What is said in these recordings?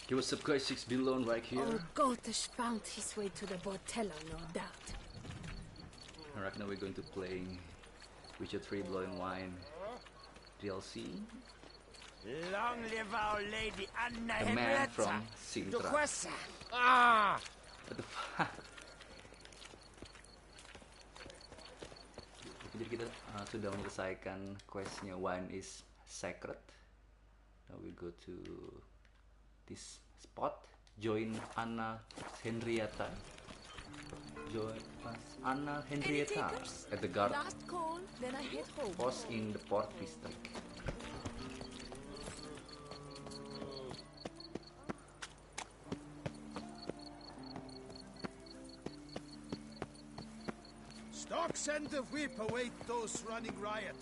He was subscribed 6 below right here. Oh, Gotish found his way to the Botello, no doubt. Right now we're going to play Witcher 3 Blood and Wine DLC. Long live our lady Anna The man Henrietta. from Cintra. Ah! What the fuck? Jadi kita sudah menyelesaikan questnya Wine is Sacred. Now we go to this spot. Join Anna Henrietta. Join Anna Henrietta at the guard Last call, then I head home. post in the port district. Stocks and the whip await those running riot.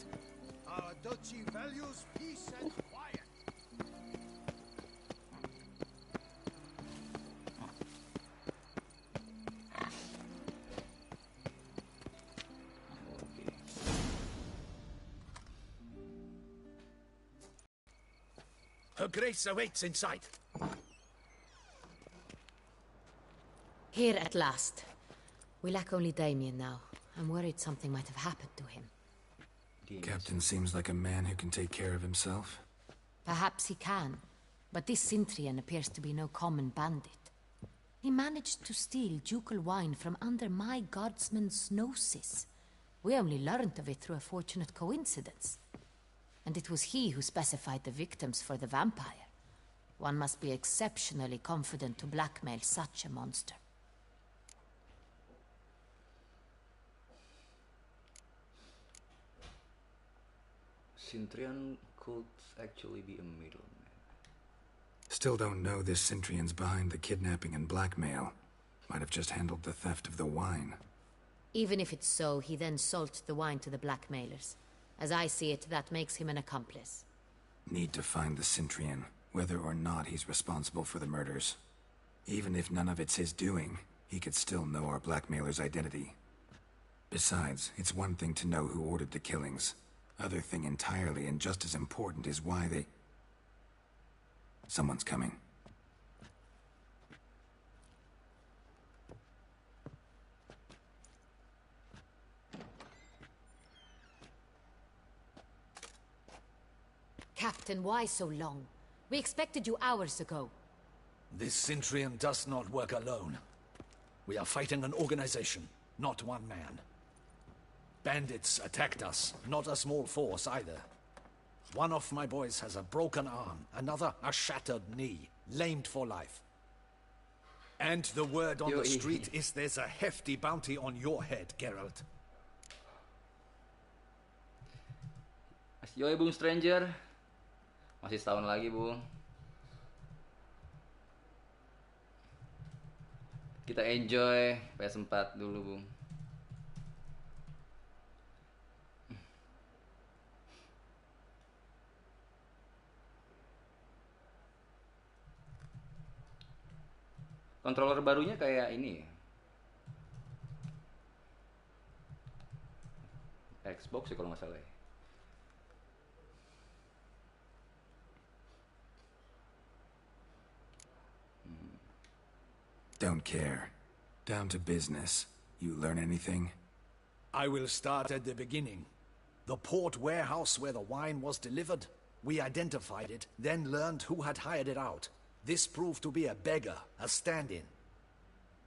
Our duchy values peace and quiet. Her Grace awaits inside. Here at last. We lack only Damien now. I'm worried something might have happened to him. Captain seems like a man who can take care of himself. Perhaps he can, but this Cintrian appears to be no common bandit. He managed to steal ducal wine from under my guardsman's noses. We only learned of it through a fortunate coincidence. And it was he who specified the victims for the vampire. One must be exceptionally confident to blackmail such a monster. Cintrian could actually be a middleman. Still don't know this Cintrian's behind the kidnapping and blackmail. Might have just handled the theft of the wine. Even if it's so, he then sold the wine to the blackmailers. As I see it, that makes him an accomplice. Need to find the Cintrian, whether or not he's responsible for the murders. Even if none of it's his doing, he could still know our blackmailer's identity. Besides, it's one thing to know who ordered the killings. Other thing entirely, and just as important, is why they... Someone's coming. Captain, why so long? We expected you hours ago. This Cintrian does not work alone. We are fighting an organization, not one man. Bandits attacked us, not a small force either. One of my boys has a broken arm, another a shattered knee, lamed for life. And the word on the street is there's a hefty bounty on your head, Geralt. Yoi Bung Stranger. Masih setahun lagi, Bung. Kita enjoy PS4 dulu, Bung. Controller barunya kayak ini. Xbox ya kalau nggak salah ya. Don't care. Down to business. You learn anything? I will start at the beginning. The port warehouse where the wine was delivered. We identified it, then learned who had hired it out. This proved to be a beggar, a stand-in.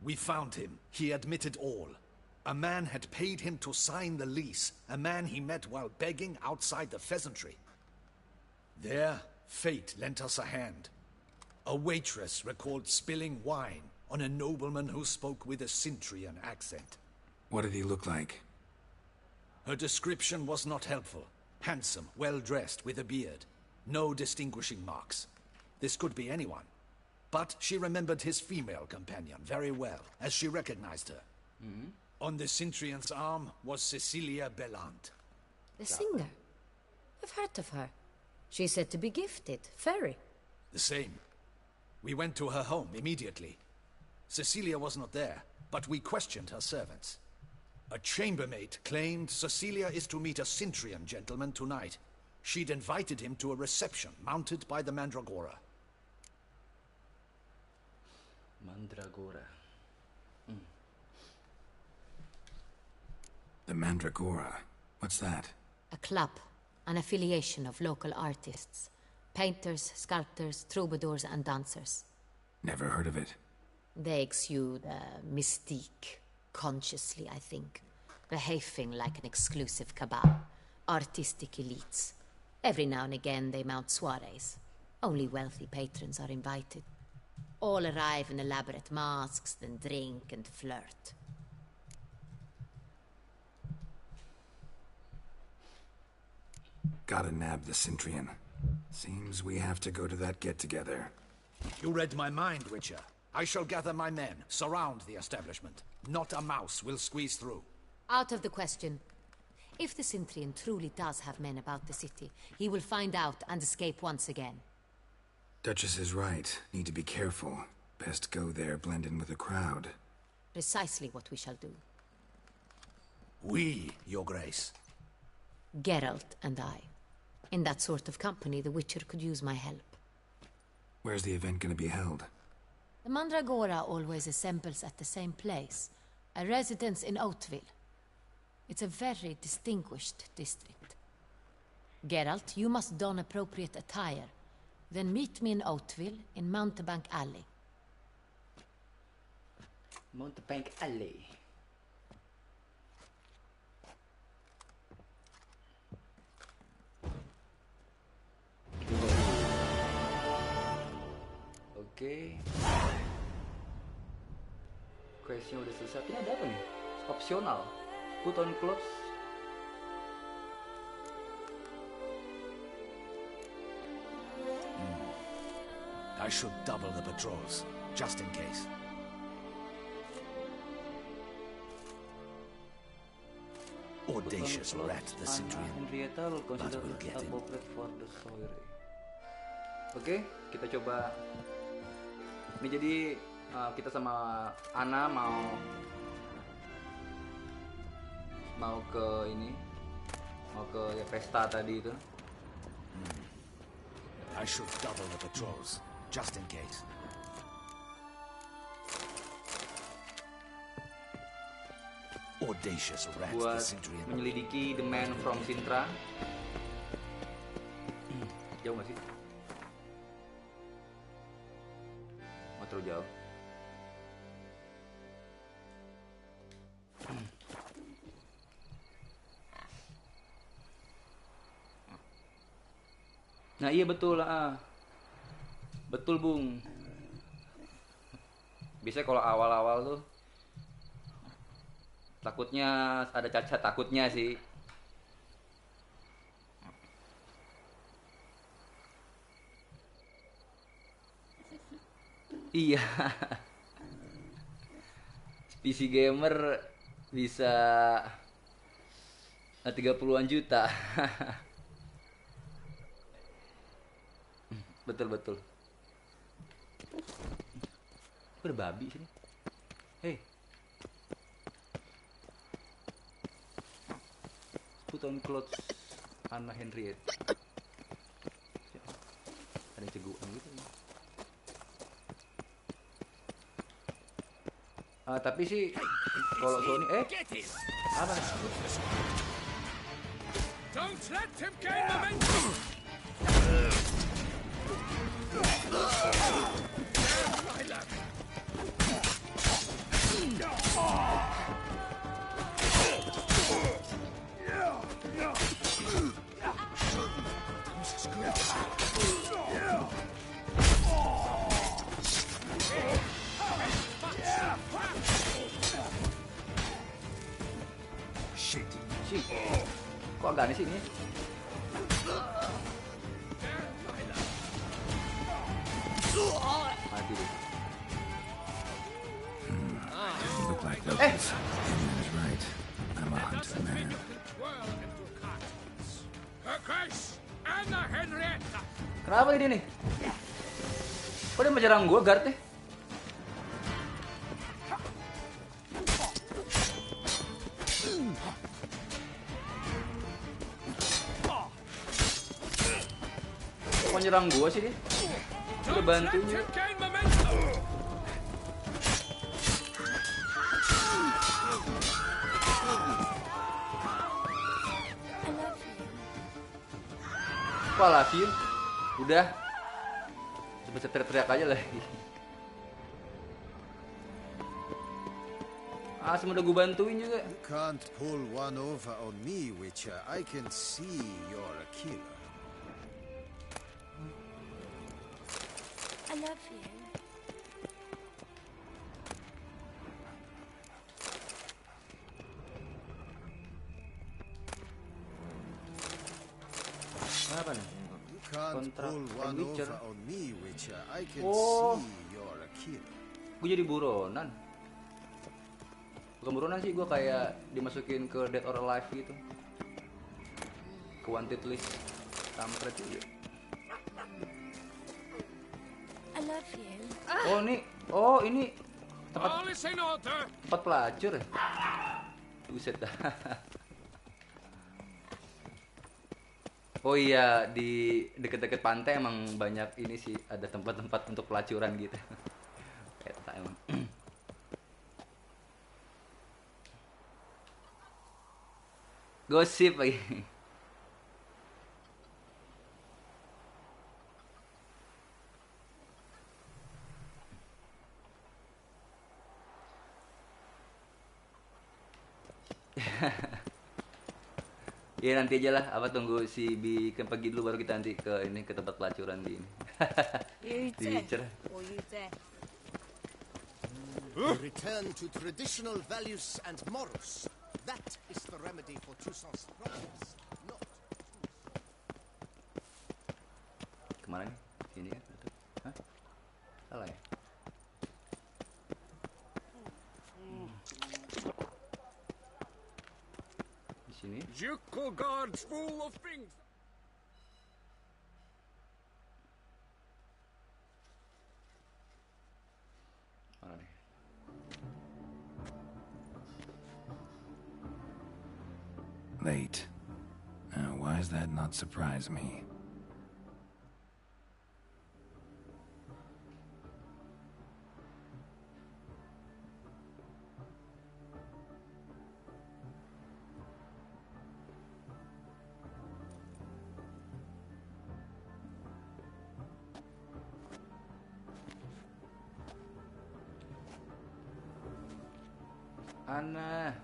We found him. He admitted all. A man had paid him to sign the lease, a man he met while begging outside the pheasantry. There, fate lent us a hand. A waitress recalled spilling wine on a nobleman who spoke with a Cintrian accent. What did he look like? Her description was not helpful. Handsome, well-dressed, with a beard. No distinguishing marks. This could be anyone. But she remembered his female companion very well, as she recognized her. On the Cintrian's arm was Cecilia Bellant. The singer? I've heard of her. She's said to be gifted, fairy. The same. We went to her home immediately. Cecilia was not there, but we questioned her servants. A chambermaid claimed Cecilia is to meet a Cintrian gentleman tonight. She'd invited him to a reception mounted by the Mandragora. Mandragora. The Mandragora. What's that? A club, an affiliation of local artists. Painters, sculptors, troubadours and dancers. Never heard of it. They exude mystique, consciously, I think. Behaving like an exclusive cabal. Artistic elites. Every now and again they mount soirees. Only wealthy patrons are invited. All arrive in elaborate masks, then drink and flirt. Gotta nab the Cintrian. Seems we have to go to that get-together. You read my mind, Witcher. I shall gather my men, surround the establishment. Not a mouse will squeeze through. Out of the question. If the Cintrian truly does have men about the city, he will find out and escape once again. Duchess is right. Need to be careful. Best go there, blend in with the crowd. Precisely what we shall do. We, Your Grace. Geralt and I. In that sort of company, the Witcher could use my help. Where's the event gonna be held? The Mandragora always assembles at the same place, a residence in Oatville. It's a very distinguished district. Geralt, you must don appropriate attire. Then meet me in Oatville, in Mountebank Alley. Mountebank Alley. Oke. Questnya udah selesai. Ini ada apa nih? Opsional. Put on clothes. I should double the patrols, just in case. Audacious rat, the Cintrian. Henrietta will consider we'll get him. appropriate for the soiree. Oke, kita coba. Ini jadi kita sama Anna mau ke ini, mau ke ya, pesta tadi itu. I should double the patrols, just in case. Audacious rat, the Buat Cintrian. menyelidiki the man from Cintra. Jauh nggak sih? Oh, terlalu jauh. Nah iya betul lah. Betul Bung. Biasanya kalau awal-awal tuh takutnya ada cacat, takutnya sih. Iya. PC gamer bisa 30-an juta. Betul. Kok ada babi sini? Hei. Put on clothes Anna Henrietta. Ada cegukan gitu. Tapi sih kalau Sony apa? Don't let him gain momentum! Shit. Kok agak aneh sih ini? Mati deh. Look like Lucas. Hangman is right. I'm a hunted man. Her Grace, Anna Henrietta! Kenapa ini nih? Kok dia menyerang gua, guard nih? Kok nyerang gua sih dia? Udah bantuin juga. Wah, love you. Udah. Bisa teriak-teriak aja lagi. Semua udah gue bantuin juga. You can't pull one over on me, Witcher. I can see you're a killer. I love you. Apa nih? You can't Kontrak pull one Witcher. over on me, Witcher. I can Oh. see you're a killer. Gue jadi buronan. Bukan buronan sih, gue kayak dimasukin ke Dead or Alive gitu. Ke wanted list. Kampret juga. I love you. Ini tempat pelacur ya? Buset dah. Oh iya, di deket-deket pantai emang banyak ini sih, ada tempat-tempat untuk pelacuran gitu. Eta emang. Gosip lagi. Ya nanti aja lah, tunggu si bikin pergi dulu baru kita nanti ke ini ke tempat pelacuran di ini. You Di Witcher. Or you there. Return to traditional values and morals. That is the remedy for Toussaint's problems. Not Kemana nih? Sini kan? Hah? Salah ya? Di sini? Ducal guards full of things. Mana nih? Late. Why does that not surprise me? Anna.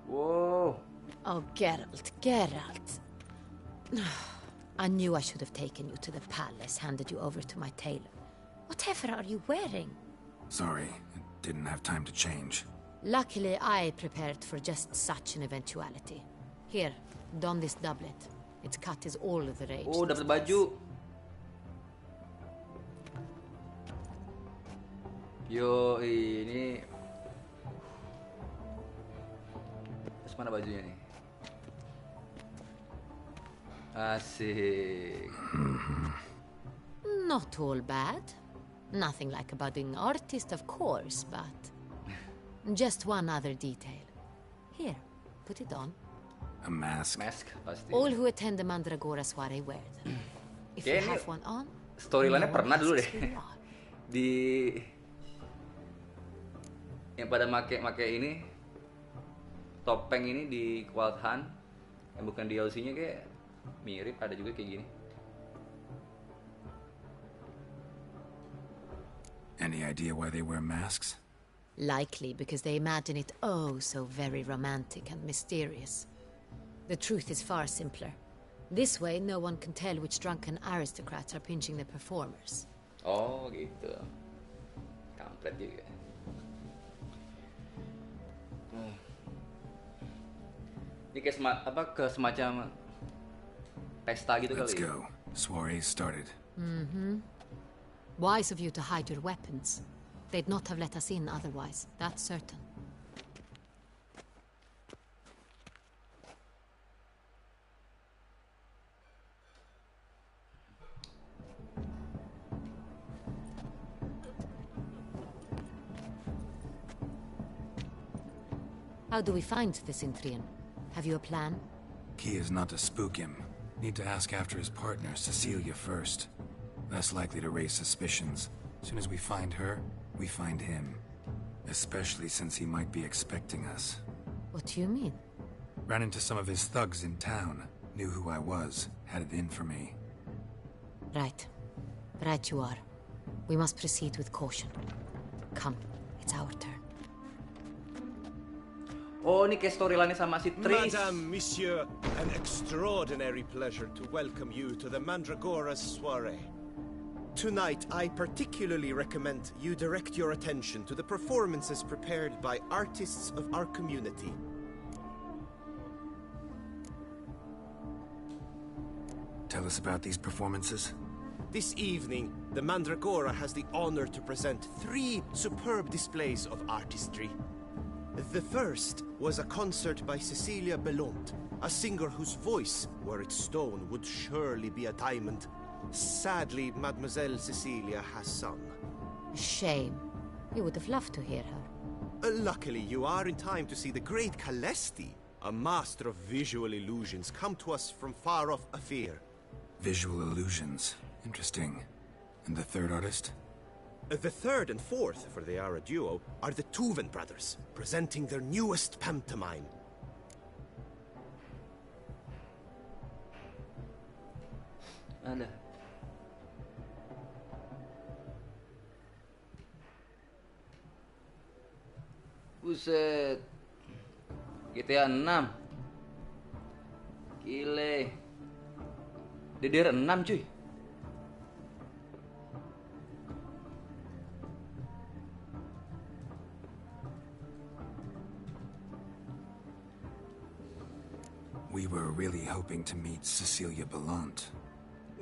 Wow. Oh, Geralt. I knew I should have taken you to the palace, handed you over to my tailor. Whatever are you wearing? Sorry, didn't have time to change. Luckily, I prepared for just such an eventuality. Here, don this doublet. Its cut is all the rage. Oh, these dapat days. baju. Yo, ini. Terus mana bajunya nih? Asik. Not all bad. Nothing like a budding artist, of course, but just one other detail. Here, put it on. A mask? Mask pasti. All who attend the Mandragora soiree wear them. If you Kayaknya have one on, storyline-nya no one pernah dulu asks deh. who you are. Di yang pada make ini topeng ini di Wild Hunt yang bukan DLC-nya kayak mirip, ada juga kayak gini. Any idea why they wear masks? Likely because they imagine it oh so very romantic and mysterious. The truth is far simpler. This way, no one can tell which drunken aristocrats are pinching the performers. Oh gitu. Kampret juga. Ini kayak semacam pesta gitu Let's kali. go. Soiree's started. Wise of you to hide your weapons. They'd not have let us in otherwise, that's certain. How do we find the Cintrian? Have you a plan? Key is not to spook him. Need to ask after his partner, Cecilia, first. Less likely to raise suspicions. Soon as we find her, we find him. Especially since he might be expecting us. What do you mean? Ran into some of his thugs in town. knew who I was, had it in for me. Right. Right you are. We must proceed with caution. Come, it's our turn. Oh, ini kayak storyline sama si Trish. Madame, Monsieur, an extraordinary pleasure to welcome you to the Mandragora's soiree. Tonight, I particularly recommend you direct your attention to the performances prepared by artists of our community. Tell us about these performances. This evening, the Mandragora has the honor to present 3 superb displays of artistry. The first was a concert by Cecilia Belont, a singer whose voice, were it stone, would surely be a diamond. Sadly, Mademoiselle Cecilia has sung. Shame. We would have loved to hear her. Luckily, you are in time to see the great Calesti, a master of visual illusions, come to us from far off Afir. Visual illusions. Interesting. And the third artist? The third and fourth, for they are a duo, are the Tuven brothers, presenting their newest pantomime. Ada. Buset. GTA 6. Gile. DDR 6 cuy. We were really hoping to meet Cecilia Belont.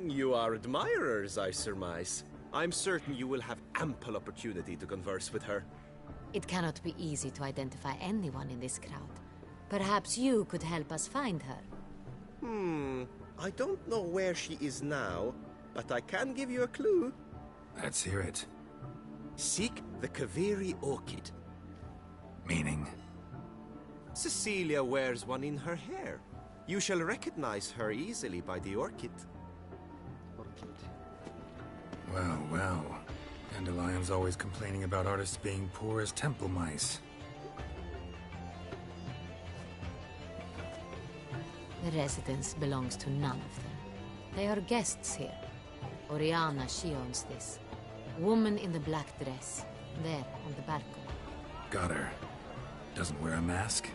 You are admirers, I surmise. I'm certain you will have ample opportunity to converse with her. It cannot be easy to identify anyone in this crowd. Perhaps you could help us find her. I don't know where she is now, but I can give you a clue. Let's hear it. Seek the Kaveri orchid. Meaning? Cecilia wears one in her hair. You shall recognize her easily by the orchid. Well, well. Dandelion's always complaining about artists being poor as temple mice. The residence belongs to none of them. They are guests here. Oriana, she owns this. Woman in the black dress. There, on the balcony. Got her. Doesn't wear a mask?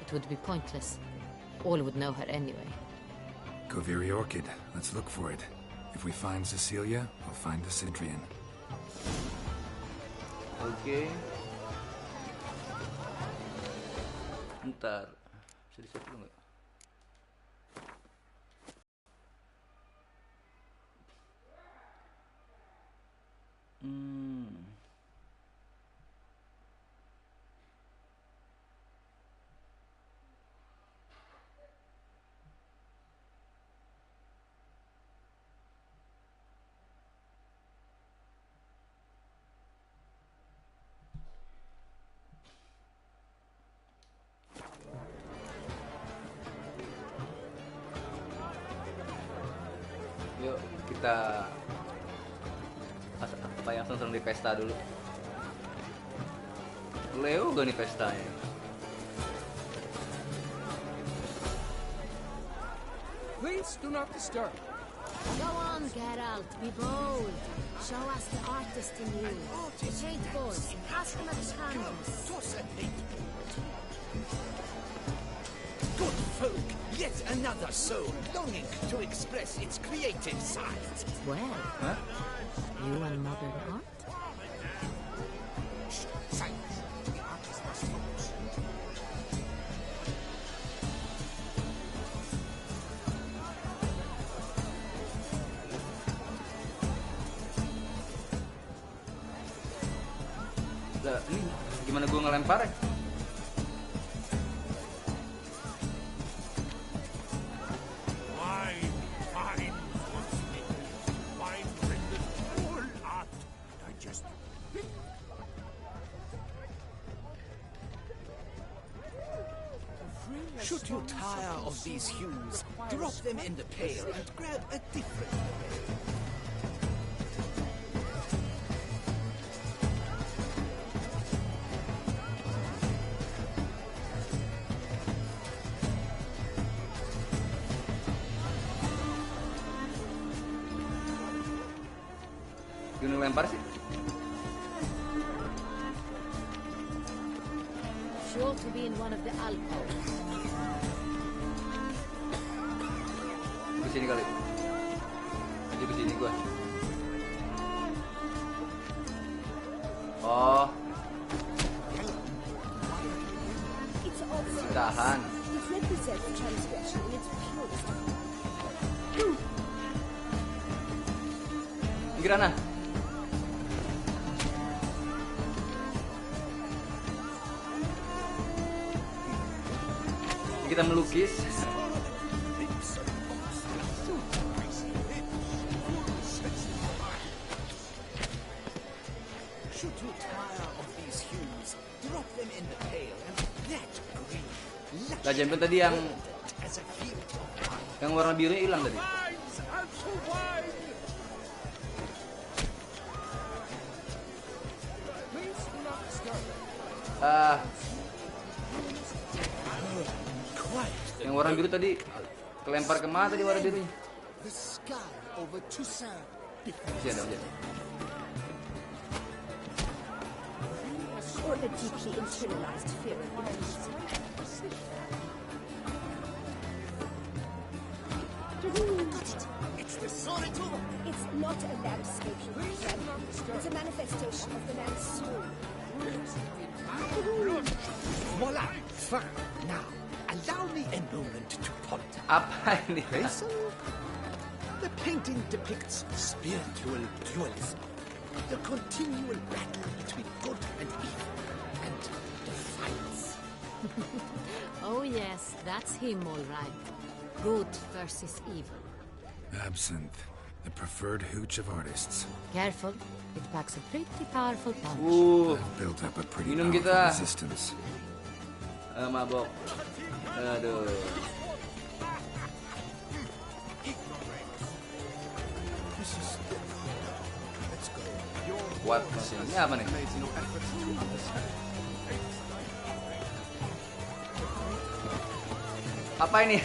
It would be pointless. All would know her anyway. Koviri Orchid. Let's look for it. If we find Cecilia, we'll find the Cintrian. Oke. Ntar. Bisa di-save dulu nggak? Yuk kita apa yang seneng di pesta dulu. Leo gak nih pestanya? Please do not disturb. Go on, Geralt, be bold. Show us the artist in you. The hate boys, ask them a chance. Good folk, yet another soul longing to express its creative side. Well, Hah? you and modern art? Silence. The artist must focus. Lah, ini gimana gue ngelempar ya? Wine, wine, wine renders all art digestible. Should you tire of these hues, drop them in the pail and grab a different one. Gini lempar sih. Sure to be in one of the alcoves. Ke sini kali. Maju ke sini gua. Oh, It's obvious. tahan. It represents transgression in its purest form. Gimana? Kita melukis. Should you tire of these hues, drop them in the pail and that green. Lah champion tadi yang As a field of wine. yang warna birunya hilang tadi. Please do not disturb. Ah, Quiet. yang warna biru tadi kelempar kemana tadi warna birunya? The sky over Toussaint. Masih ada, masih ada. Or a deeply internalized fear of impunity. It's the solitude. It's not a landscape, it's a manifestation of the man's soul. Voila. Fine. Now, allow me a moment to ponder. Apa ini? Basil? The painting depicts spiritual dualism. The continual battle between good and evil. And defiance. Oh yes, that's him all right. Good versus evil. Absinthe, the preferred hooch of artists. Careful, it packs a pretty powerful punch. I've built up a pretty Minum powerful kita. resistance. Mabok. Aduh. Kuat maksudnya. Ini apa nih? Apa ini?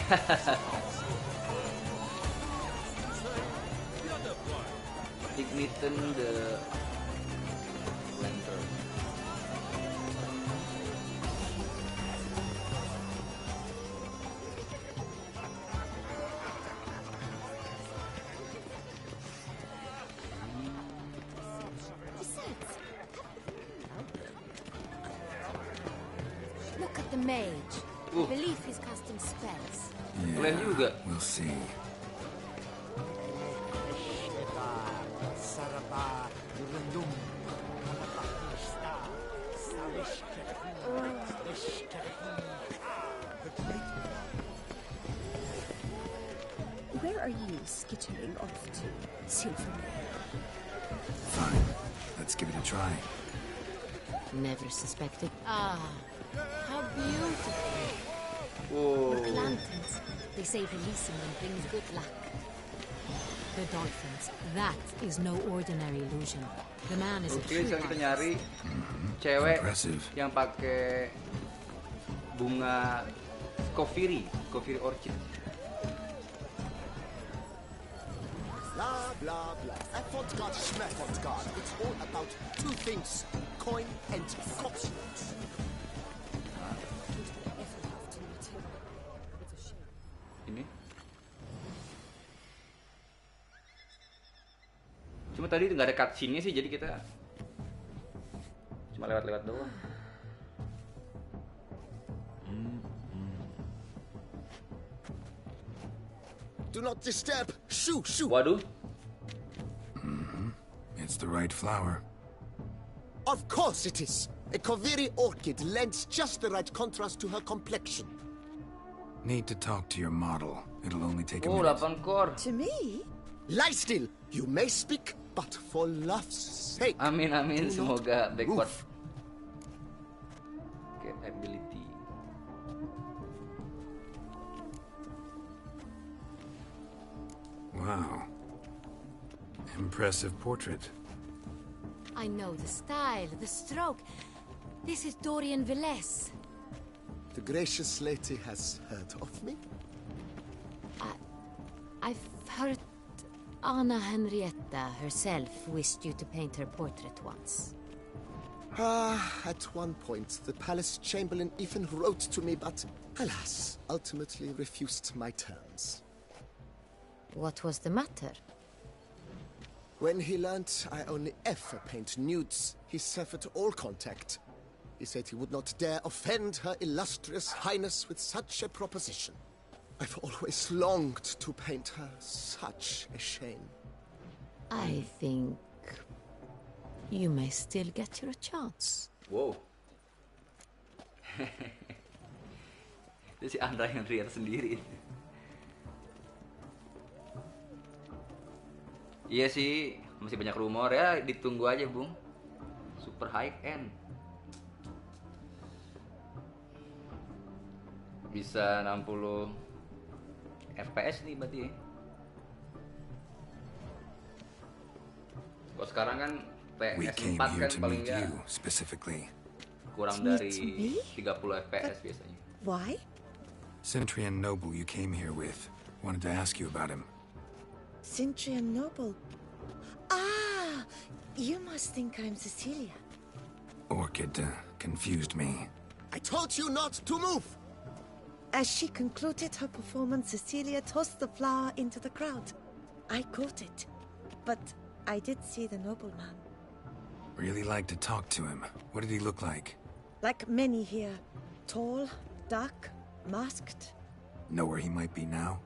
Igniting the lantern. Look at the mage. I Ooh. believe he's casting spells. Keren juga. We'll see. Where are you skittering off to, Cintra? Fine. Let's give it a try. Never suspected. Ah, how beautiful. Wow. Look, lanterns. They say releasing them brings good luck. The dolphins. That is no ordinary illusion. The man is a Oke, true sekarang kita artist. nyari cewek Impressive. yang pakai bunga kofiri orchid. Blah, blah, blah. Avant-garde, schmeffant-garde. It's all about two things. Coin and corpses. Ini. Cuma tadi nggak ada cutscene-nya sih, jadi kita cuma lewat-lewat doang. Do not disturb. Shoo, shoo. Waduh, It's the right flower. Of course it is. A Koviri orchid lends just the right contrast to her complexion. Need to talk to your model. It'll only take a oh minute. 8 core. To me? Lie still. You may speak, but for love's sake. Amin amin, Do not semoga backward. move. Capability. Wow. Impressive portrait. I know the style, the stroke. This is Dorian Villes. The gracious lady has heard of me. I've heard Anna Henrietta herself wished you to paint her portrait once. At one point, the palace chamberlain even wrote to me, but alas, ultimately refused my terms. What was the matter? When he learnt I only ever paint nudes, he severed all contact. He said he would not dare offend Her Illustrious Highness with such a proposition. I've always longed to paint her. Such a shame. I think you may still get your chance. Wow. Itu si Anna Henrietta sendiri. Iya sih, masih banyak rumor ya, ditunggu aja, Bung. Super high end. Bisa 60 FPS nih berarti ya. Kalau sekarang kan PS4 kan paling nggak kurang dari 30 FPS biasanya. Why? Cintrian noble you came here with. Wanted to ask you about him. Cintrian noble. Ah, you must think I'm Cecilia. Orchid confused me. I told you not to move! As she concluded her performance, Cecilia tossed the flower into the crowd. I caught it, but I did see the nobleman. Really like to talk to him. What did he look like? Like many here. Tall, dark, masked. Know where he might be now?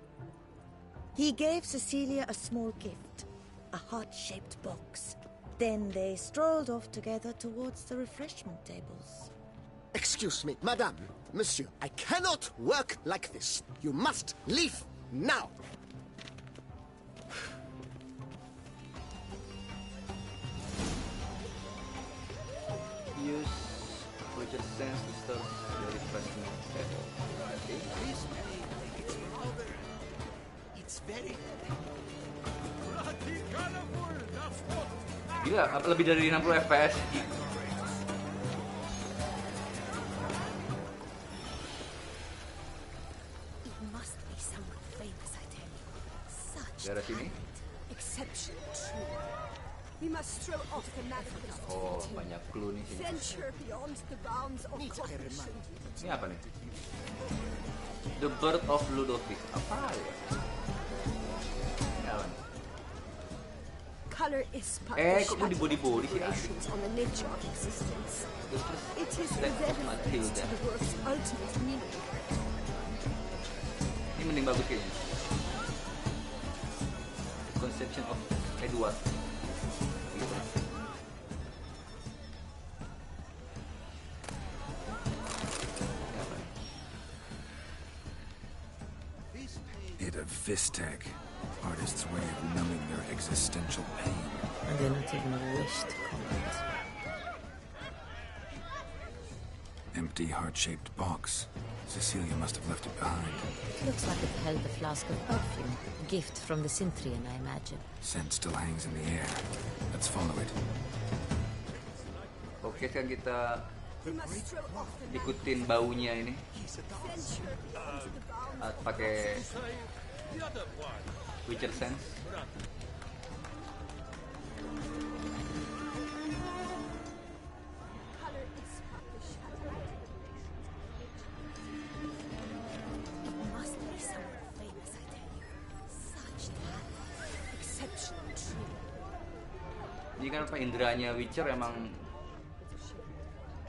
He gave Cecilia a small gift, a heart-shaped box. Then they strolled off together towards the refreshment tables. Excuse me, madame, monsieur, I cannot work like this. You must leave now. Use Project Sense to start the refreshment table. It's very... Gila, lebih dari 60 FPS. It must be someone famous, I tell you. Such Daerah sini. exceptional true. We must throw off the manifestation. Oh, banyak clue nih sini. Venture beyond the bounds of cognition. Ini apa nih? The Birth of Ludovic. Apa ya? Ini apa nih? Color is but Kok di body sih? on the nature of existence. Terus It is the Death of reference Matilda. to the work's ultimate meaning. Ini mending bagus kayaknya. Conception of Edward. Gitu. Ini apa nih? It a Vistec. Artist's way of numbing their existential pain. I do not even wish to comment. Empty heart-shaped box. Cecilia must have left it behind. It looks like it held a flask of perfume. Gift from the Cintrian, I imagine. Scent still hangs in the air. Let's follow it. Oke, sekarang kita We must throw off the ikutin baunya ini. venture beyond the bounds. Pakai Witcher Sense. Color is but the shadow. It must be someone famous, I tell you. Such talent. Exceptional true. Ini kan apa inderanya Witcher emang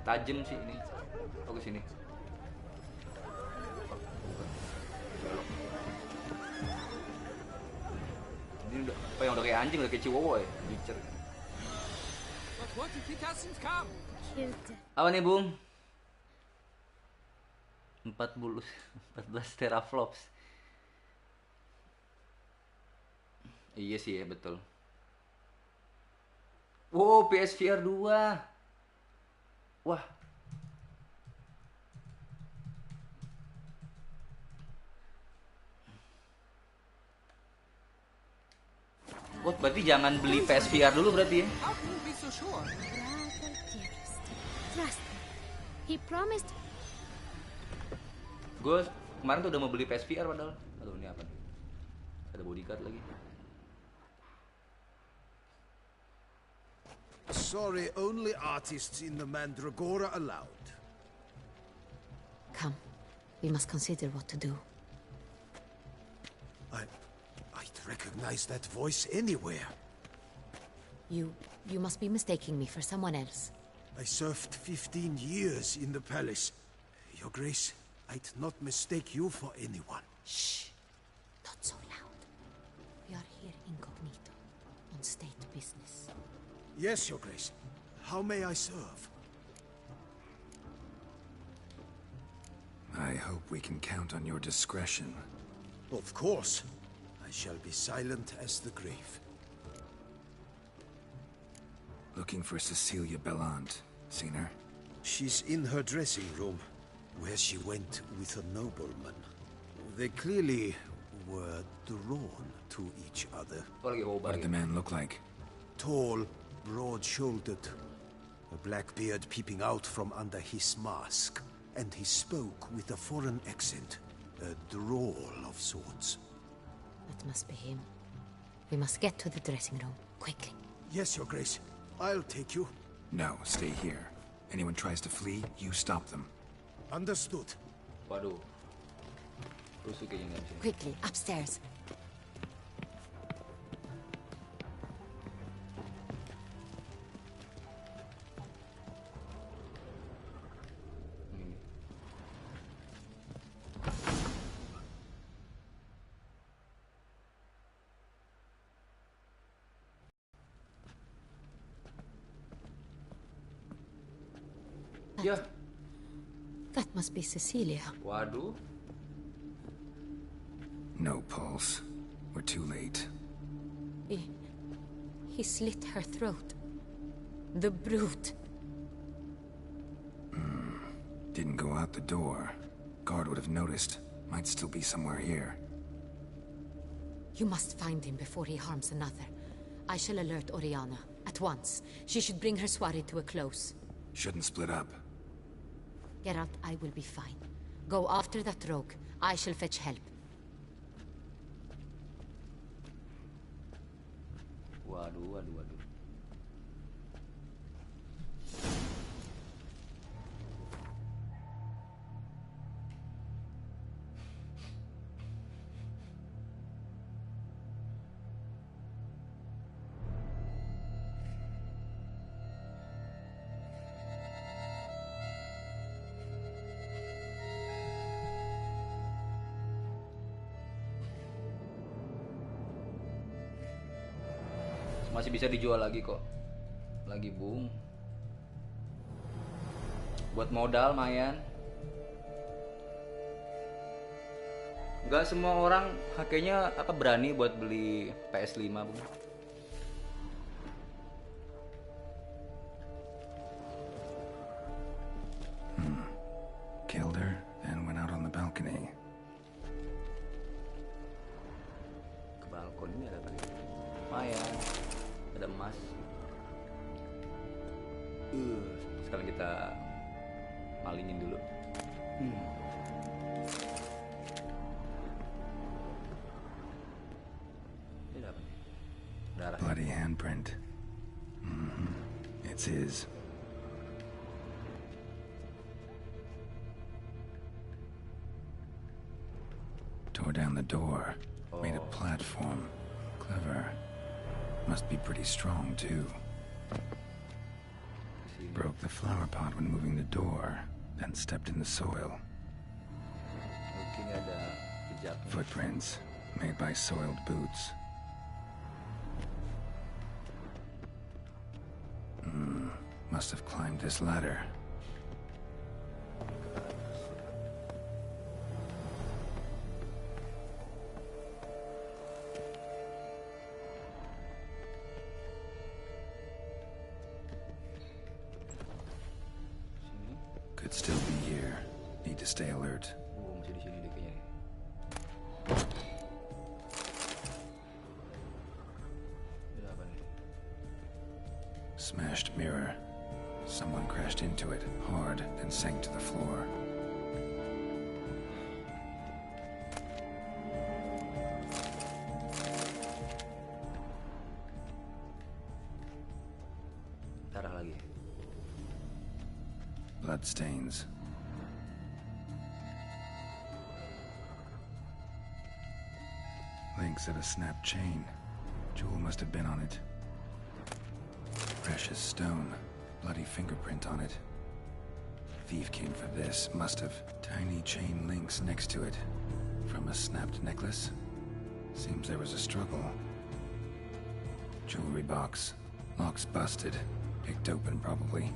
tajam sih ini. Oh, ke sini. Belok. Ini udah kayak anjing, udah kayak Chihuahua ya, Witcher. But what if he doesn't come? Apa nih, Bung? 14 teraflops. Iya sih ya, betul. Wow, PSVR 2. Wah. Wah, berarti jangan beli PSVR dulu berarti ya. How can you be so sure? Rather dearest. Trust me. He promised. Gue kemarin tuh udah mau beli PSVR padahal. Aduh, ini apa nih? Ada bodyguard lagi. Sorry, only artists in the Mandragora allowed. Come. We must consider what to do. I'd recognize that voice anywhere. You must be mistaking me for someone else. I served 15 years in the palace. Your Grace, I'd not mistake you for anyone. Shh. Not so loud. We are here incognito, on state business. Yes, Your Grace. How may I serve? I hope we can count on your discretion. Of course. I shall be silent as the grave. Looking for Cecilia Bellant. Seen her? She's in her dressing room, where she went with a nobleman. They clearly were drawn to each other. Oh, lagi What hobar did the gitu. man look like? Tall, broad-shouldered, a black beard peeping out from under his mask, and he spoke with a foreign accent, a drawl of sorts. That must be him. We must get to the dressing room, quickly. Yes, Your Grace. I'll take you. No, stay here. Anyone tries to flee, you stop them. Understood. Waduh. Rusuh kayaknya nggak sih. Quickly, upstairs. Ya, That must be Cecilia. waduh. No pulse. We're too late. He slit her throat. The brute. Didn't go out the door. Guard would have noticed. Might still be somewhere here. You must find him before he harms another. I shall alert Oriana. At once. She should bring her soirée to a close. Shouldn't split up. Geralt, I will be fine. Go after that rogue. I shall fetch help. Waduh, waduh, waduh. Masih bisa dijual lagi kok. Lagi boom. Buat modal lumayan. Nggak semua orang kayaknya berani buat beli PS5, Bung. Killed her, and went out on the balcony. Ke balkon ini ada apa nih? Lumayan. Ada emas. Sekarang kita malingin dulu. Ini ada apa nih? Darah. Bloody handprint. It's his. Tore down the door. Made a platform. Clever. Must be pretty strong, too. Broke the flower pot when moving the door, then stepped in the soil. Mungkin ada jejaknya. Footprints, made by soiled boots. Must have climbed this ladder. Sini. Could still be here. Need to stay alert. Masih di sini deh kayaknya. Ini apa nih? Smashed mirror. Someone crashed into it hard, then sank to the floor. bloodstains. Links of a snapped chain. Jewel must have been on it. Precious stone. Bloody fingerprint on it. Thief came for this, must have. Tiny chain links next to it. From a snapped necklace? Seems there was a struggle. Jewelry box. Lock's busted. Picked open, probably.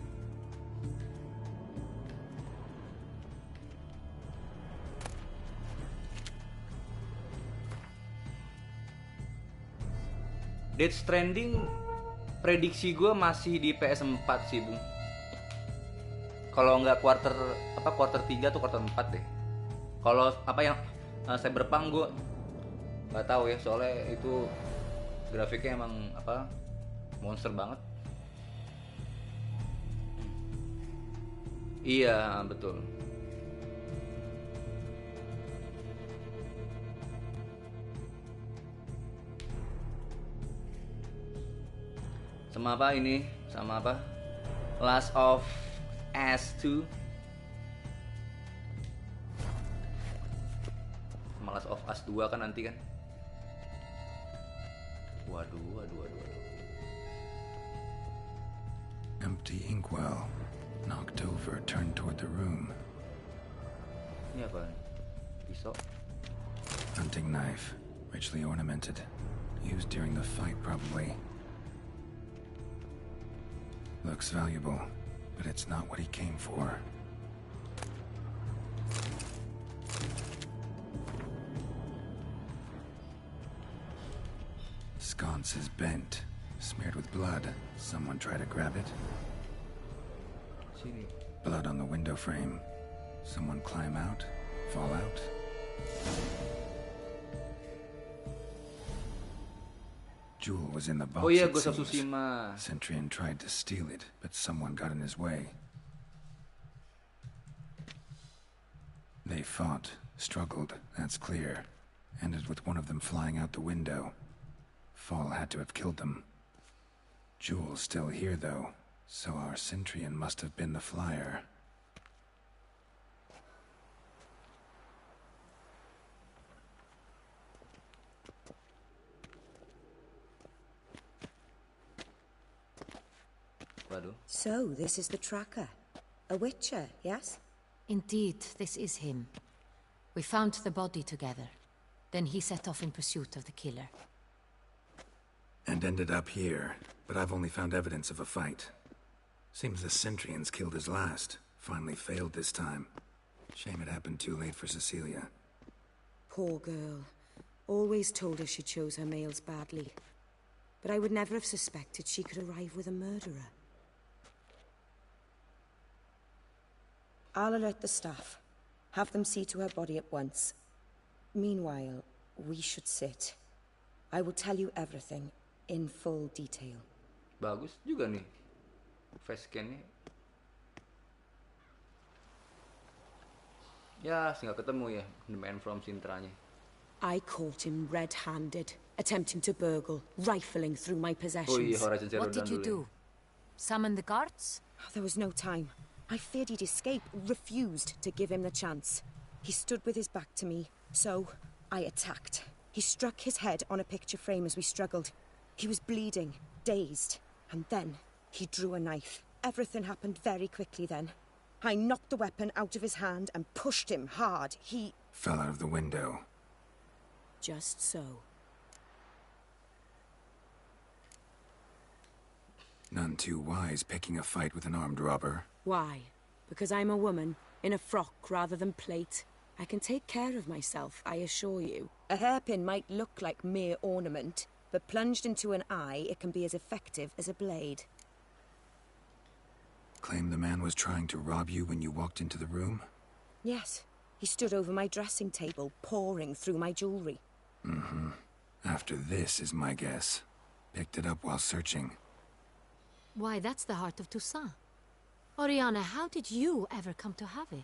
Death Stranding prediksi gue masih di PS4 sih, Bung. Kalau nggak quarter 3 atau quarter 4 deh. Kalau apa yang Cyberpunk gue nggak tahu ya, soalnya itu grafiknya emang apa monster banget. Iya, betul. Sama apa ini? Sama apa? Last of Us 2. Sama Last of Us 2 kan nanti kan? Waduh. Empty inkwell. Knocked over, turned toward the room. Ini apa? Pisau. Hunting knife. Richly ornamented. Used during the fight, probably. Looks valuable, but it's not what he came for. Sconce is bent, smeared with blood. Someone try to grab it? Sini. Blood on the window frame. Someone climb out? Fall out? Jewel was in the box. Oh iya, it Ghost of seems. Tsushima. Centurion tried to steal it, but someone got in his way. They fought, struggled, that's clear. Ended with one of them flying out the window. Fall had to have killed them. Jewel's still here, though, so our Cintrian must have been the flyer. So, this is the tracker. A witcher, yes? Indeed, this is him. We found the body together. Then he set off in pursuit of the killer. And ended up here, but I've only found evidence of a fight. Seems the Cintrians killed his last. Finally failed this time. Shame it happened too late for Cecilia. Poor girl. Always told her she chose her males badly. But I would never have suspected she could arrive with a murderer. I'll alert the staff. Have them see to her body at once. Meanwhile, we should sit. I will tell you everything in full detail. Bagus juga nih face scan-nya. Ya, nggak ketemu ya the man from Cintra-nya. I caught him red-handed, attempting to burgle, rifling through my possessions. Oh iya, Horizon Zero What did you do? Summon the guards? There was no time. I feared he'd escape, refused to give him the chance. He stood with his back to me, so I attacked. He struck his head on a picture frame as we struggled. He was bleeding, dazed, and then he drew a knife. Everything happened very quickly then. I knocked the weapon out of his hand and pushed him hard. He Fell out of the window. just so. None too wise picking a fight with an armed robber. Why? Because I'm a woman, in a frock rather than plate. I can take care of myself, I assure you. A hairpin might look like mere ornament, but plunged into an eye, it can be as effective as a blade. Claim the man was trying to rob you when you walked into the room? Yes, he stood over my dressing table, pouring through my jewelry. Mm-hmm. After this is my guess. Picked it up while searching. Why, that's the heart of Toussaint. Oriana, how did you ever come to have it?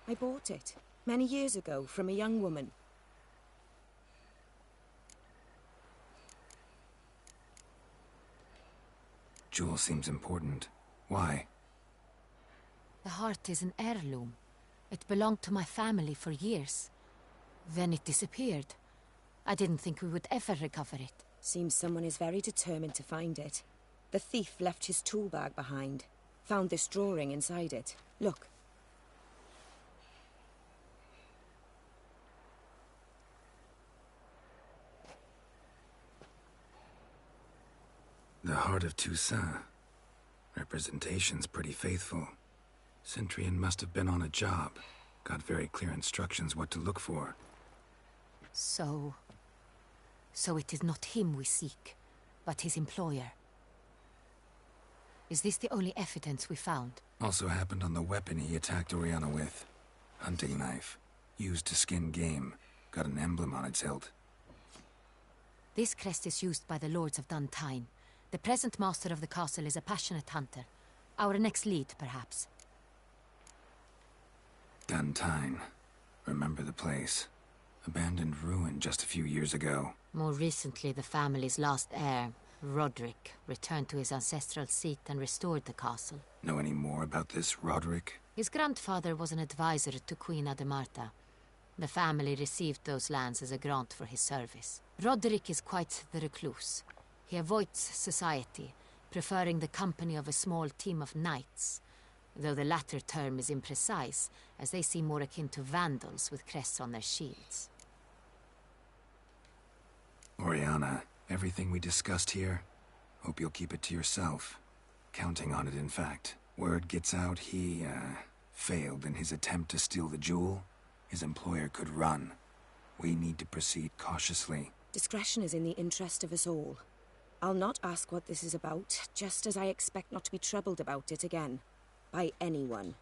I bought it, many years ago, from a young woman. Jewel seems important. Why? The heart is an heirloom. It belonged to my family for years. Then it disappeared. I didn't think we would ever recover it. Seems someone is very determined to find it. The thief left his tool bag behind. Found this drawing inside it. Look. The Heart of Toussaint. Representation's pretty faithful. Cintrian must have been on a job. Got very clear instructions what to look for. So it is not him we seek, but his employer. Is this the only evidence we found? Also happened on the weapon he attacked Oriana with. Hunting knife. Used to skin game. Got an emblem on its hilt. This crest is used by the Lords of Duntine. The present master of the castle is a passionate hunter. Our next lead, perhaps. Duntine. Remember the place. Abandoned ruin just a few years ago. More recently, the family's last heir, Roderick, returned to his ancestral seat and restored the castle. Know any more about this Roderick? His grandfather was an advisor to Queen Ademarta. The family received those lands as a grant for his service. Roderick is quite the recluse. He avoids society, preferring the company of a small team of knights, though the latter term is imprecise, as they seem more akin to vandals with crests on their shields. Oriana, everything we discussed here, hope you'll keep it to yourself. Counting on it, in fact. Word gets out he, failed in his attempt to steal the jewel. His employer could run. We need to proceed cautiously. Discretion is in the interest of us all. I'll not ask what this is about, just as I expect not to be troubled about it again. By anyone.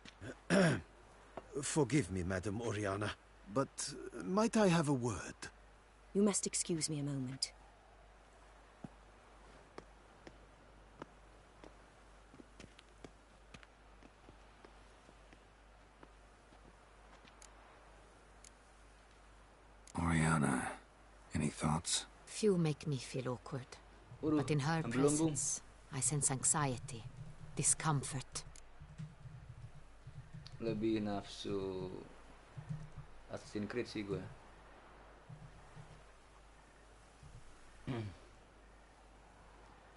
Forgive me, Madam Oriana, but might I have a word? You must excuse me a moment. Oriana, any thoughts? Few make me feel awkward. But in her presence, I sense anxiety, discomfort. Lebih nafsu Assassin's Creed sih gue.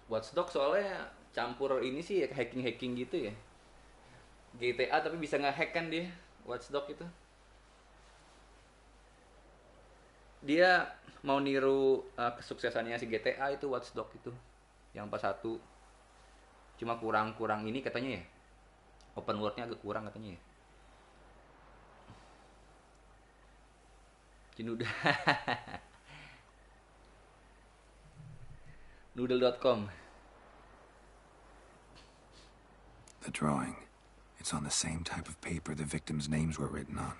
Watch Dogs soalnya campur ini sih ya, hacking gitu ya. GTA tapi bisa nge-hack kan dia, Watch Dogs itu. Dia mau niru kesuksesannya si GTA itu, Watch Dogs itu. Yang pas satu. Cuma kurang ini katanya ya. Open world-nya agak kurang katanya ya. Cinuda. Noodle.com. The drawing. It's on the same type of paper the victims' names were written on.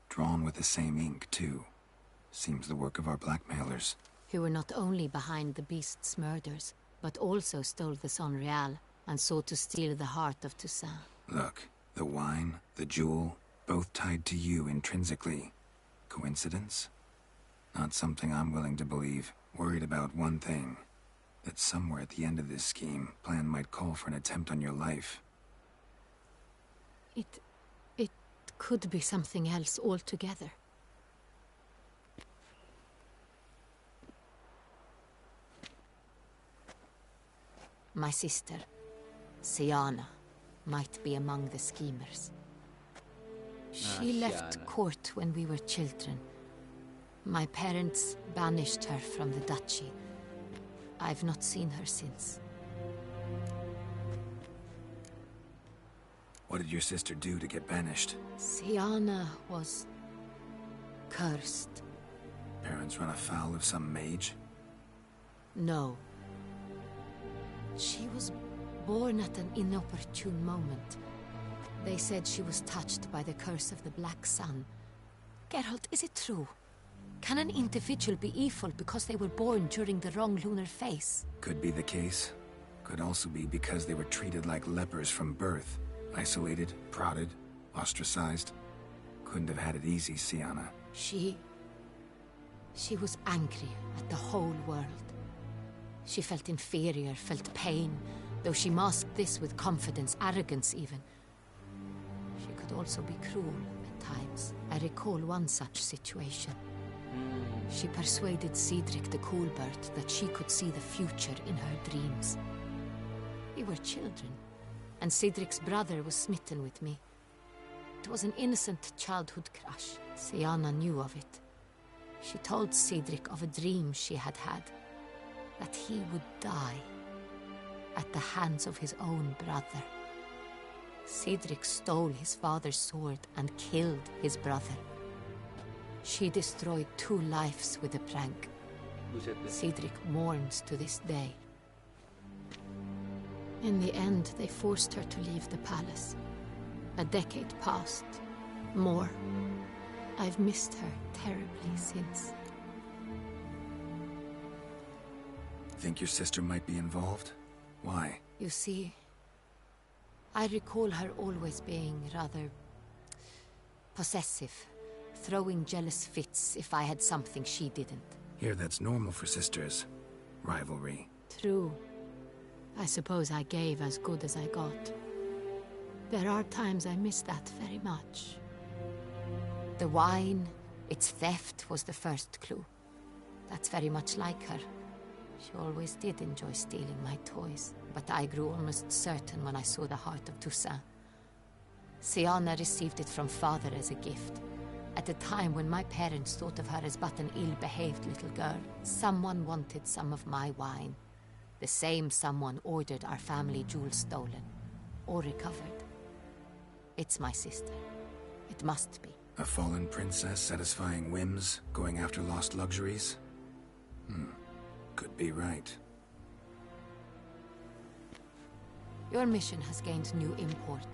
Drawn with the same ink, too. Seems the work of our blackmailers. Who were not only behind the beast's murders, but also stole the Son Real and sought to steal the heart of Toussaint. Look, the wine, the jewel, both tied to you intrinsically. Coincidence? Not something I'm willing to believe. Worried about one thing. That somewhere at the end of this scheme, plan might call for an attempt on your life. It could be something else altogether. My sister, Siana, might be among the schemers. She left court when we were children. My parents banished her from the duchy. I've not seen her since. What did your sister do to get banished? Siana was cursed. Parents run afoul of some mage? No. She was born at an inopportune moment. They said she was touched by the curse of the Black Sun. Geralt, is it true? Can an individual be evil because they were born during the wrong lunar phase? Could be the case. Could also be because they were treated like lepers from birth. Isolated, prodded, ostracized. Couldn't have had it easy, Siana. She was angry at the whole world. She felt inferior, felt pain, though she masked this with confidence, arrogance even. could also be cruel at times. I recall one such situation. She persuaded Cedric the Coolbird that she could see the future in her dreams. We were children, and Cedric's brother was smitten with me. It was an innocent childhood crush. Sienna knew of it. She told Cedric of a dream she had had, that he would die at the hands of his own brother. Cedric stole his father's sword and killed his brother. She destroyed 2 lives with a prank. Cedric mourns to this day. In the end, they forced her to leave the palace. A decade passed. More. I've missed her terribly since. Think your sister might be involved? Why? You see, I recall her always being rather possessive, throwing jealous fits if I had something she didn't. Here, that's normal for sisters. Rivalry. True. I suppose I gave as good as I got. There are times I miss that very much. The wine, its theft, was the first clue. That's very much like her. She always did enjoy stealing my toys, but I grew almost certain when I saw the heart of Toussaint. Sienna received it from father as a gift. At a time when my parents thought of her as but an ill-behaved little girl, someone wanted some of my wine. The same someone ordered our family jewels stolen, or recovered. It's my sister. It must be. A fallen princess satisfying whims, going after lost luxuries? Could be right. Your mission has gained new import.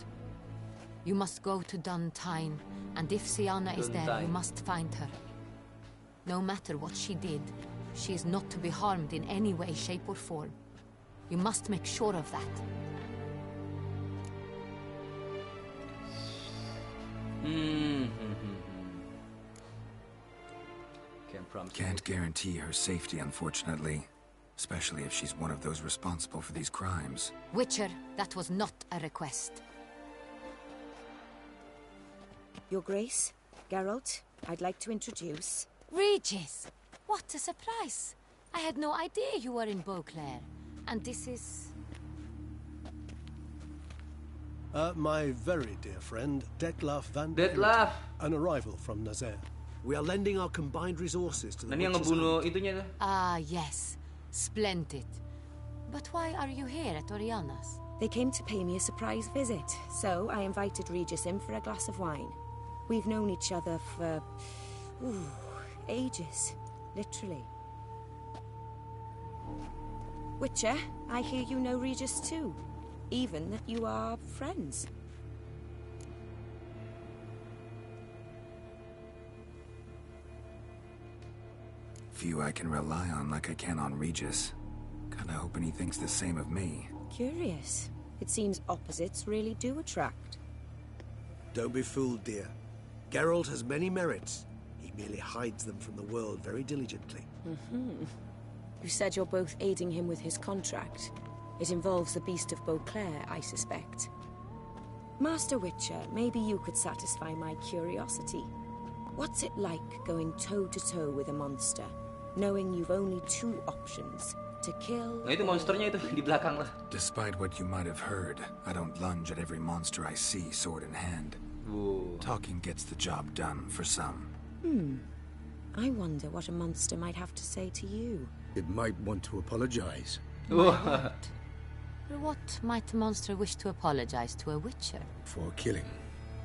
You must go to Duntine, and if Sienna is there, you must find her. No matter what she did, she is not to be harmed in any way, shape, or form. You must make sure of that. Can't guarantee her safety, unfortunately. Especially if she's one of those responsible for these crimes. Witcher, that was not a request. Your Grace, Geralt, I'd like to introduce... Regis! What a surprise! I had no idea you were in Beauclair. And this is... My very dear friend, Detlaf van Detlaf! an arrival from Nazaire. We are lending our combined resources to the Nani yang Witch's ngebunuh Hunt. itunya tuh? Ah, yes. Splendid. But why are you here at Oriana's? They came to pay me a surprise visit, so I invited Regis in for a glass of wine. We've known each other for... ages. Literally. Witcher, I hear you know Regis too. Even that you are friends. Few I can rely on like I can on Regis. Kinda hoping he thinks the same of me. Curious. It seems opposites really do attract. Don't be fooled, dear. Geralt has many merits. He merely hides them from the world very diligently. You said you're both aiding him with his contract. It involves the Beast of Beauclair, I suspect. Master Witcher, maybe you could satisfy my curiosity. What's it like going toe-to-toe with a monster, knowing you've only 2 options, to kill... Nah itu monsternya itu di belakang lah. Despite what you might have heard, I don't lunge at every monster I see sword in hand. Talking gets the job done for some. I wonder what a monster might have to say to you. It might want to apologize. What might a monster wish to apologize to a Witcher? For killing.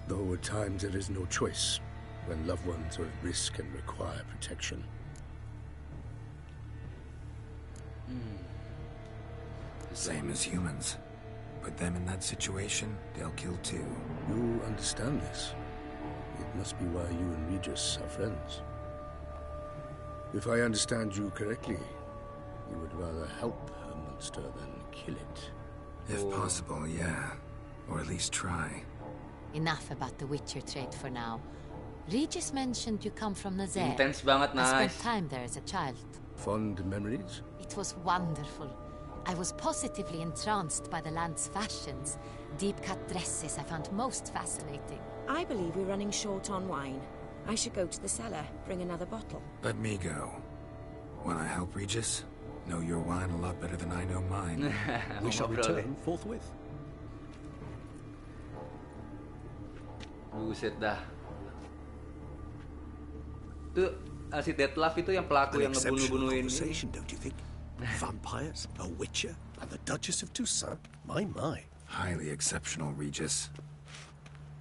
Though at times there is no choice, when loved ones are at risk and require protection. Same as humans. Put them in that situation, they'll kill too. You understand this. It must be why you and Regis are friends. If I understand you correctly, you would rather help a monster than kill it. If possible, yeah. Or at least try. Enough about the Witcher trait for now. Regis mentioned you come from Nazaire. Intense banget, I spent nice. time there as a child. Fond memories? It was wonderful. I was positively entranced by the land's fashions. Deep-cut dresses I found most fascinating. I believe we're running short on wine. I should go to the cellar, bring another bottle. Let me go. Wanna help, Regis? Know your wine a lot better than I know mine. We shall return forthwith. Buset dah. Tuh, si Detlef itu yang pelaku yang ngebunuh-bunuhin ini. Don't you think? Vampires, a witcher, and the Duchess of Toussaint. My. Highly exceptional, Regis.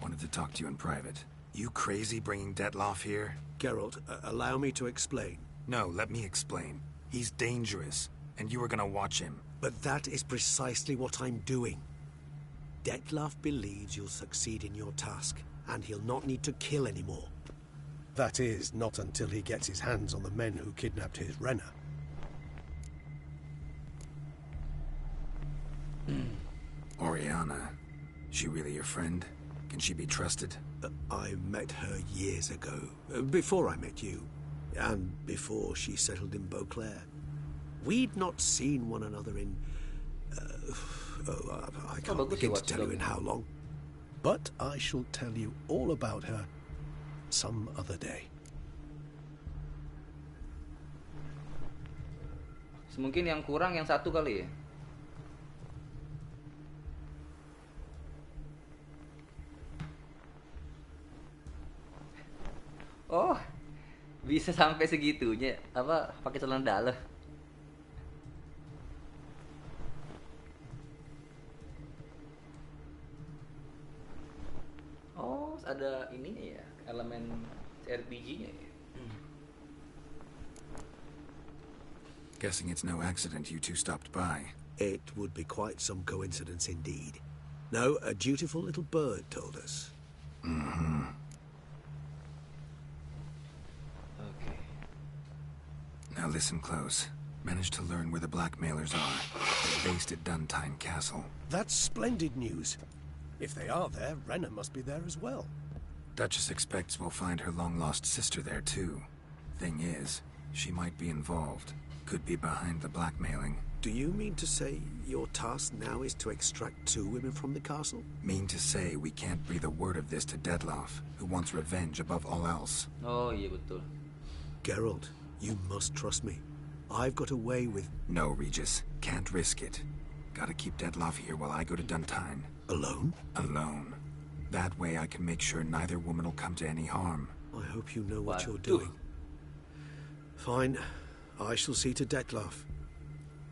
Wanted to talk to you in private. You crazy bringing Detlef here? Geralt, allow me to explain. No, let me explain. He's dangerous, and you were gonna watch him. But that is precisely what I'm doing. Detlef believes you'll succeed in your task, and he'll not need to kill anymore. That is, not until he gets his hands on the men who kidnapped his Renna. Oriana, she really your friend? Can she be trusted? I met her years ago, before I met you, and before she settled in Beauclair. We'd not seen one another in... I can't begin to tell you in how long. But I shall tell you all about her some other day. Mungkin yang kurang yang satu kali ya. Oh, bisa sampai segitunya. Apa pakai celana dalam? Oh, ada ininya ya, elemen RPG-nya ya. Guessing it's no accident you two stopped by. It would be quite some coincidence indeed. No, a dutiful little bird told us. Mm-hmm. Okay. Now listen close. Managed to learn where the blackmailers are. They're based at Duntine Castle. That's splendid news. If they are there, Renna must be there as well. Duchess expects we'll find her long-lost sister there, too. Thing is, she might be involved. Could be behind the blackmailing. Do you mean to say your task now is to extract 2 women from the castle? Mean to say we can't breathe a word of this to Detlef, who wants revenge above all else. Oh, iya betul. Geralt, you must trust me. I've got a way with... No, Regis. Can't risk it. Gotta keep Detlef here while I go to Duntine. Alone? Alone. That way I can make sure neither woman will come to any harm. I hope you know what you're doing. Fine. I shall see to Detlef.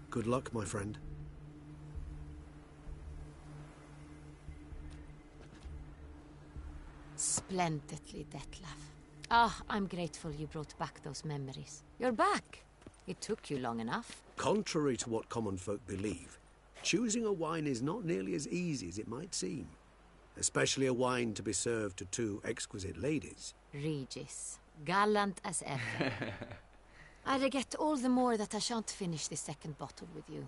Good luck, my friend. Splendidly, Detlef. Ah, I'm grateful you brought back those memories. You're back. It took you long enough. Contrary to what common folk believe, choosing a wine is not nearly as easy as it might seem. Especially a wine to be served to 2 exquisite ladies. Regis, gallant as ever. I regret all the more that I shan't finish this second bottle with you.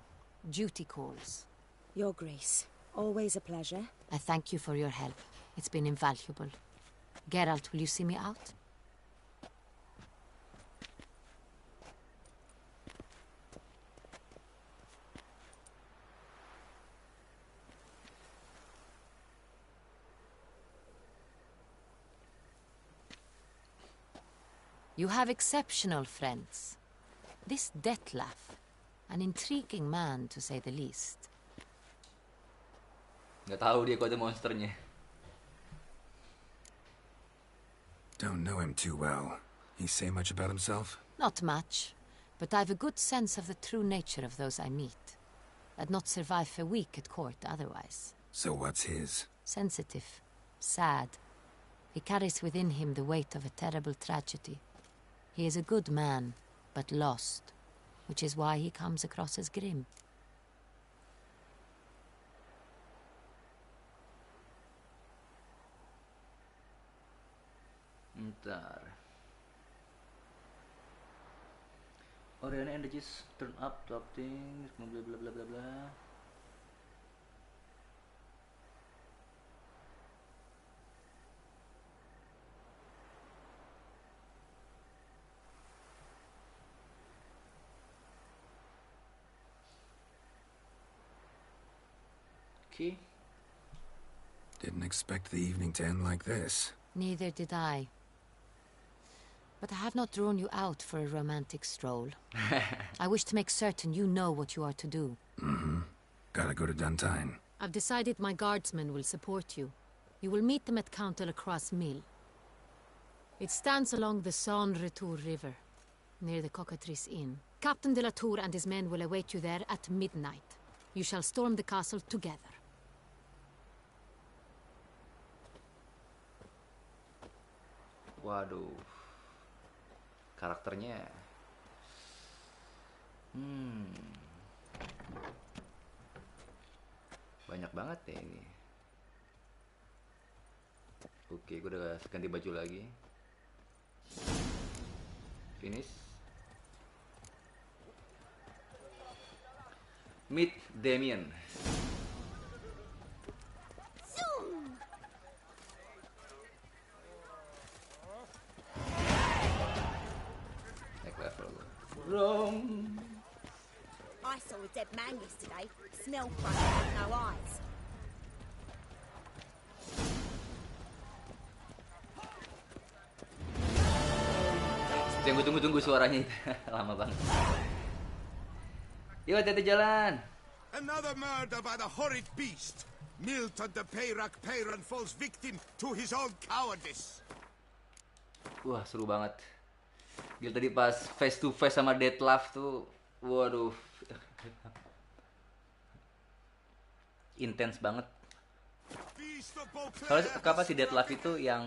Duty calls. Your Grace, always a pleasure. I thank you for your help. It's been invaluable. Geralt, will you see me out? You have exceptional friends. This Detlef, an intriguing man to say the least. Nggak tahu dia kok ada monsternya. Don't know him too well. He say much about himself? Not much, but I've a good sense of the true nature of those I meet. I'd not survive a week at court otherwise. So what's his? Sensitive, sad. He carries within him the weight of a terrible tragedy. He is a good man, but lost, which is why he comes across as grim. Ntar. Oriana energies turn up to things, blah blah blah blah blah. Okay. Didn't expect the evening to end like this. Neither did I. But I have not drawn you out for a romantic stroll. I wish to make certain you know what you are to do. Mm-hmm. Gotta go to Duntine. I've decided my guardsmen will support you. You will meet them at Count Delacroix' mill. It stands along the Saône Retour River, near the Cockatrice Inn. Captain de la Tour and his men will await you there at midnight. You shall storm the castle together. Waduh. Karakternya. Banyak banget ya ini. Oke, gue udah ganti baju lagi. Finish. Meet Damien. Naik level gue. Wrong. I saw a dead man yesterday. Smell funny with no eyes. Yang gue tunggu-tunggu suaranya itu. Lama banget. Yuk, hati-hati jalan. Another murder by the horrid beast. Milton the Peyrac Peyran falls victim to his own cowardice. Wah, seru banget. Gila, tadi pas face to face sama Detlef tuh, waduh. Intens banget. Soalnya apa si Detlef itu yang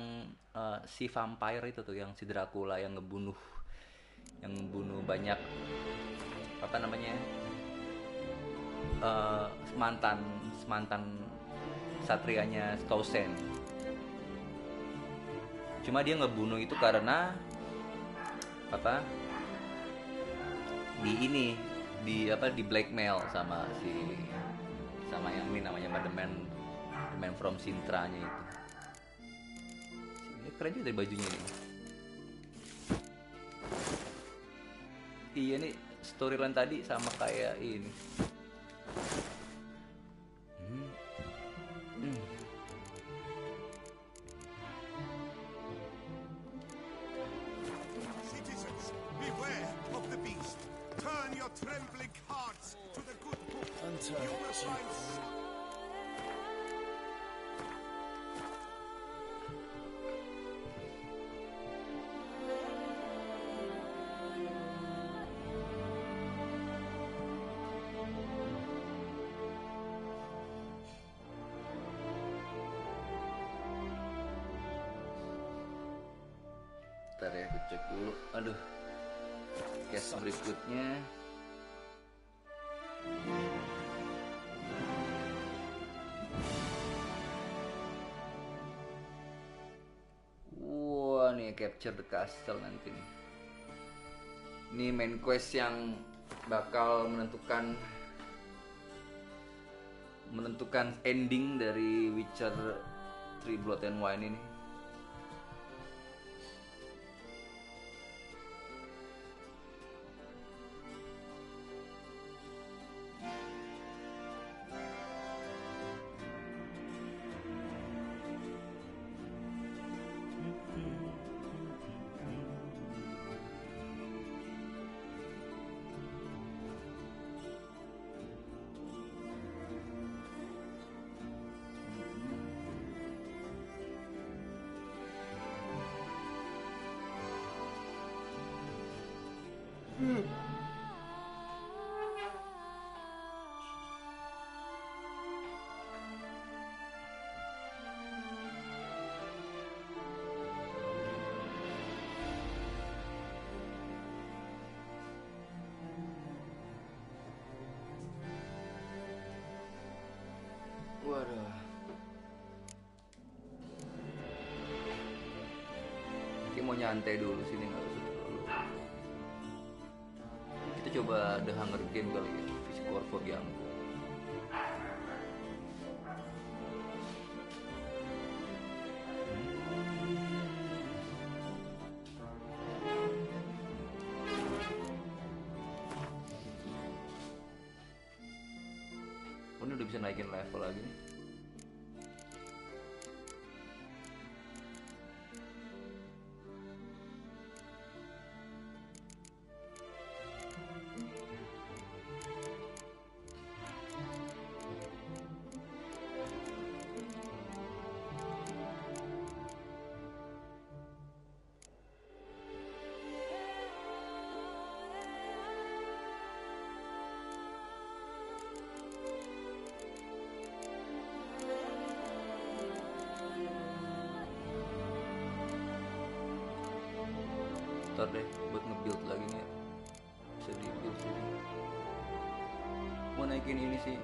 si vampire itu tuh, yang si Dracula yang ngebunuh banyak apa namanya mantan satrianya Stausen. Cuma dia ngebunuh itu karena apa? Di blackmail sama yang ini namanya The Man from Cintra-nya itu. Ini keren juga dari bajunya ini. Iya nih, storyline tadi sama kayak ini. Citizens, beware of the beast. Turn your trembling hearts to the good book. You will find. Bentar ya, aku cek dulu. Aduh. Case berikutnya. Wah, nih capture the castle nanti nih. Ini main quest yang bakal menentukan ending dari Witcher 3 Blood and Wine ini. Waduh. Kita mau nyantai dulu sini, nggak usah terlalu. Kita coba The Hunger Game kali ya, Physical yang. Ini udah bisa naikin level lagi nih. Ntar deh buat nge-build lagi nih, bisa di-build sini. Mau naikin ini sih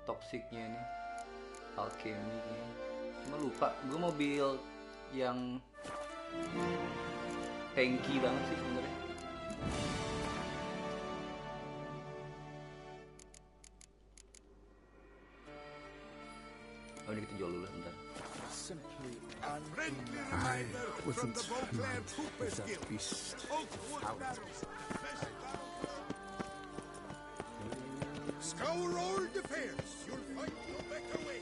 toxicnya ini, alchemy, cuma lupa gue mau build yang tanky banget sih sebenarnya. Oh ini kita jual dulu bentar. I wasn't mad with that beast. Scour all the fairs. You'll find no better way.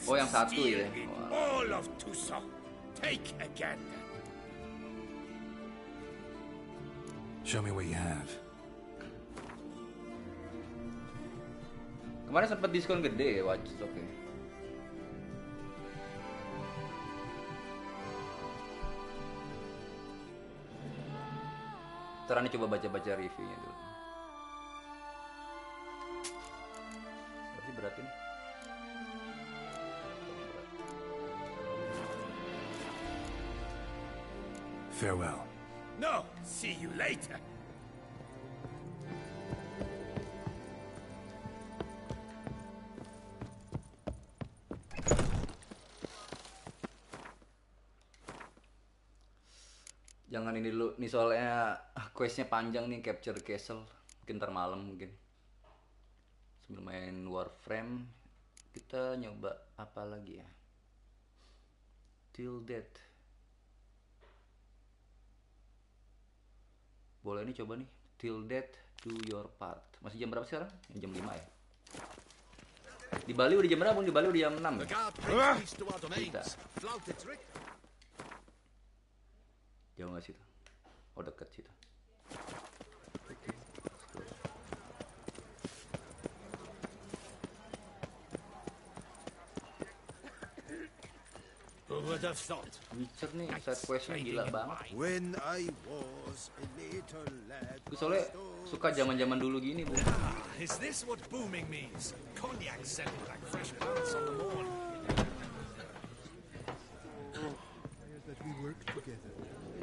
Oh yang satu ya. All of Tucson. Take a gander. Show me what you have. Kemarin sempat diskon gede ya, watch, oke. Ntar coba baca-baca reviewnya dulu. Berarti beratin. Farewell. No, see you later. Jangan ini dulu, nih soalnya questnya panjang nih, capture castle, mungkin ntar malam mungkin. Sebelum main Warframe, kita nyoba apa lagi ya? Till Death. Boleh nih coba nih, Till Death, do your part. Masih jam berapa sekarang? Jam 5 ya? Di Bali udah jam berapa? Di Bali udah jam 6 ya? Kita. Jauh nggak situ? Oh deket situ. Who would have thought? Witcher nih, side questnya gila banget. When I was a little lad. Gue soalnya suka zaman-zaman dulu gini, Bu. Is this what booming means? Cognac scented like fresh plants on the lawn. That we work together.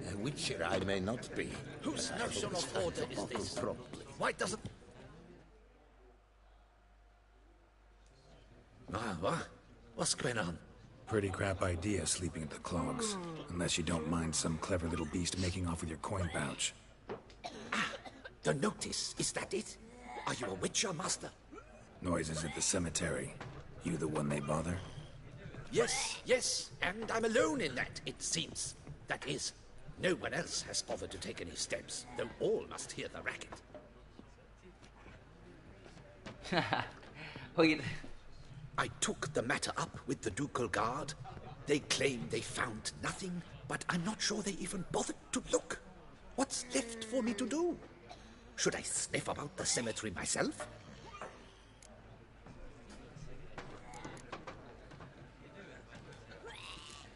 A witcher I may not be. Whose notion of order is this? Promptly. Why doesn't... What? What's going on? Pretty crap idea sleeping at the clogs. Unless you don't mind some clever little beast making off with your coin pouch. The notice, is that it? Are you a witcher, master? Noises at the cemetery. You the one they bother? Yes, and I'm alone in that, it seems. That is, no one else has bothered to take any steps, though all must hear the racket. Oh gitu. I took the matter up with the ducal guard. They claim they found nothing, but I'm not sure they even bothered to look. What's left for me to do? Should I sniff about the cemetery myself?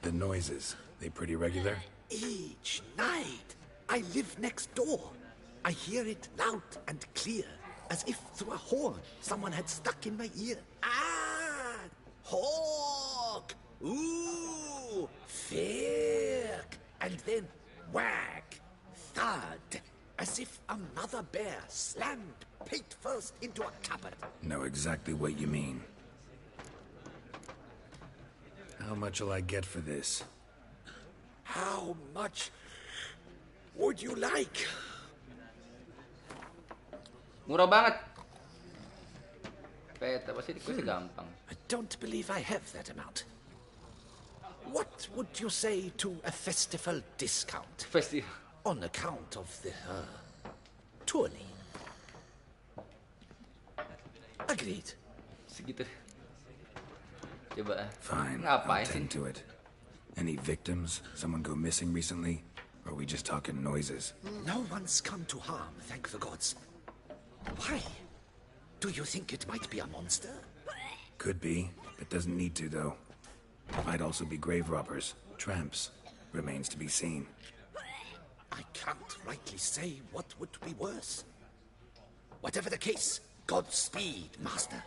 The noises, they pretty regular? Each night. I live next door. I hear it loud and clear, as if through a horn someone had stuck in my ear. Ah! Hawk! Ooh! Firk! And then whack! Thud! As if a mother bear slammed pate first into a cupboard. Know exactly what you mean. How much will I get for this? How much would you like? Murah banget. Peta pasti gampang. I don't believe I have that amount. What would you say to a festival discount? Festival. On account of the tourling. Agreed. Segitu. Coba. Fine, Ngapain I'll tend to it. Any victims? Someone go missing recently? Or are we just talking noises? No one's come to harm, thank the gods. Why? Do you think it might be a monster? Could be, but doesn't need to, though. Might also be grave robbers, tramps. Remains to be seen. I can't rightly say what would be worse. Whatever the case, Godspeed, Master.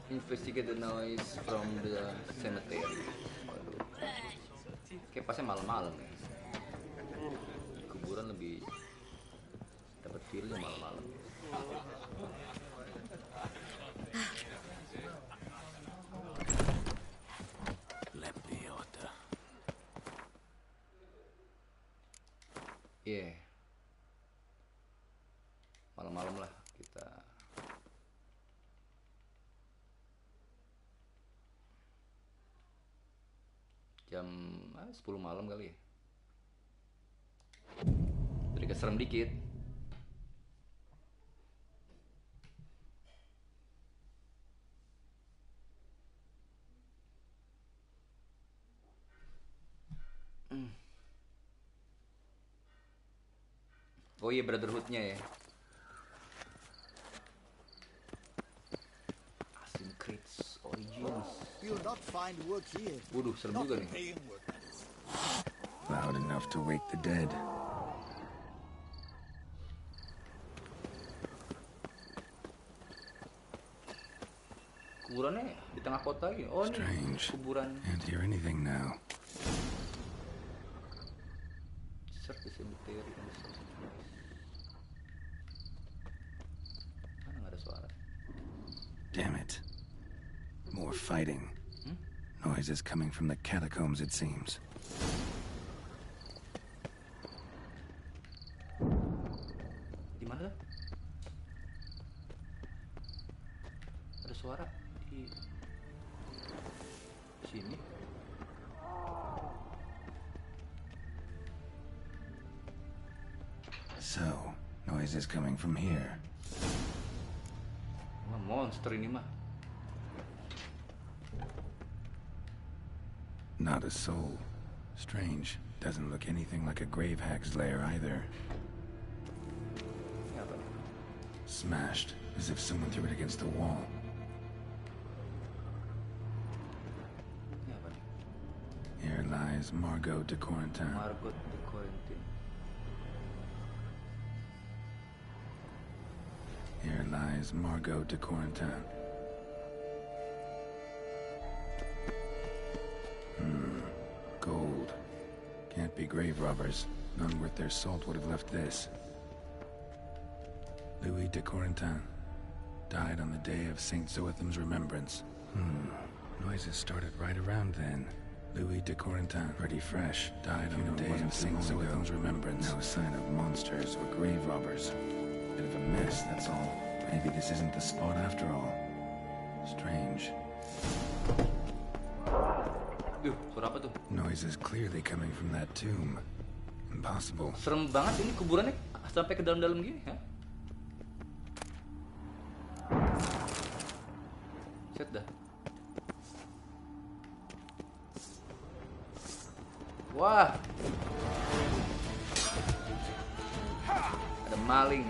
Investigate the noise from the cemetery. Waduh. Kayak pasnya malam-malam nih. Kuburan lebih dapat feel-nya malam-malam. Yeah. Malam-malam lah kita. Jam 10 malam kali ya. Jadi keserem dikit. Oh iya, Brotherhood-nya ya. Assassin's Creed Origins. You'll not find work here. Waduh, serem juga nih. Paying work. Loud enough to wake the dead. Kuburannya di tengah kota gitu. Oh, ini kuburan. Can't hear anything now. Search the cemetery and the source of noise. Mana nggak ada suara? Damn it. More fighting. Noise is coming from the catacombs, it seems. Di mana? Ada suara di sini. So, noise is coming from here. Wah, monster ini mah. Not a soul. Strange. Doesn't look anything like a grave hag's lair either. Ini apa? Smashed, as if someone threw it against the wall. Ini apa nih? Here lies Margot de Corentin. Margot de Corentin. Here lies Margot de Corentin. Gold. Can't be grave robbers. None worth their salt would have left this. Louis de Corentin. Died on the day of St. Zoetham's remembrance. Noises started right around then. Louis de Corentin, pretty fresh. Died on the day of St. Zoetham's remembrance. No sign of monsters or grave robbers. Bit of a mess, that's all. Maybe this isn't the spot after all. Strange. Duh, suara apa tuh? Noise is clearly coming from that tomb. Impossible. Serem banget ini kuburannya sampai ke dalam-dalam gini, ya? Set dah. Wah. Ada maling.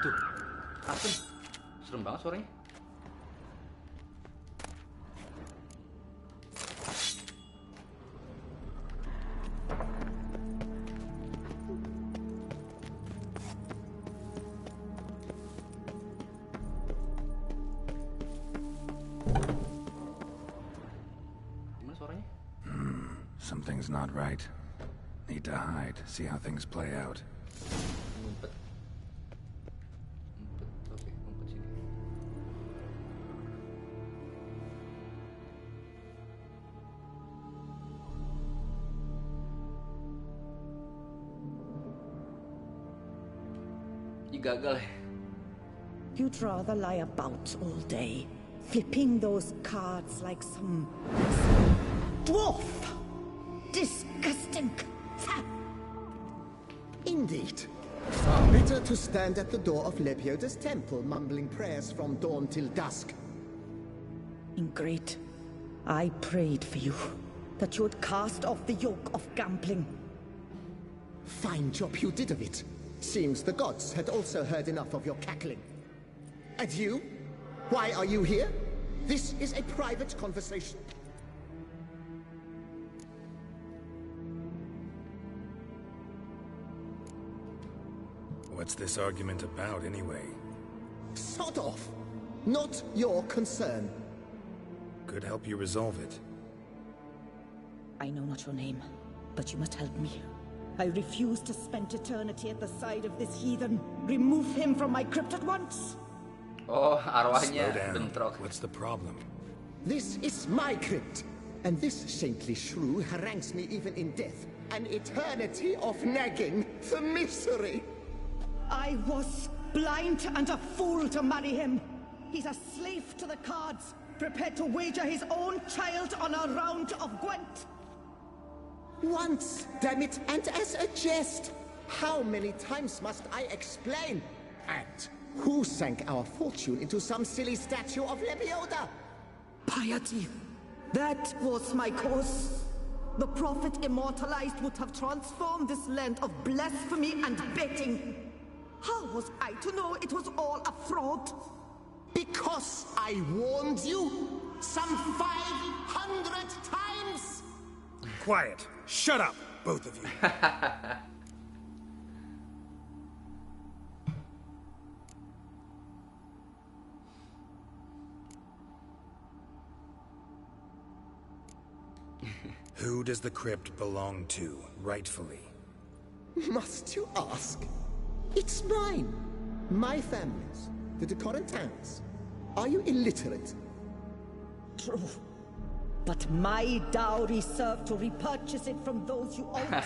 Tuh, asem. Serem banget suaranya. Something's not right. Need to hide, see how things play out. Ngumpet. Oke, ngumpet sini. Ih, gagal ya. You'd rather lie about all day, flipping those cards like some dwarf. Disgusting. Indeed. Far better to stand at the door of Lepioda's temple, mumbling prayers from dawn till dusk. Ingrid, I prayed for you, that you would cast off the yoke of gambling. Fine job you did of it. Seems the gods had also heard enough of your cackling. And you? Why are you here? This is a private conversation. What's this argument about, anyway? Sod off! Not your concern. Could help you resolve it. I know not your name, but you must help me. I refuse to spend eternity at the side of this heathen. Remove him from my crypt at once. Oh, arwahnya Slow down. bentrok. What's the problem? This is my crypt, and this saintly shrew harangues me even in death. An eternity of nagging, the misery. I was blind and a fool to marry him. He's a slave to the cards, prepared to wager his own child on a round of Gwent. Once, damn it, and as a jest. How many times must I explain? And who sank our fortune into some silly statue of Lepioda? Piety. That was my cause. The prophet immortalized would have transformed this land of blasphemy and betting. How was I to know it was all a fraud? Because I warned you some 500 times! Quiet. Shut up, both of you. Who does the crypt belong to, rightfully? Must you ask? It's mine. My family's. The de Corentins. Are you illiterate? True. But my dowry served to repurchase it from those you owed.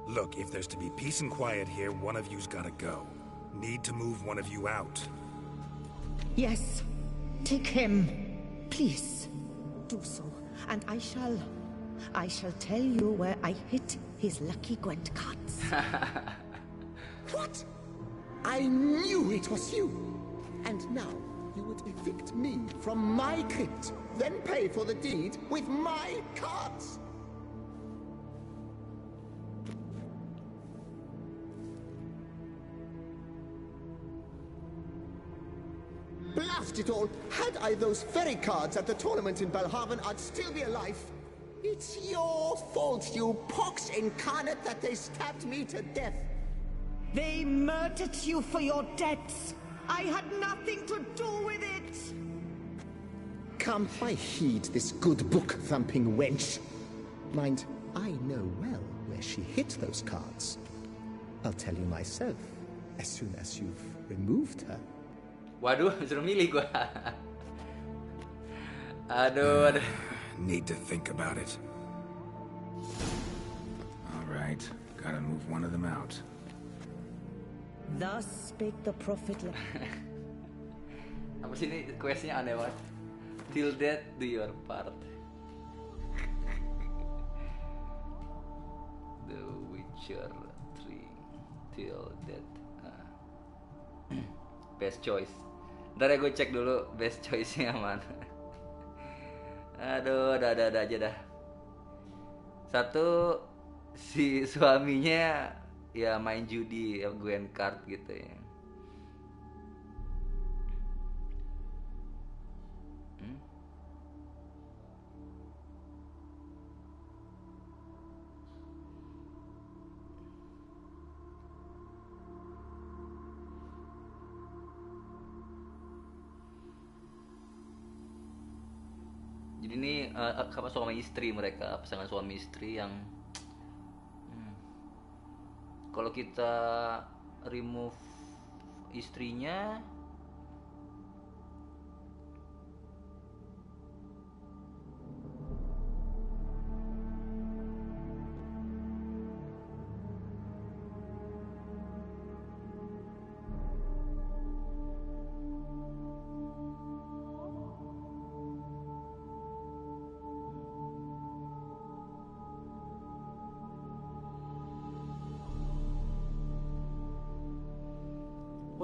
Look, if there's to be peace and quiet here, one of you's gotta go. Need to move one of you out. Yes. Take him. Please. Do so. And I shall tell you where I hid his lucky Gwent cards. What? I knew it was you. And now you would evict me from my crypt, then pay for the deed with my cards. Blast it all! Had I those fairy cards at the tournament in Belhaven, I'd still be alive. It's your fault, you pox incarnate, that they stabbed me to death. They murdered you for your debts. I had nothing to do with it. Come, I heed this good book-thumping wench. Mind, I know well where she hid those cards. I'll tell you myself, as soon as you've removed her. Waduh, suruh milih gua. Aduh. Need to think about it. Alright, gotta move one of them out. Thus spake the prophet. Apa sih ini questnya aneh banget. Till death do your part. The Witcher 3. Till death. Best choice. Ntar ya gue cek dulu best choice-nya mana. Aduh, ada aja dah. Satu, si suaminya ya main judi, ya Gwen card gitu ya. Jadi ini apa suami istri mereka, pasangan suami istri yang kalau kita remove istrinya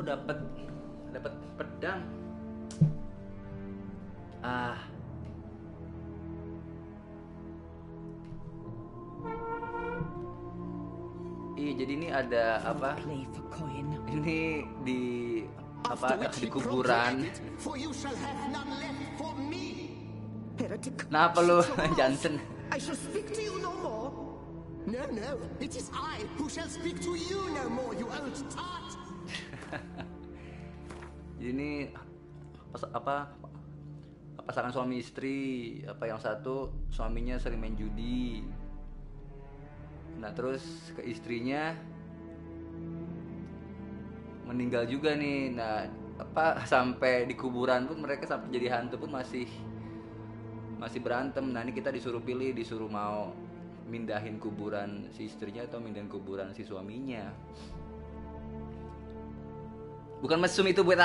dapat pedang. Iya, jadi ini ada apa? Ini di apa di kuburan. Kenapa lu, Johnson? I shall speak to you no more. No, no, it is I who shall speak to you no more, you old tart. Ini pasangan suami istri, apa yang satu suaminya sering main judi. Nah, terus ke istrinya meninggal juga nih. Nah, apa sampai di kuburan pun mereka sampai jadi hantu pun masih berantem. Nah, ini kita disuruh pilih, disuruh mau mindahin kuburan si istrinya atau mindahin kuburan si suaminya. Bukan mesum itu buat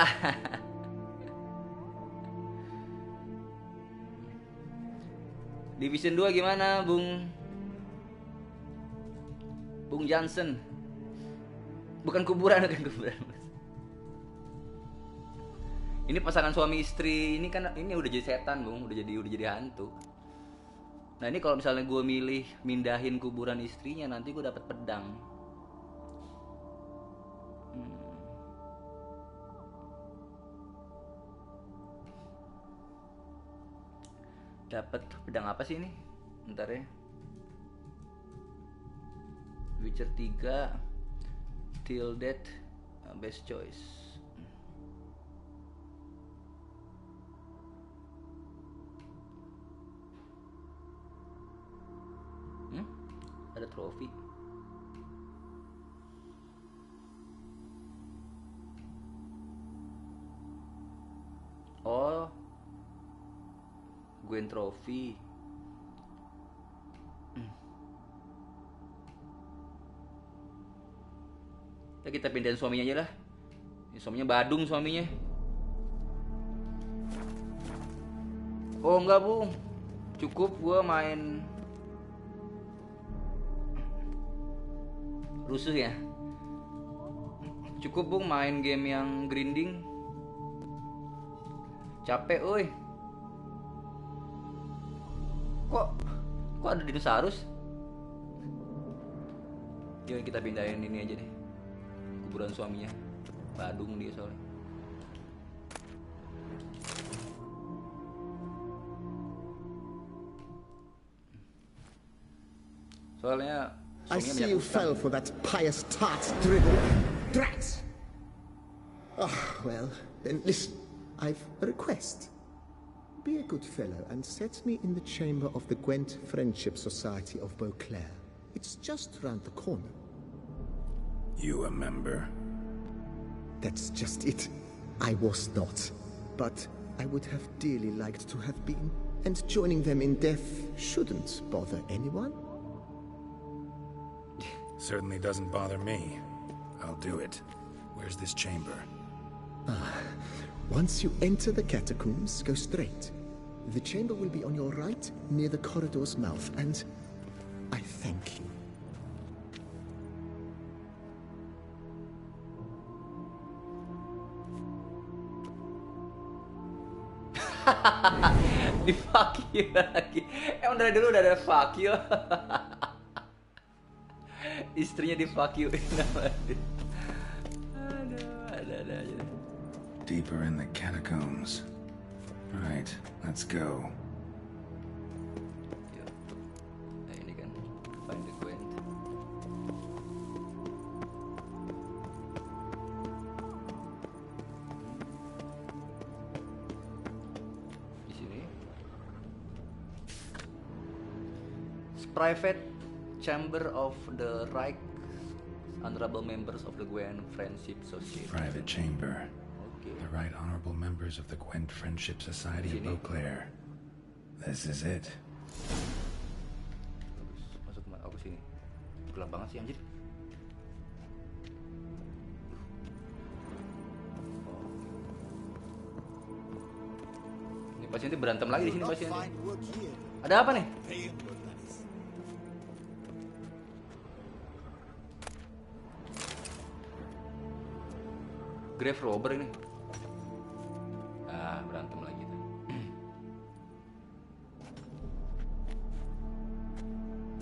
Division 2 gimana, Bung Johnson? Bukan kuburan. Ini pasangan suami istri, ini kan ini udah jadi setan, Bung, udah jadi hantu. Nah, ini kalau misalnya gue milih mindahin kuburan istrinya, nanti gue dapat pedang. Dapat pedang apa sih ini? Bentar ya. Witcher 3 Till Death, best choice. Ada trofi. Oh, Gwen Trophy. Ya, kita pindahin suaminya aja lah. Ini suaminya badung suaminya. Oh enggak, Bung. Cukup gua main rusuh ya. Cukup, Bung, main game yang grinding. Capek, oi. Kok ada dinosaurus? Yuk kita pindahin ini aja deh. Kuburan suaminya. Badung dia soalnya. I see you fell for that pious tart's dribble. Drats! Well, then listen. I've a request. Be a good fellow and set me in the chamber of the Gwent Friendship Society of Beauclair. It's just round the corner. You a member? That's just it. I was not. But I would have dearly liked to have been. And joining them in death shouldn't bother anyone. Certainly doesn't bother me. I'll do it. Where's this chamber? Once you enter the catacombs, go straight. The chamber will be on your right, near the corridor's mouth, and I thank you. Di fuck you lagi. Emang dari dulu udah ada fuck you. Istrinya di fuck you. Ada aja. Deeper in the catacombs. Right, let's go. Nah, ini kan find the Gwent. Di sini. private chamber of the Reich, honorable members of the Gwen Friendship Society. Private chamber. Okay. The right honorable members of the Gwent Friendship Society of Beauclair. This is it. Masuk kemana? Aku sini. Gelap banget sih anjir. Ini pasiennya berantem lagi di sini pasiennya. Ada apa nih? Grave robber ini. Ah, berantem lagi.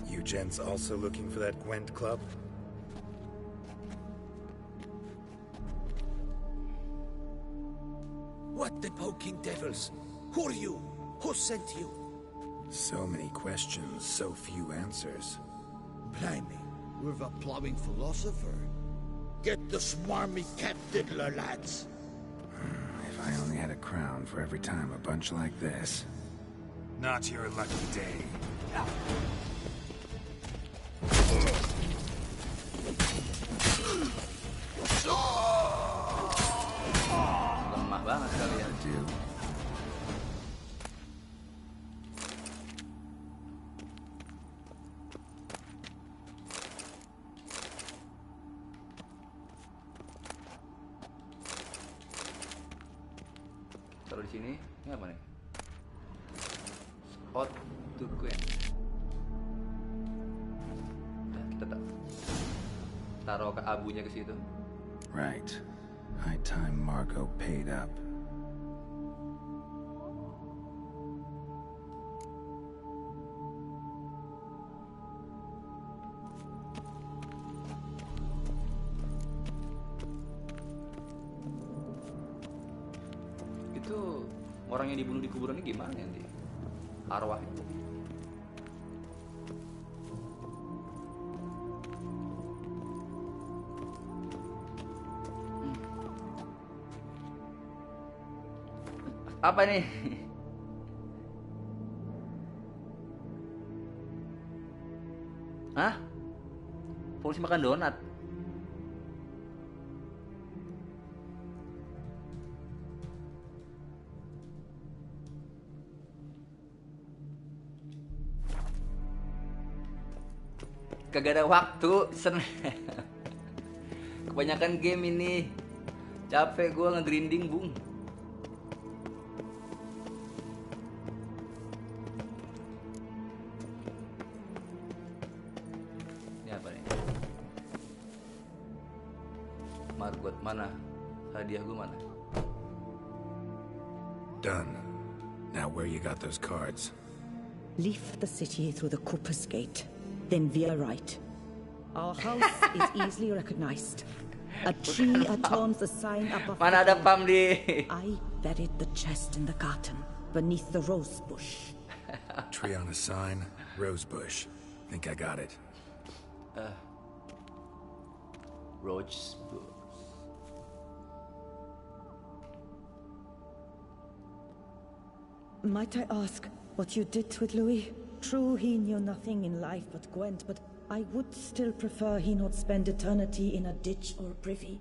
You gents also looking for that Gwent club? What the poking devils? Who are you? Who sent you? So many questions, so few answers. Blimey, we're a plowing philosopher. Get the smarmy cat diddler, lads. If I only had a crown for every time a bunch like this. Not your lucky day. Lemah banget kalian. Taruh di sini. Ini apa nih? Spot to Gwen. Nah, kita taruh ke abunya ke situ. Right. High time Margot paid up. Itu orang yang dibunuh di kuburan ini gimana nanti? Arwahnya. Apa nih? Hah? Polisi makan donat. Kagak ada waktu. Kebanyakan game ini. Capek gue nge-grinding, Bung. Margot mana? Hadiah gue mana? Done. Now where you got those cards? Leave the city through the Cooper's Gate, then veer right. Our house is easily recognized. A tree adorns the sign above. Mana ada pam di? I buried the chest in the garden beneath the rose bush. Tree on a sign, rose bush. Think I got it. Rose bush. Might I ask what you did with Louis? True, he knew nothing in life but Gwent, but I would still prefer he not spend eternity in a ditch or a privy.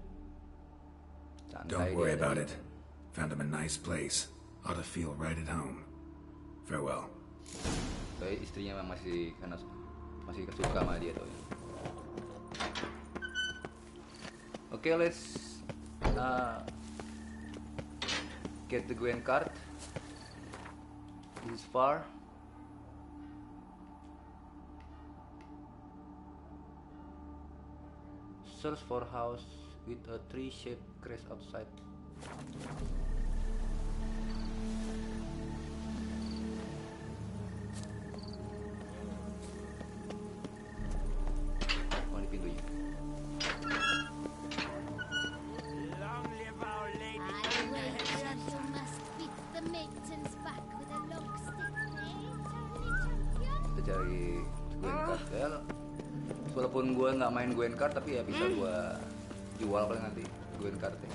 Don't worry about it. Found him a nice place. Ought to feel right at home. Farewell. Tapi istrinya memang masih suka sama dia tuh. Okay, let's get the Gwen card. This is far. Search for house with a tree-shaped crest outside. Oh, di pintunya. Kita cari Gwen card ya. Walaupun gue nggak main Gwen card, tapi ya bisa gue jual paling nanti Gwen cardnya.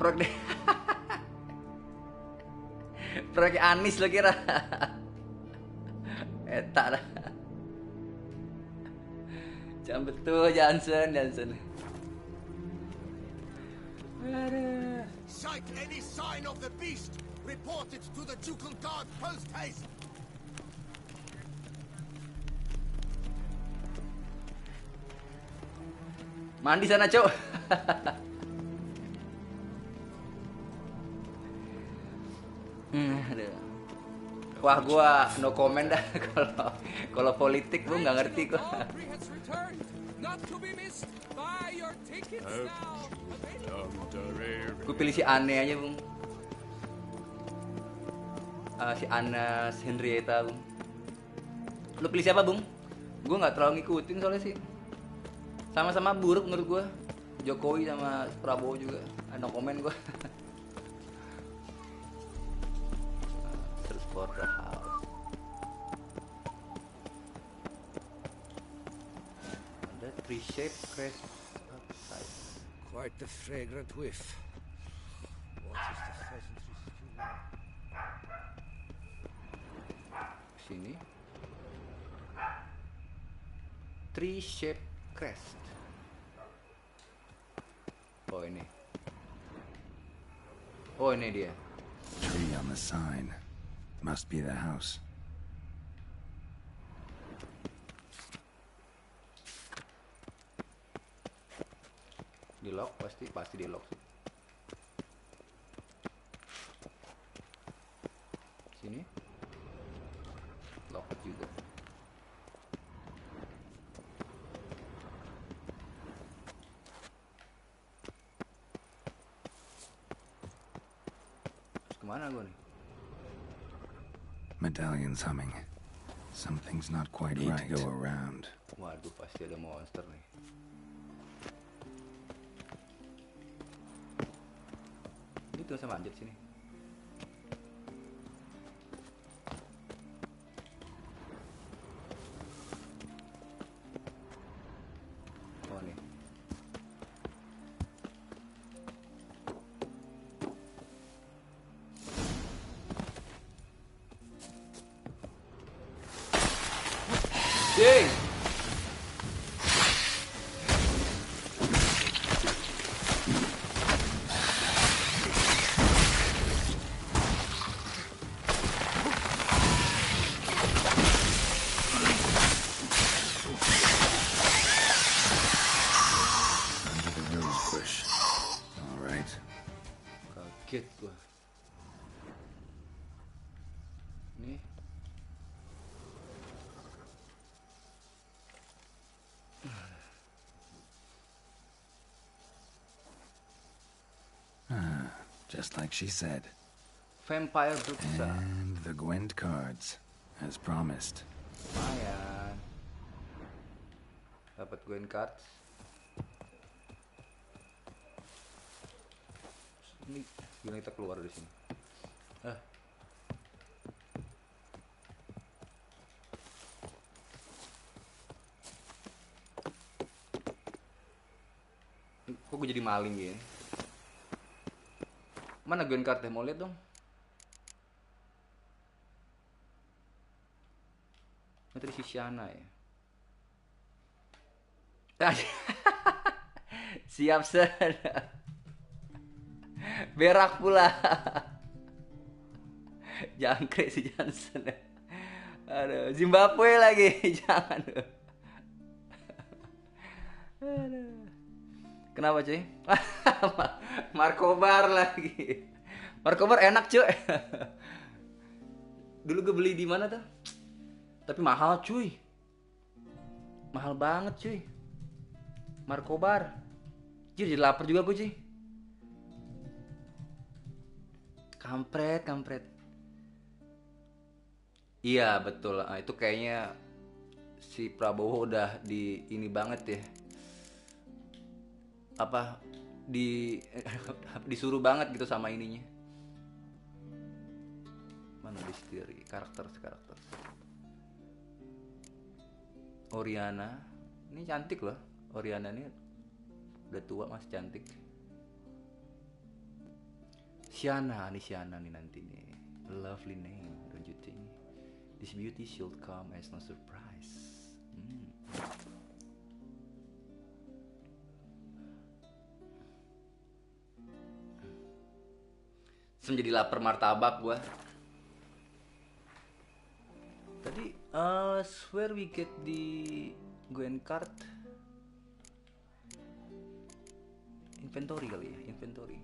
Prok deh. Prok Anis lo kira. Eta lah. Jangan betul Johnson. Aduh. Sight any sign of the beast. Report it to the Ducal Guard post haste. Mandi sana, Cok. Aduh. Wah, gua no comment dah kalau politik gua nggak ngerti gua. Gue pilih si Anne aja, Bung. Si Anna Henrietta, Bung. Lu pilih siapa, Bung? Gue nggak terlalu ngikutin soalnya sih. Sama-sama buruk menurut gue. Jokowi sama Prabowo juga. No komen gue. Search for the house. Ada tree shape crest outside. Quite the fragrant whiff. What is the pheasantry stew? Sini. Tree shape crest. Oh ini. Oh ini dia. Tree on the sign. Must be the house. Di lock pasti di lock sih. Sini. Lock juga. Kemana gue nih? Medallion's humming. Something's not quite Need right. to Go around. Waduh, pasti ada monster nih. Ini tuh sama manjat sini. Oh nih. Ding! Under the rose bush. All right. Kaget gua. Nih. Just like she said. Vampire Duksa. And the Gwent cards, as promised. Lumayan. Dapat Gwent cards. Ini gimana kita keluar dari sini? Kok gue jadi maling gini? Mana Gwent card mau lihat dong? Itu di Shishana ya. Siap sen. Berak pula. Jangkrik si Johnson. Aduh, Zimbabwe lagi. Jangan. Aduh. Kenapa cuy? Markobar lagi. Markobar enak cuy. Dulu gue beli di mana tuh? Tapi mahal cuy. Mahal banget cuy. Markobar. Jadi lapar juga gue cuy. Kampret. Iya betul. Nah, itu kayaknya si Prabowo udah di ini banget ya. Apa disuruh banget gitu sama ininya. Mana distiri karakter. Oriana, ini cantik loh. Oriana ini udah tua masih cantik. Siana nih nanti nih. A lovely name, don't you think? This beauty should come as no surprise. Jadi lapar martabak gua. Tadi where we get the Gwen card? Inventory kali ya, inventory.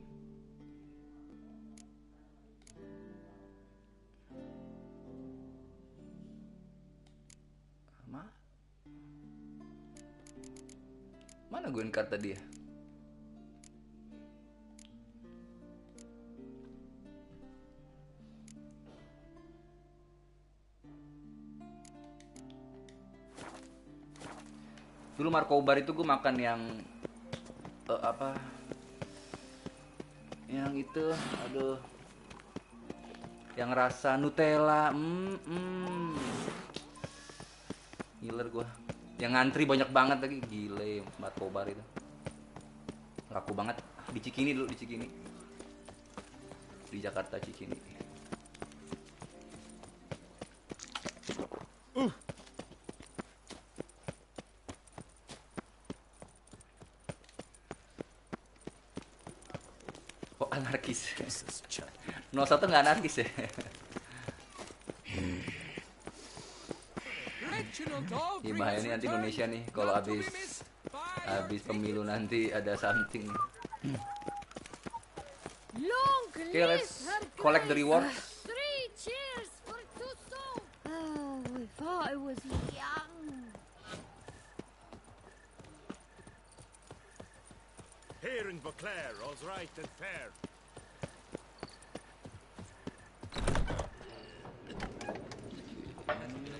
Mana Gwen card tadi ya? Dulu Markobar itu gue makan yang apa? Yang itu, aduh. Yang rasa Nutella. Giler gue. Yang ngantri banyak banget lagi, gile Markobar itu. Laku banget di Cikini dulu, di Cikini. Di Jakarta Cikini. Kok anarkis? 01 nggak anarkis ya? Gimana ini nanti Indonesia nih kalau habis pemilu nanti ada something. Okay, let's collect the reward. 3 cheers for Tuso. Oh, if I was young. Here in Beauclair, all's right and fair.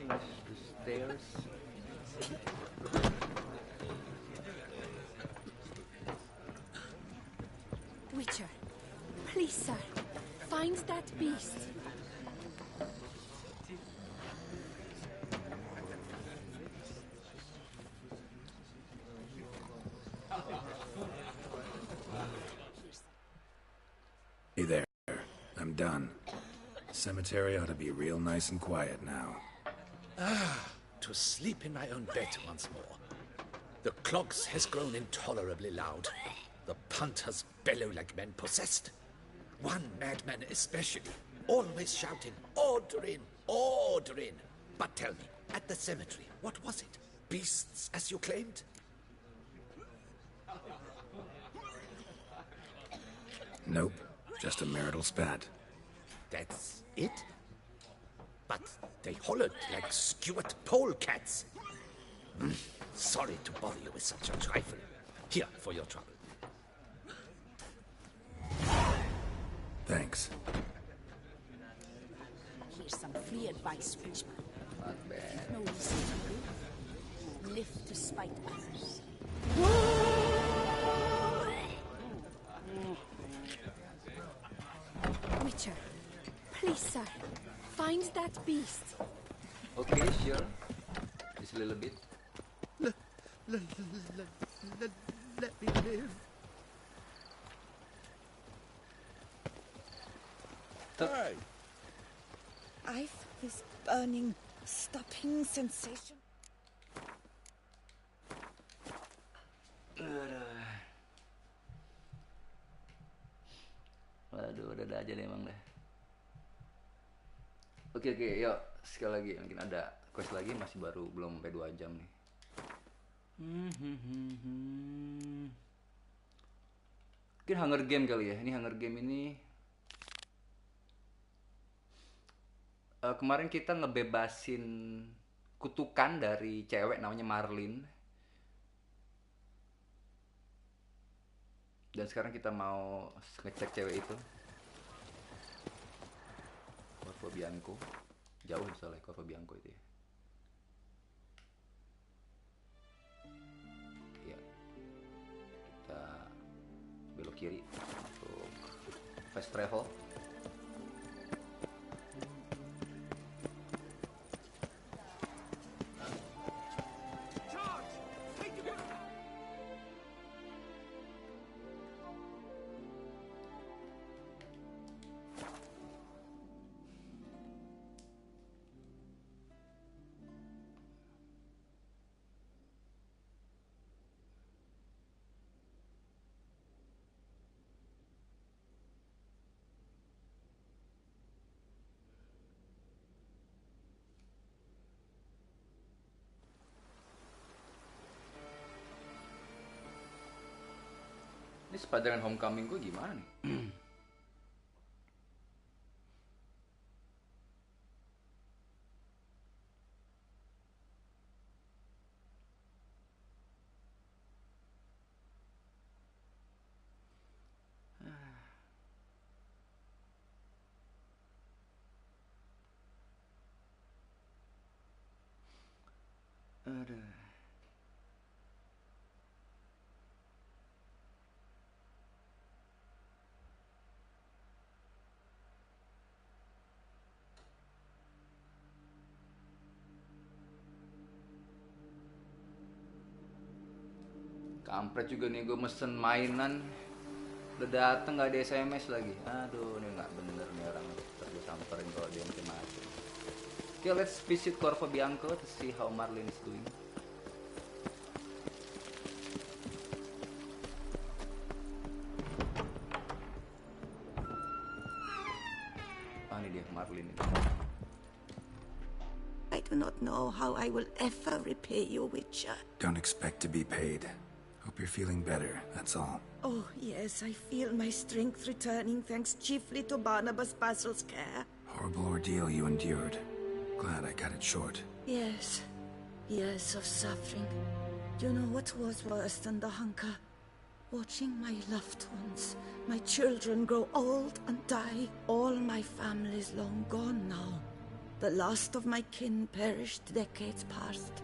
The stairs. Witcher, please, sir, find that beast. Hey there. I'm done. Cemetery ought to be real nice and quiet now. To sleep in my own bed once more. The clogs has grown intolerably loud. The punters bellow like men possessed. One madman especially, always shouting, "Order in, order in." But tell me, at the cemetery, what was it? Beasts, as you claimed? Nope, just a marital spat. That's it? But they hollered like Stuart polecats. Sorry to bother you with such a trifle. Here, for your trouble. Thanks. Here's some free advice, Witchman. Not bad. No reason to live. Live to spite others. Witcher, please, sir, find that beast. Okay, sure. Just a little bit. Let me live. Hey! I've this burning, stopping sensation. Waduh, udah aja deh emang deh. Oke, yuk sekali lagi mungkin ada quest lagi, masih baru belum sampai 2 jam nih. Mungkin Hunger Game kali ya. Ini Hunger Game ini kemarin kita ngebebasin kutukan dari cewek namanya Marlin. Dan sekarang kita mau ngecek cewek itu. Corvo Bianco. Jauh soalnya Corvo Bianco itu ya. Ya. Kita belok kiri untuk fast travel. Ini Spider-Man Homecoming gue gimana nih? Aduh. Kampret juga nih gue mesen mainan, udah dateng nggak ada SMS lagi. Aduh, ini nggak bener nih orang. Terus gue samperin kalau dia mesti masuk. Okay, let's visit Corvo Bianco to see how Marlene is doing. Ah, ini dia Marlene. I do not know how I will ever repay you, Witcher. Don't expect to be paid. Hope you're feeling better, that's all. Oh, yes, I feel my strength returning thanks chiefly to Barnabas Basil's care. Horrible ordeal you endured. Glad I cut it short. Yes, years of suffering. Do you know what was worse than the hunger? Watching my loved ones, my children grow old and die. All my family's long gone now. The last of my kin perished decades past.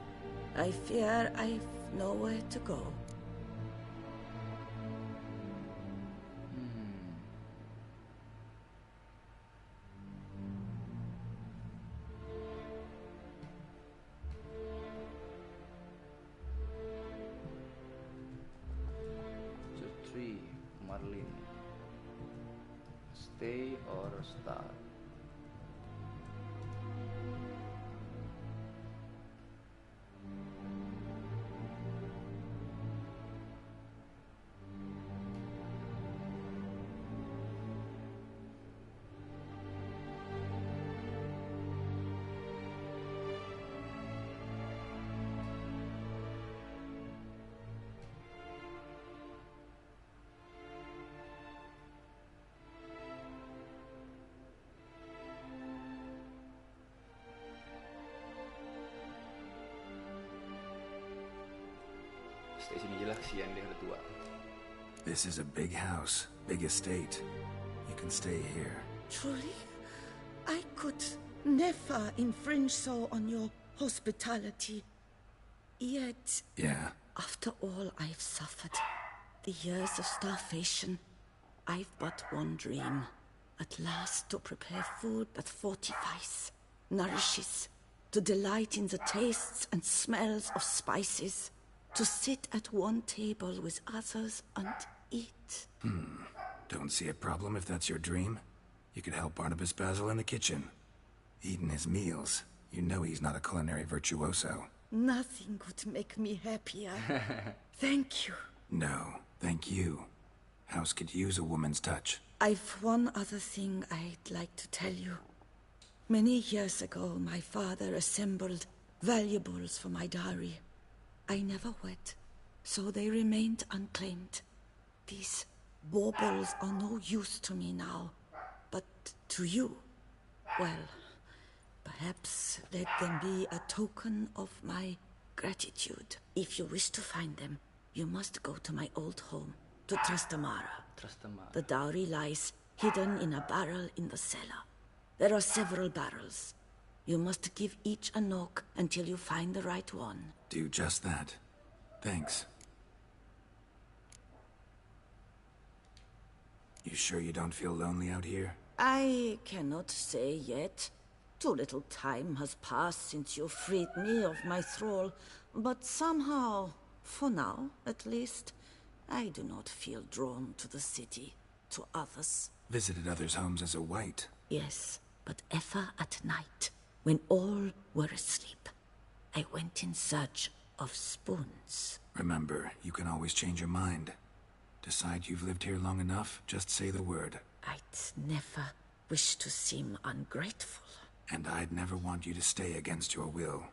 I fear I've nowhere to go. Marlene, stay or start? Stay sini aja lah, kesian dia udah tua. This is a big house, big estate. You can stay here. Truly? I could never infringe so on your hospitality. Yet, Yeah? after all I've suffered, the years of starvation, I've but one dream. At last to prepare food that fortifies, nourishes, to delight in the tastes and smells of spices, to sit at one table with others and eat. Don't see a problem if that's your dream. You could help Barnabas Basil in the kitchen. Eating his meals. You know he's not a culinary virtuoso. Nothing could make me happier. Thank you. No, thank you. House could use a woman's touch. I've one other thing I'd like to tell you. Many years ago, my father assembled valuables for my dowry. I never wed, so they remained unclaimed. These baubles are no use to me now, but to you, well, perhaps let them be a token of my gratitude. If you wish to find them, you must go to my old home, to Trastamara. The dowry lies hidden in a barrel in the cellar. There are several barrels. You must give each a knock until you find the right one. Do just that. Thanks. You sure you don't feel lonely out here? I cannot say yet. Too little time has passed since you freed me of my thrall, but somehow, for now at least, I do not feel drawn to the city, to others. Visited others' homes as a white? Yes, but ever at night, when all were asleep, I went in search of spoons. Remember, you can always change your mind. Decide you've lived here long enough, just say the word. I'd never wish to seem ungrateful. And I'd never want you to stay against your will.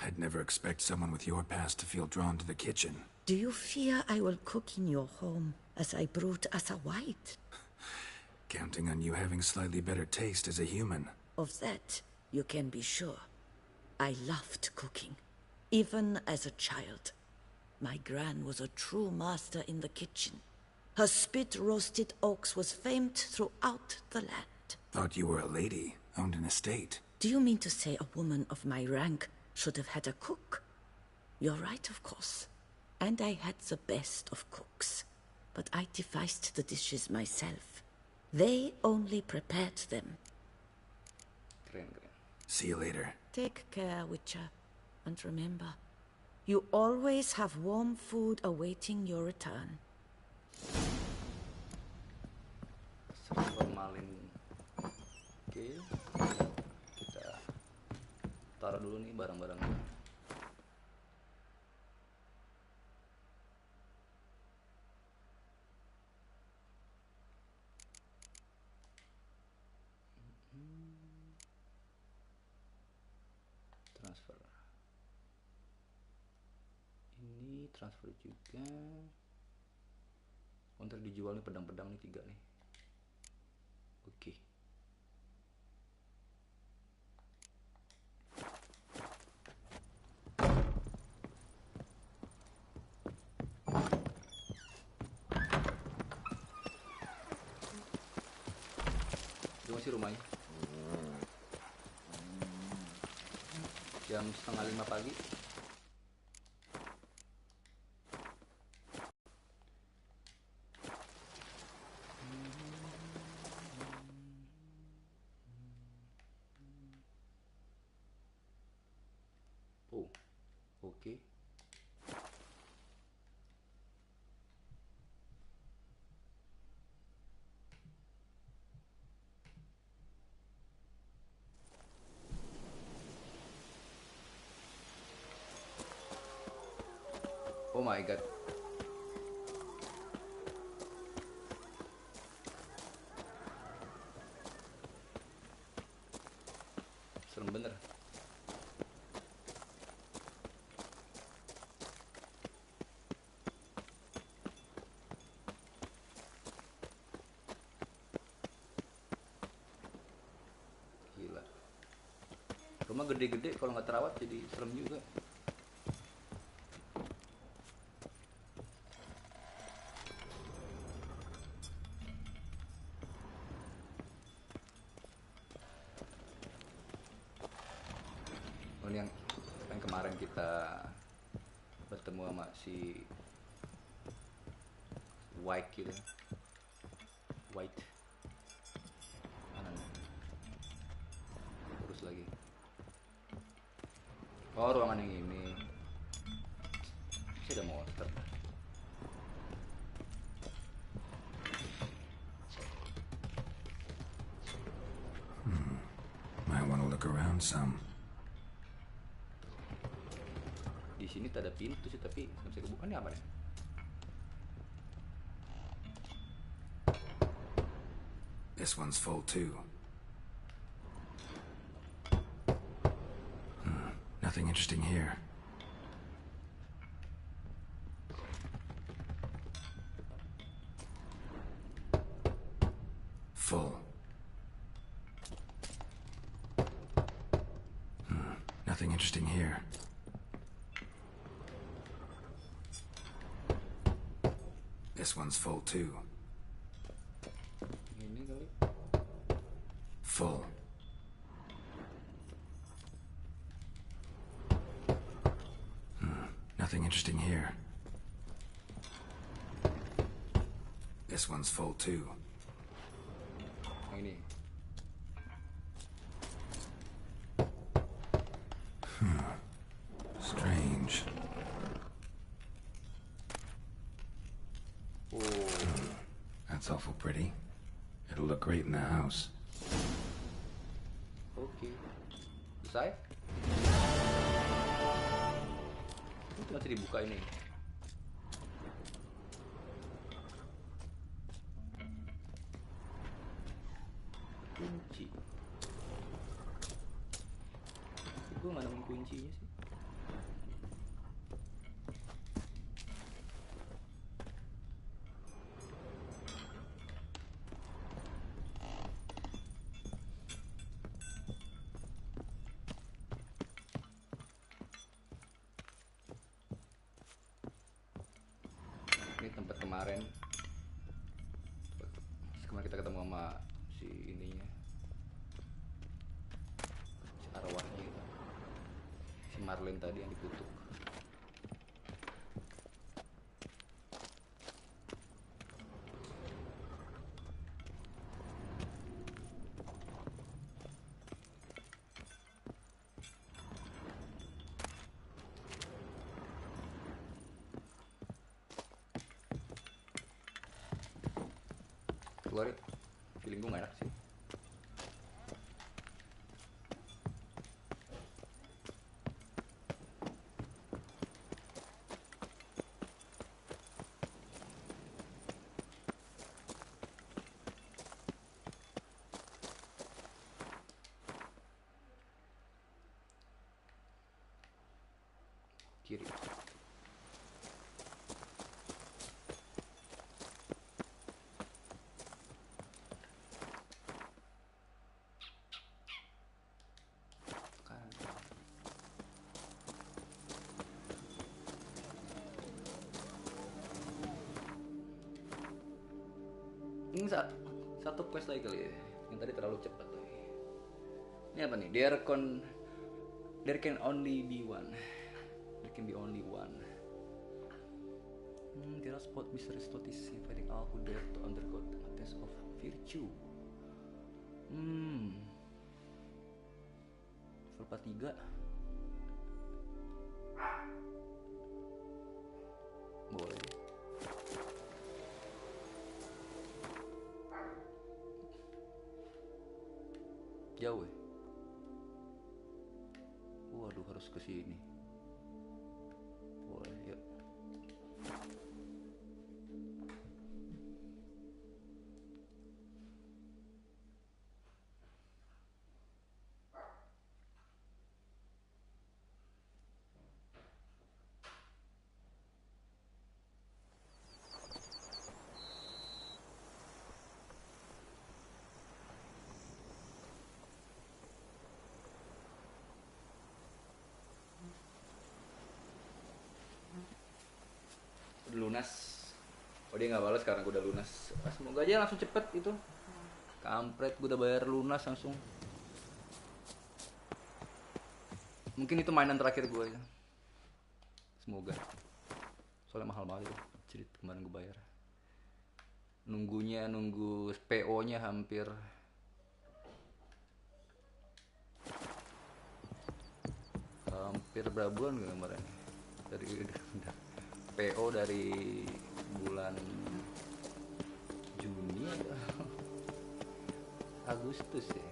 I'd never expect someone with your past to feel drawn to the kitchen. Do you fear I will cook in your home as I brewed as a white? Counting on you having slightly better taste as a human. Of that, you can be sure. I loved cooking, even as a child. My gran was a true master in the kitchen. Her spit-roasted oaks was famed throughout the land. Thought you were a lady, owned an estate. Do you mean to say a woman of my rank should have had a cook? You're right, of course. And I had the best of cooks. But I devised the dishes myself. They only prepared them. Keren. See you later. Take care, Witcher. And remember, you always have warm food awaiting your return. Formalin. Oke. Kita taruh dulu nih barang-barangnya. Transfer. Ini transfer juga. Untuk dijual nih pedang-pedang nih 3 nih. Oke. Itu masih rumahnya. Jam 4:30 pagi. Oh, oke. Oh my god. Serem bener. Gila. Rumah gede-gede kalau nggak terawat jadi serem juga. Ini yang kemarin kita bertemu sama si White gitu. White. Mana nih? Terus lagi. Oh, ruangan yang ini. Saya ada monster. Might want to look around some. Di sini tak ada pintu sih, tapi nggak bisa kebuka nih apa nih? This one's full too. Nothing interesting here. Full. Nothing interesting here. This one's full too. Ini kali. Full. Nothing interesting here. This one's full too. Yang ini. Strange. That's awful pretty. It'll look great in the house. Oke. Selesai? Ini masih dibuka ini. Kunci. Gue nggak nemuin kuncinya sih. kemarin kita ketemu sama si ininya, si arwahnya gitu, si Marlene tadi yang dikutuk. Keluar, feeling gue gak enak sih. Kiri. Ini satu quest lagi kali ya, yang tadi terlalu cepat tuh. Ini apa nih? There can only be one. There can be only one. There are spot mysterious notice inviting all who dare to undergo a test of virtue. Level 3. Boleh. Jauh ya? Waduh, harus ke sini. Boleh, yuk. Udah lunas. Oh, dia nggak balas karena gue udah lunas. Semoga aja langsung cepet itu. Kampret, gue udah bayar lunas langsung. Mungkin itu mainan terakhir gue ya. Semoga. Soalnya mahal-mahal itu. Jadi kemarin gue bayar. Nunggu PO-nya hampir berapa bulan gak kemarin? Dari PO dari bulan Juni atau Agustus ya.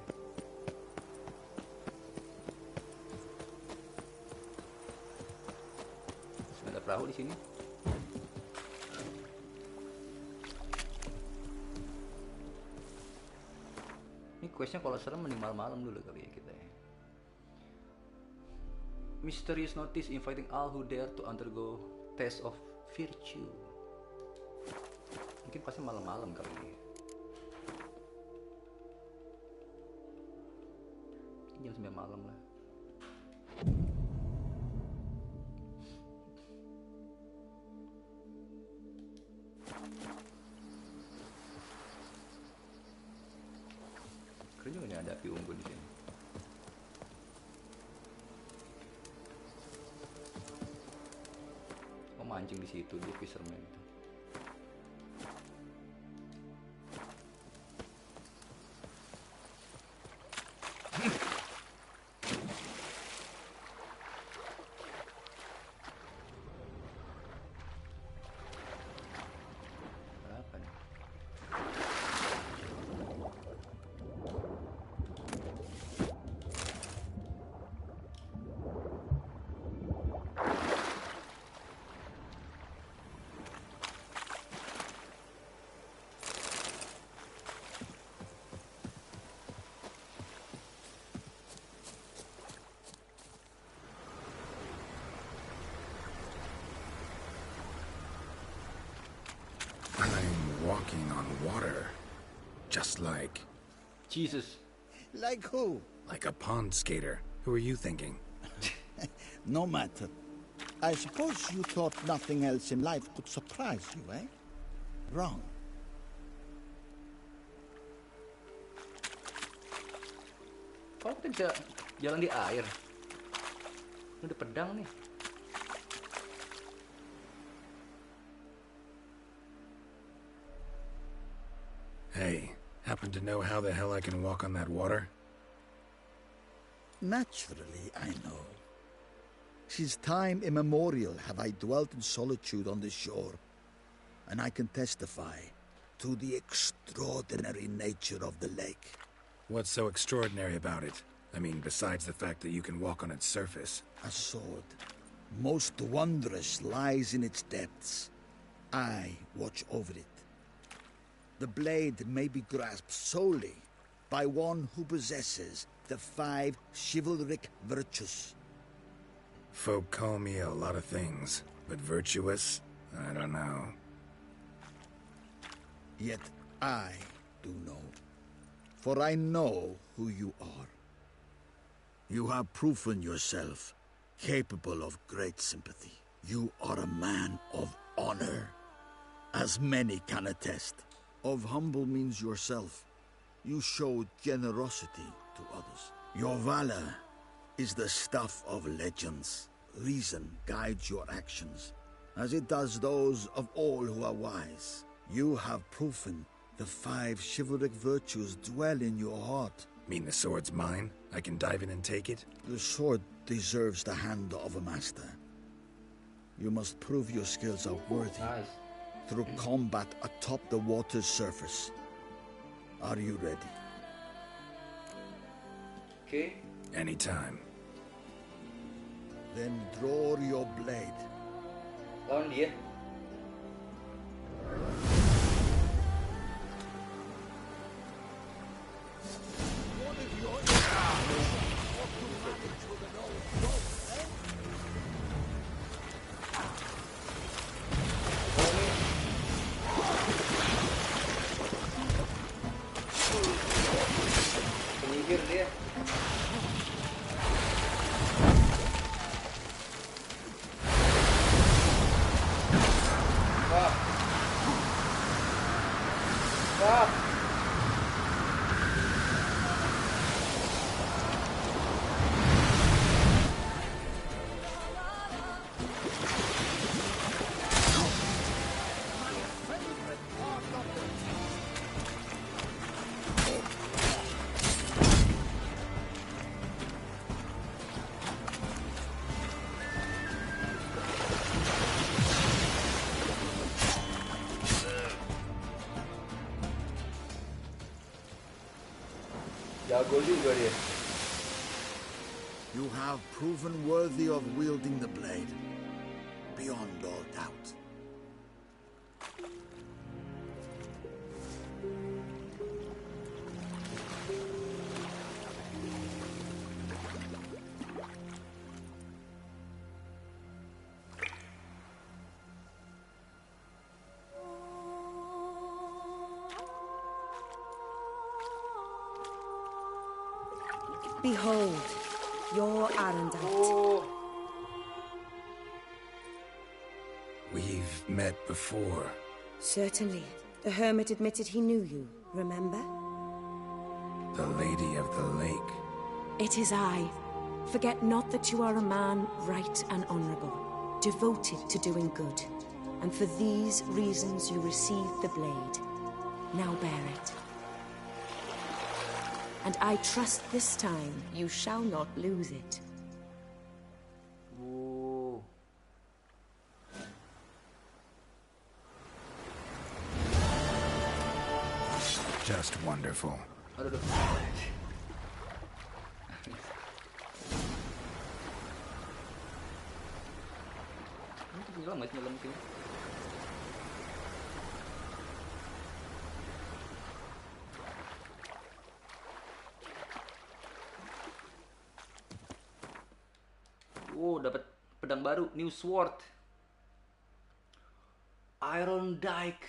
Masih ada perahu di sini. Ini questnya kalau serem mending malam-malam dulu kali ya kita ya. Mysterious notice inviting all who dare to undergo test of virtue. Mungkin pasti malam-malam kali ini. Jam 9 malam lah. Keren juga nih ada api unggun di sini. Mancing di situ di fisherman itu. Apa nih? I'm walking on water. Just like... Jesus. Like who? Like a pond skater. Who are you thinking? No matter. I suppose you thought nothing else in life could surprise you, eh? wrong. Kalau kita bisa jalan di air, ini ada pedang nih. Hey, happen to know how the hell I can walk on that water? Naturally, I know. Since time immemorial have I dwelt in solitude on this shore, and I can testify to the extraordinary nature of the lake. What's so extraordinary about it? I mean, besides the fact that you can walk on its surface. A sword, most wondrous, lies in its depths. I watch over it. The blade may be grasped solely by one who possesses the 5 chivalric virtues. Folk call me a lot of things, but virtuous? I don't know. Yet I do know, for I know who you are. You have proven yourself capable of great sympathy. You are a man of honor, as many can attest. Of humble means yourself. You show generosity to others. Your valor is the stuff of legends. Reason guides your actions, as it does those of all who are wise. You have proven the 5 chivalric virtues dwell in your heart. Mean the sword's mine? I can dive in and take it? The sword deserves the hand of a master. You must prove your skills are worthy. Nice. Through combat atop the water's surface. Are you ready? Okay. Anytime. Then draw your blade. Lawan dia. Penyihir dia. Wah. Wah. Jago juga dia. You have proven worthy of wielding the blade, beyond all doubt. Behold, your Arendite. We've met before. Certainly. The hermit admitted he knew you, remember? The Lady of the Lake. It is I. Forget not that you are a man right and honourable, devoted to doing good. And for these reasons you received the blade. Now bear it. And I trust this time you shall not lose it. Ooh. Just wonderful. Aduh. Ini lama nyelam sini. Dapat pedang baru, new sword. Iron Dike.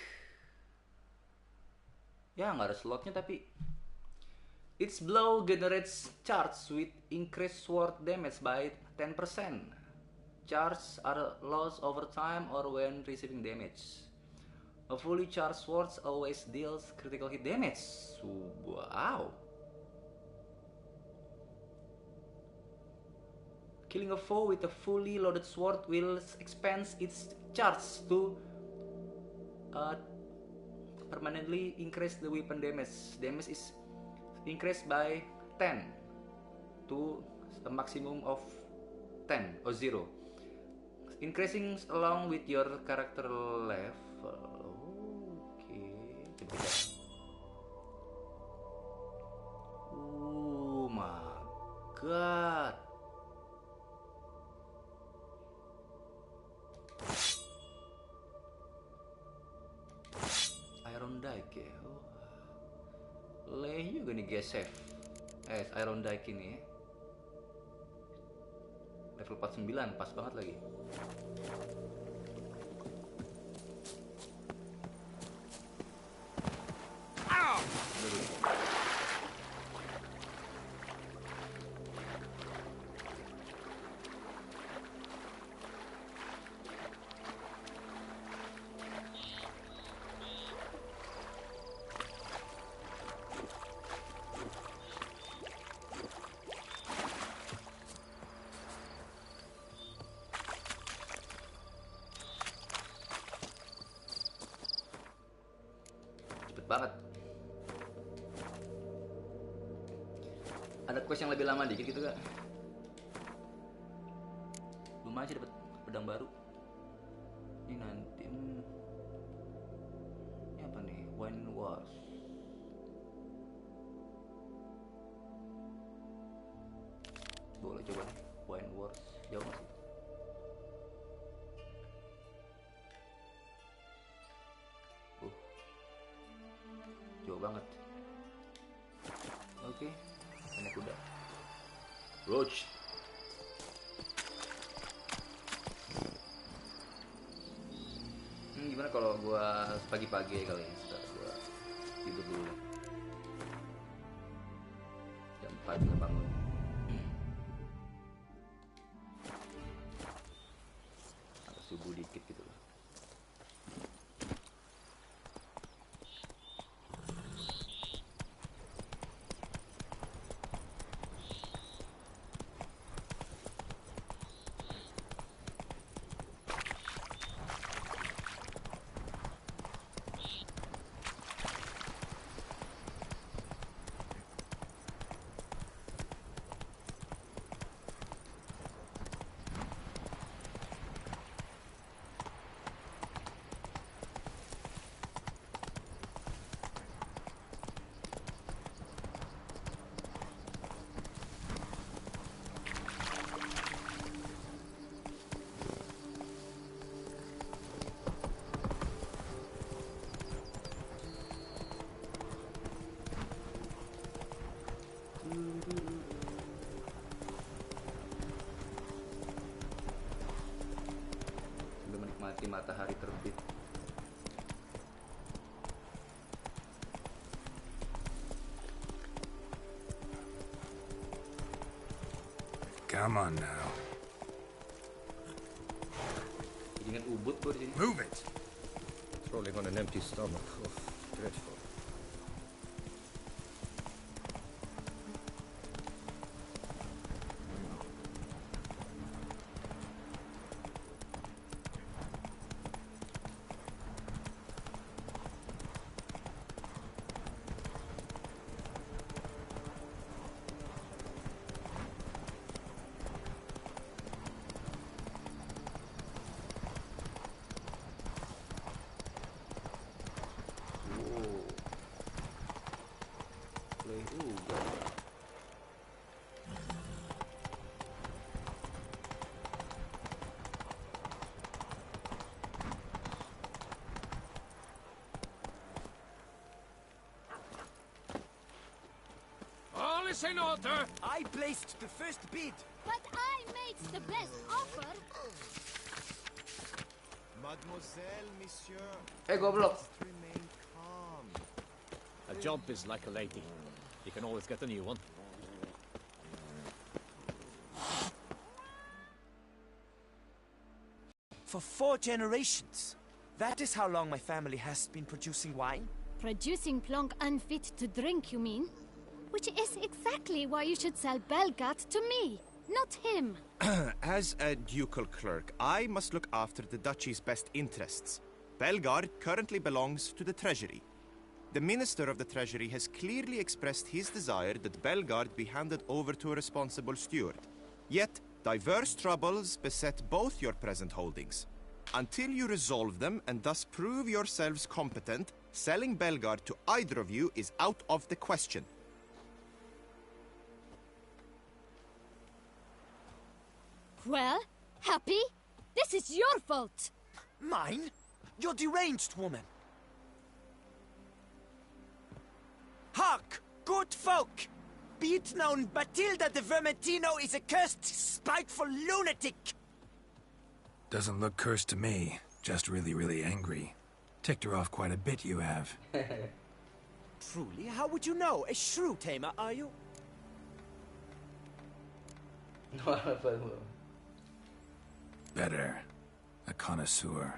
Ya, nggak ada slotnya tapi its blow generates charge with increased sword damage by 10%. Charges are lost over time or when receiving damage. A fully charged sword always deals critical hit damage. Wow. Killing a foe with a fully loaded sword will expand its charge to permanently increase the weapon damage. Damage is increased by 10 to a maximum of 10 or 0. Increasing along with your character level. Oh my god. Iron Dike ya. Oh. Leh juga nih guys save. Iron Dike ini ya. Level 49 pas banget lagi. Banget. Ada quest yang lebih lama dikit gitu gak? Lumayan sih dapat pedang baru. Ini nanti ini apa nih? Wine Wars. Boleh coba nih. Wine Wars. Jauh gak sih? Jauh banget. Oke, ini kuda. Roach. Gimana kalau gua pagi-pagi kali ini? Setelah gua tidur dulu. Jam 4 juga bangun. Agak subuh dikit gitu loh. Sambil menikmati matahari terbit. Come on now. Dengan ubud gua di sini. Move it. Rolling on an empty stomach. Oh, dreadful. All is in order. I placed the first bid. But I made the best offer. Mademoiselle, monsieur. Goblok. Remain calm. A job is like a lady. You can always get a new one. For 4 generations. That is how long my family has been producing wine? Producing plonk unfit to drink, you mean? Which is exactly why you should sell Belgard to me, not him. As a ducal clerk, I must look after the duchy's best interests. Belgard currently belongs to the treasury. The Minister of the Treasury has clearly expressed his desire that Belgard be handed over to a responsible steward. Yet, diverse troubles beset both your present holdings. Until you resolve them and thus prove yourselves competent, selling Belgard to either of you is out of the question. Well, Happy? This is your fault! Mine? You're deranged, woman! Hark, good folk! Be it known, Batilda de Vermentino is a cursed, spiteful lunatic! Doesn't look cursed to me. Just really, really angry. Ticked her off quite a bit, you have. Truly? How would you know? A shrew tamer, are you? Better. A connoisseur.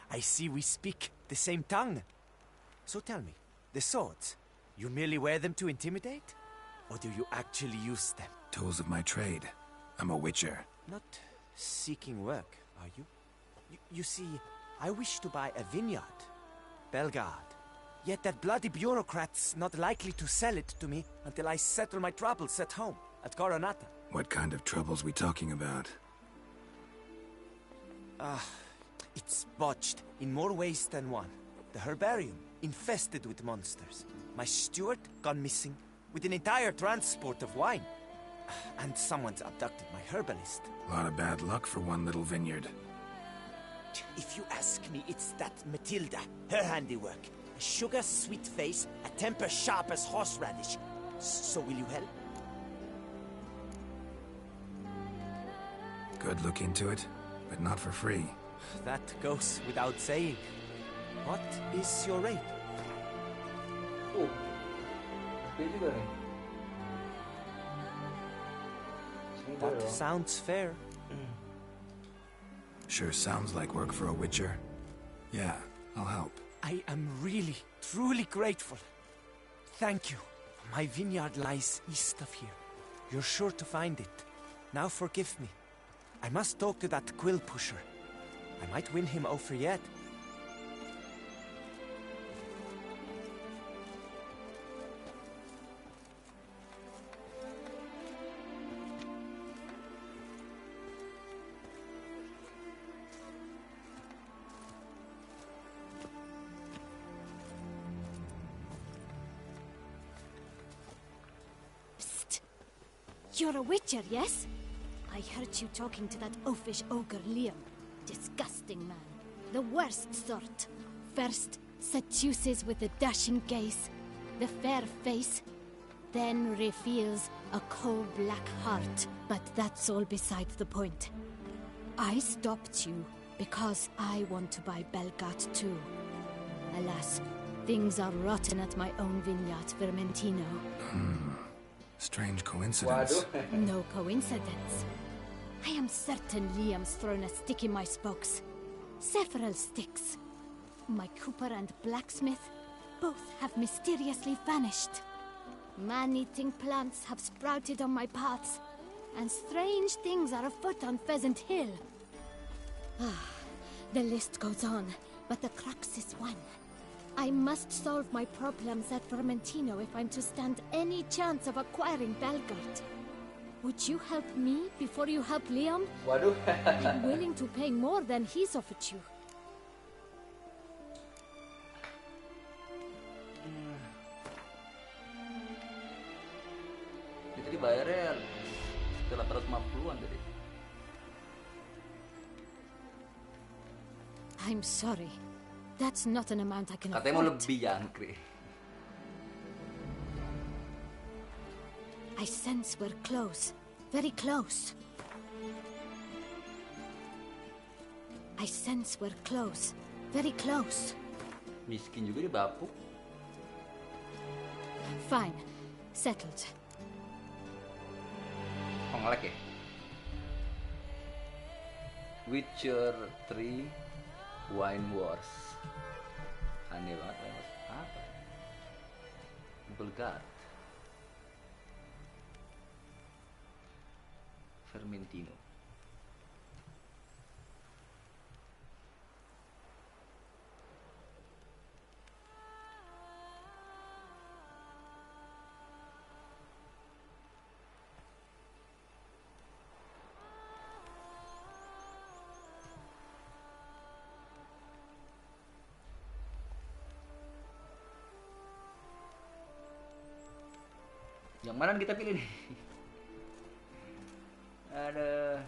I see we speak the same tongue. So tell me, the swords, you merely wear them to intimidate? Or do you actually use them? Tools of my trade. I'm a witcher. Not seeking work, are you? You see, I wish to buy a vineyard. Belgard. Yet that bloody bureaucrat's not likely to sell it to me until I settle my troubles at home, at Coronata. What kind of troubles we talking about? It's botched in more ways than one. The herbarium, infested with monsters. My steward gone missing, with an entire transport of wine. And someone's abducted my herbalist. A lot of bad luck for one little vineyard. If you ask me, it's that Matilda, her handiwork. A sugar-sweet face, a temper sharp as horseradish. So will you help? Good look into it, but not for free. That goes without saying. What is your rate? Oh, gede juga nih. That sounds fair. Sure sounds like work for a witcher. Yeah, I'll help. I am really, truly grateful. Thank you. My vineyard lies east of here. You're sure to find it. Now forgive me. I must talk to that quill pusher. I might win him over yet. You're a witcher, yes? I heard you talking to that oafish ogre Liam. Disgusting man. The worst sort. First, seduces with the dashing gaze, the fair face, then reveals a coal-black heart. But that's all beside the point. I stopped you because I want to buy Belgard too. Alas, things are rotten at my own vineyard, Vermentino. Strange coincidence. No coincidence. I am certain Liam's thrown a stick in my spokes. Several sticks. My cooper and blacksmith both have mysteriously vanished. Man-eating plants have sprouted on my paths, and strange things are afoot on Pheasant Hill. The list goes on, but the crux is one. I must solve my problems at Vermentino if I'm to stand any chance of acquiring Belgard. Would you help me before you help Liam? Waduh. I'm willing to pay more than he's offered you. Jadi bayarnya sekitar 850-an tadi. I'm sorry. That's not an amount I can Katanya mau afford. lebih jangkrik. I sense we're close. Very close. I sense we're close. Very close. Miskin juga dibapuk. Fine. Settled. Oh, ngelek ya? Witcher 3 Wine Wars. Aneh banget, Wine Wars. Apa? Belgard. Fermentino. Yang mana kita pilih nih? Ada.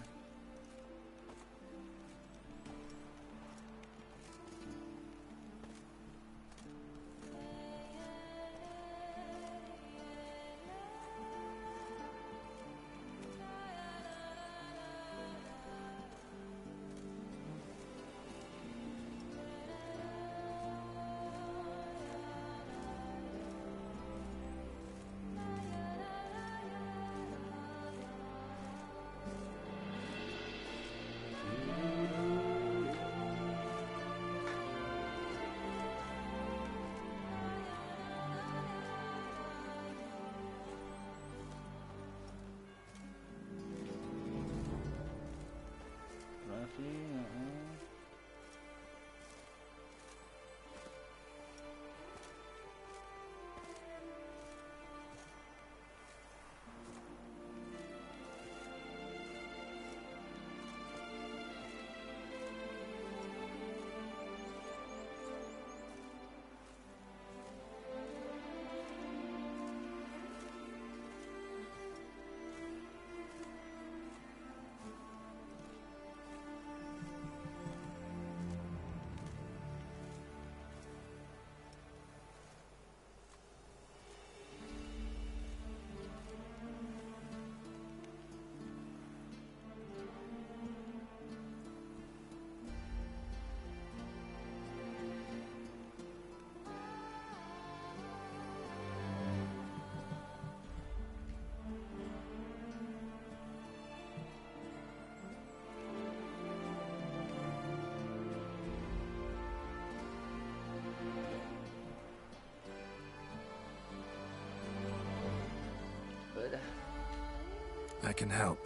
I can help.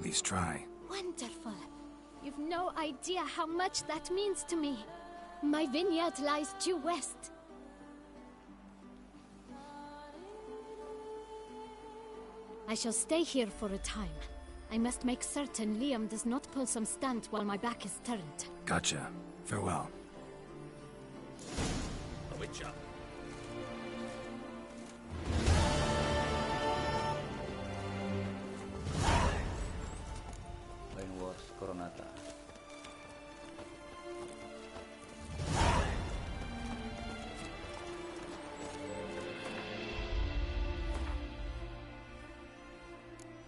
At least try. Wonderful. You've no idea how much that means to me. My vineyard lies due west. I shall stay here for a time. I must make certain Liam does not pull some stunt while my back is turned. Gotcha. Farewell. The Witcher. Wine Wars Coronata.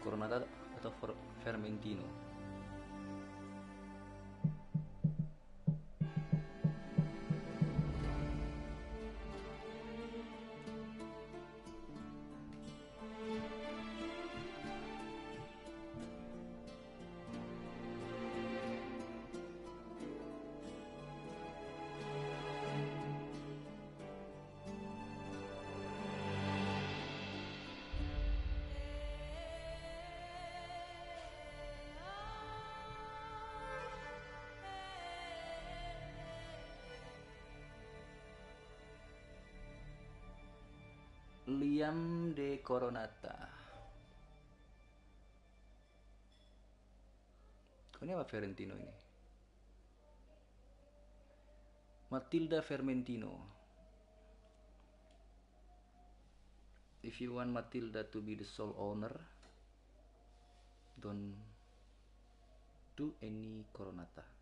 Coronata atau Fermentino? Liam de Coronata. Ini apa Fermentino ini? Matilda Fermentino. If you want Matilda to be the sole owner, don't do any Coronata.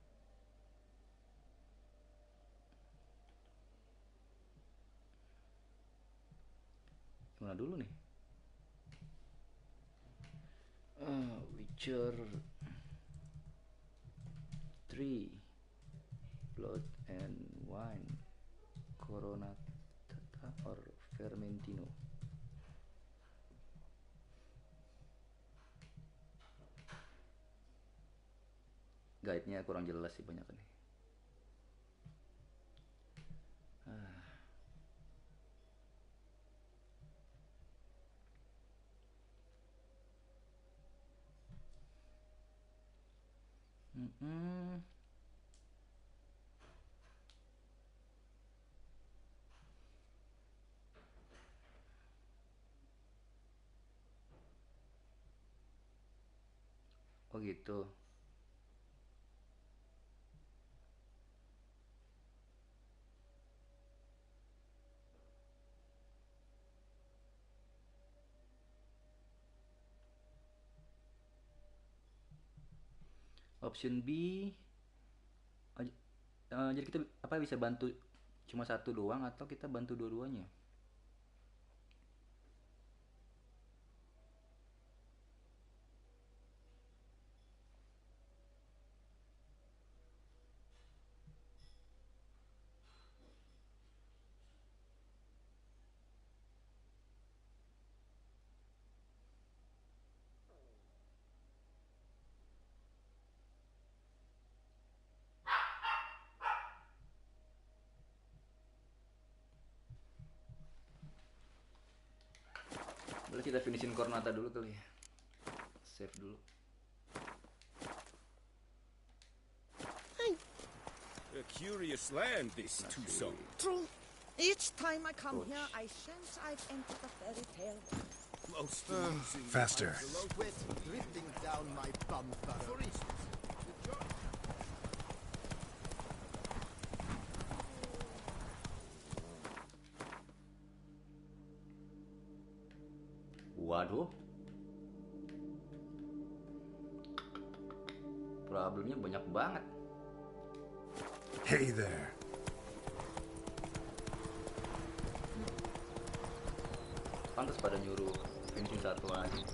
Mana dulu nih? Witcher 3 Blood and Wine Coronata or Fermentino. Guide-nya kurang jelas sih banyak nih. Oh gitu. Option B, jadi kita apa bisa bantu cuma satu doang atau kita bantu dua-duanya? Boleh kita finishin Kornata dulu kali ya. Save dulu. A curious land, this Tucson. True. Each time I come here, I sense I've entered a fairy tale. Most amusing. Faster. Sweat drifting down my bum furrow. For instance, Waduh. Problemnya banyak banget. Hey there. Pantas pada nyuruh finishing satu aja.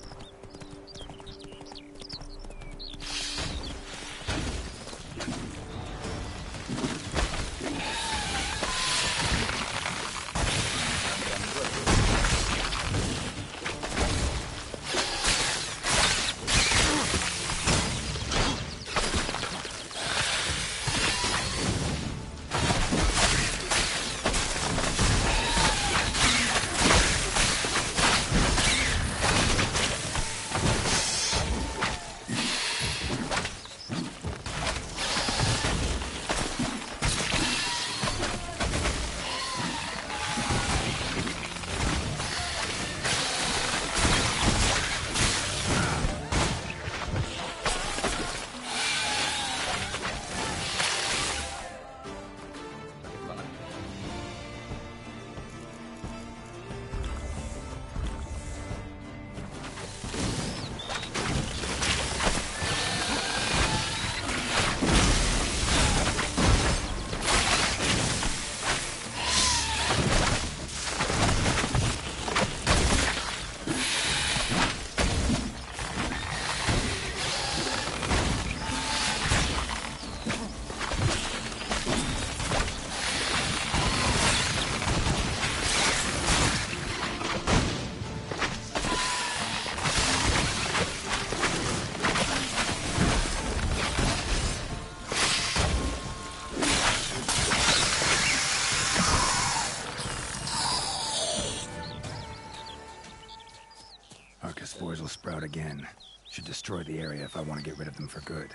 Spores will sprout again. Should destroy the area if I want to get rid of them for good.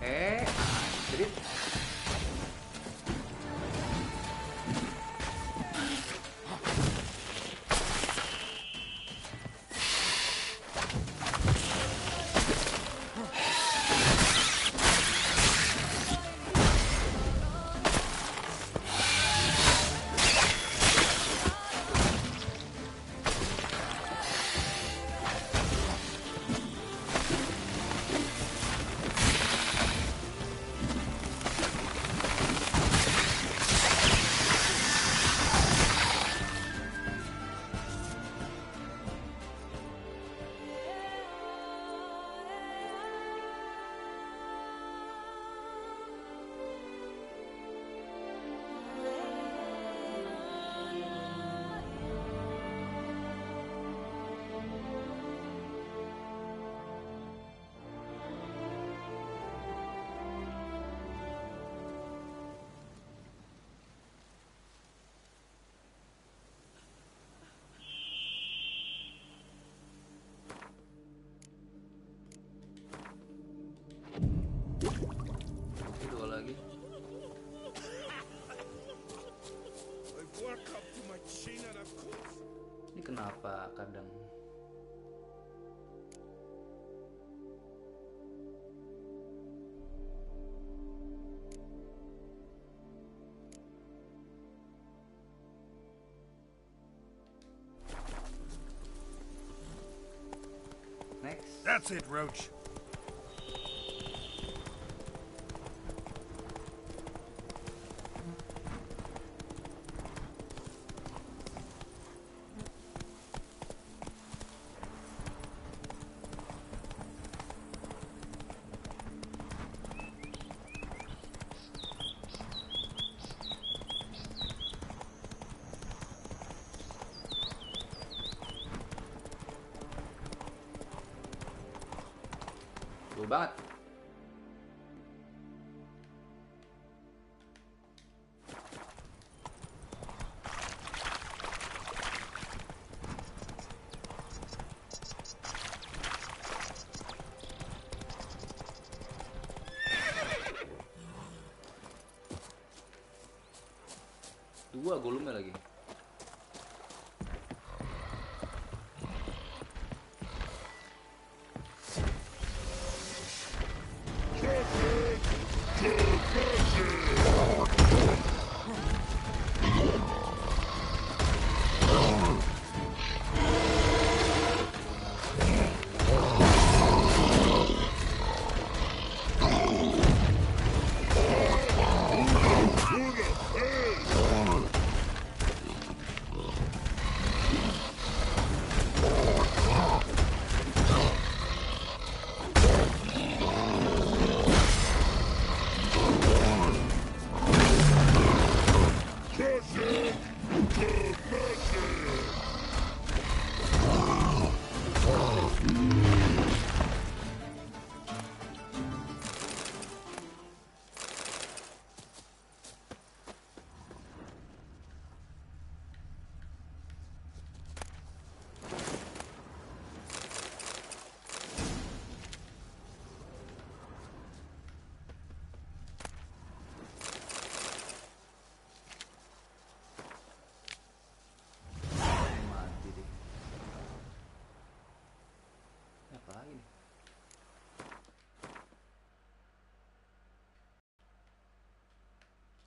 Anjrit. Dua lagi. Ini kenapa kadang next? That's it, Roach. Jauh banget. Dua golumnya lagi.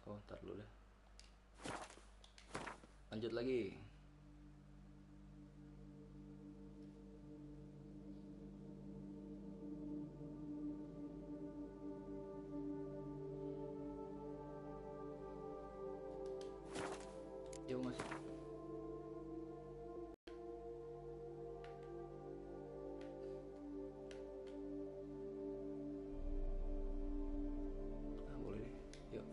Oh, ntar dulu deh. Lanjut lagi. Jauh masih. Boleh deh. Yuk.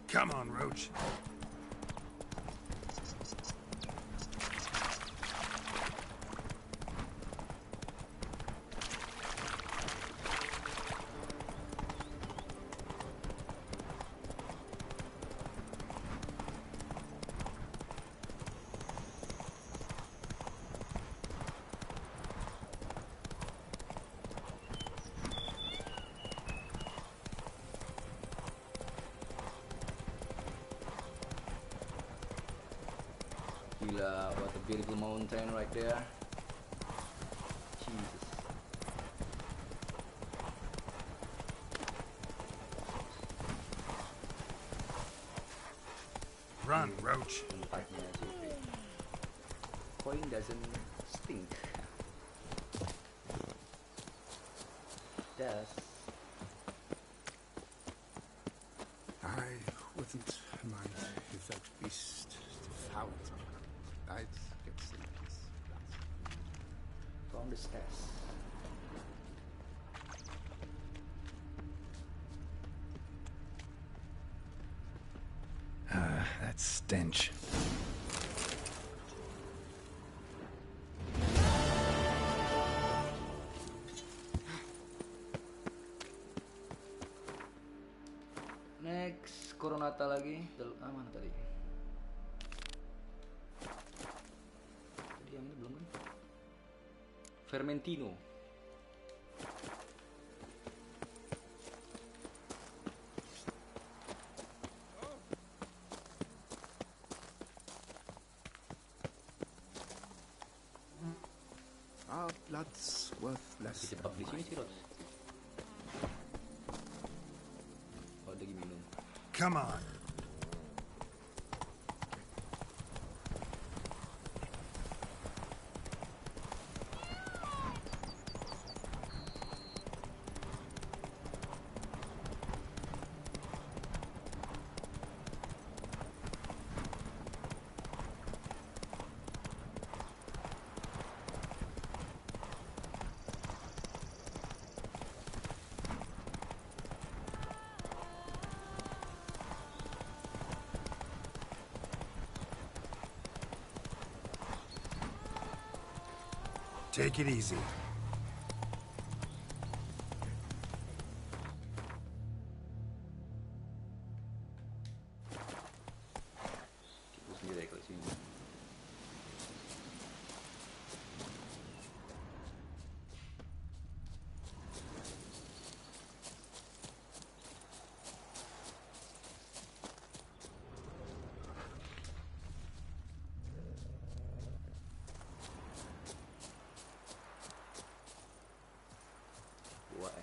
Come on, Roach. Gila, what a beautiful mountain right there. Jesus. Run, Roach. Coin doesn't stink. Does. I wouldn't mind if that beast devoured me. I'd get sleepless. From the stairs. That stench. Next, Coronata lagi. Mana tadi? Tadi yang ini belum kan? Vermentino. Our blood's worth less than Cepat di sini mine. sih, Ros. Oh, lagi minum. Come on. Take it easy. Kita sendiri kalau sini. Why?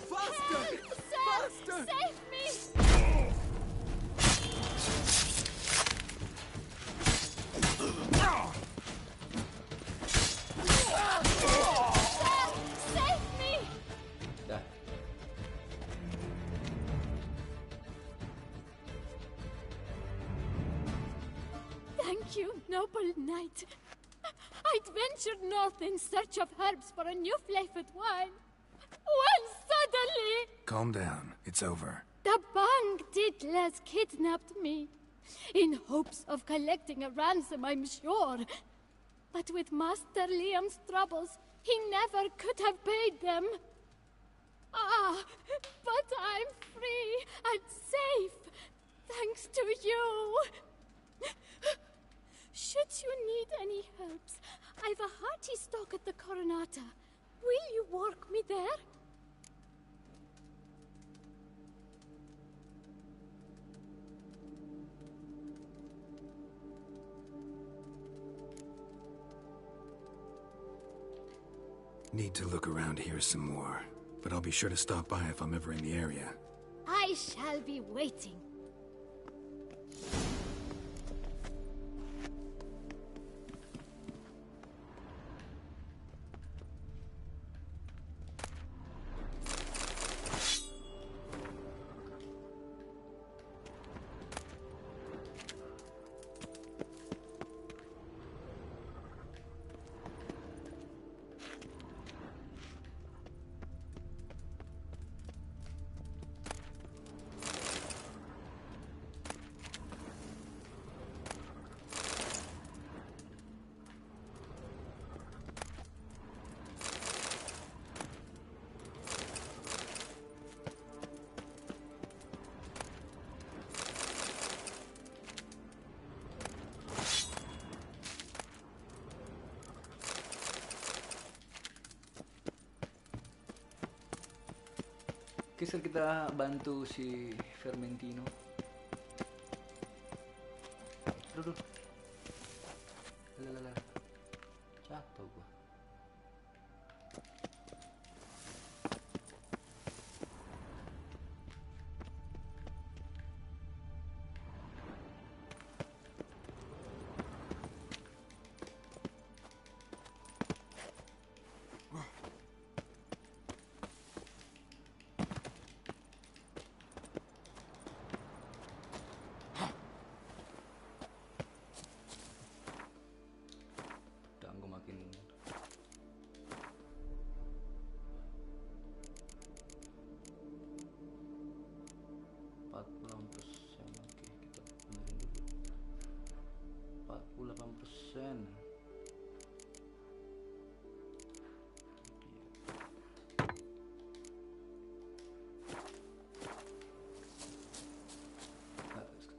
Faster! Faster! Save me! Save me! Dah. Thank you, noble knight. I'd ventured north in search of herbs for a new flavored wine. When suddenly, Calm down. It's over. the Bang Diddlers kidnapped me. In hopes of collecting a ransom, I'm sure. But with Master Liam's troubles, he never could have paid them. Ah, but I'm free and safe, thanks to you. Should you need any herbs, I've a hearty stock at the Coronata. Will you work me there? Need to look around here some more, but I'll be sure to stop by if I'm ever in the area. I shall be waiting. Oke, sekarang kita bantu si Vermentino. Aduh. Lalalala. Jatuh gua.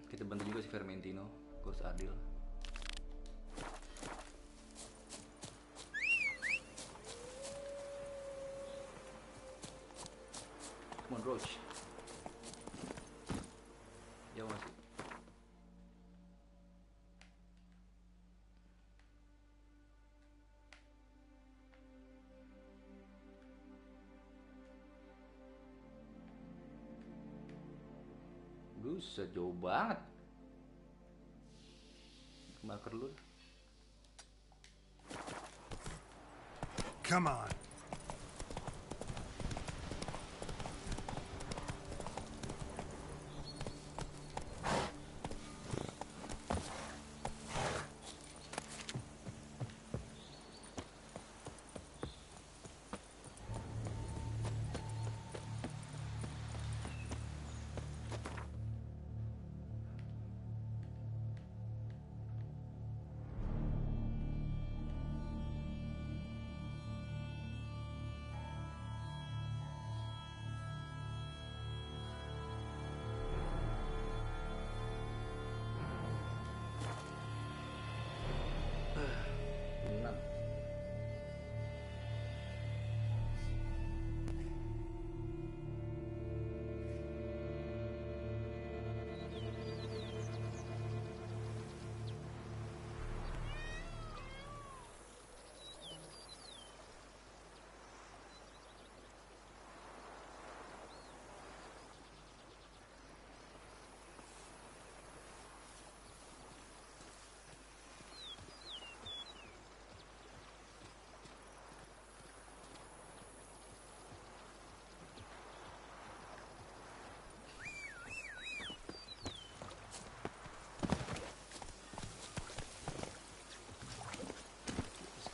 Kita bantu juga si Vermentino, harus adil. Come on, Roach. Ya masih. Buset, jauh banget. Bakar dulu. Come on.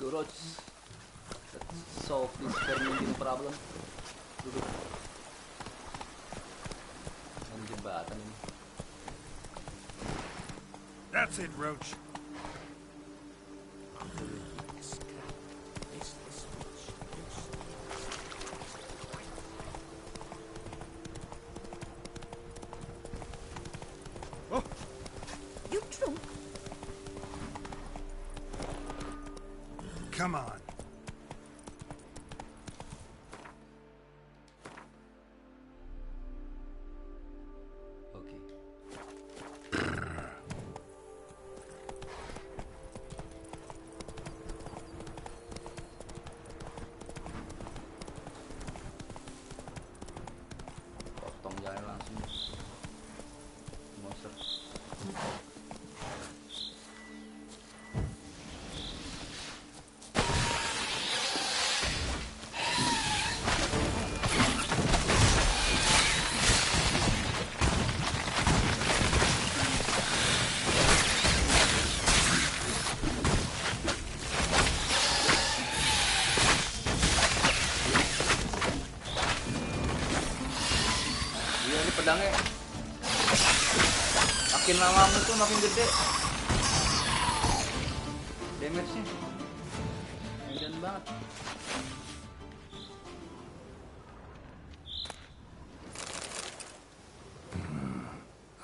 Go, Roach. Let's solve this Vermentino problem. Duduk. Ada jembatan ini. That's it, Roach. Oh. You drunk? Come on. Okay. Potong jalan langsung. Monster. Pedangnya makin lama musuh makin gede damage-nya, medan banget.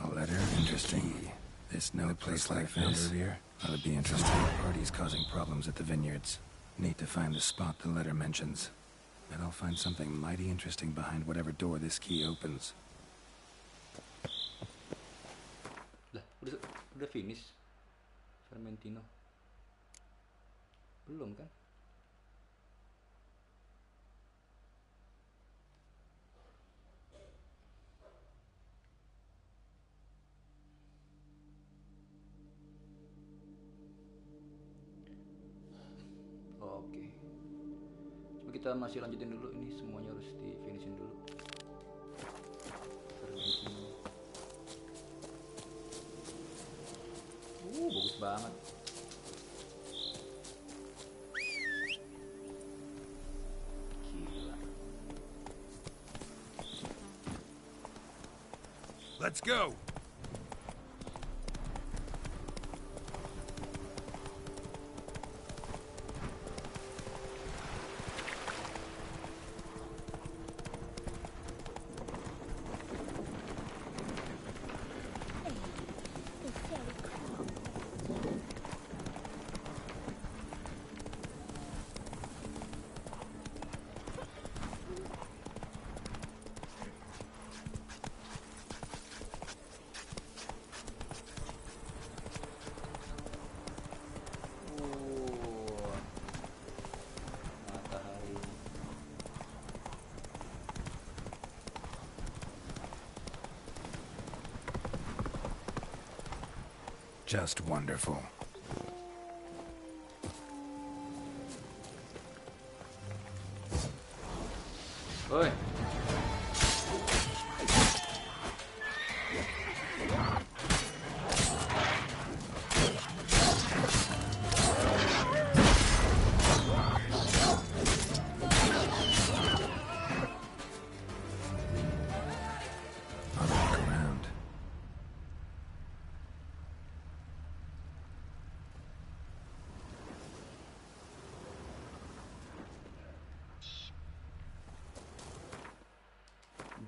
A letter? Interesting. This no place like this. That would be interesting. The party's causing problems at the vineyards. Need to find the spot the letter mentions. Bet I'll find something mighty interesting behind whatever door this key opens. Lah, udah finish. Vermentino. Belum kan? Oke. Coba kita masih lanjutin dulu, ini semuanya harus di finishin dulu. Vermentino. Bagus banget. Gila. Let's go. Just wonderful. Oi.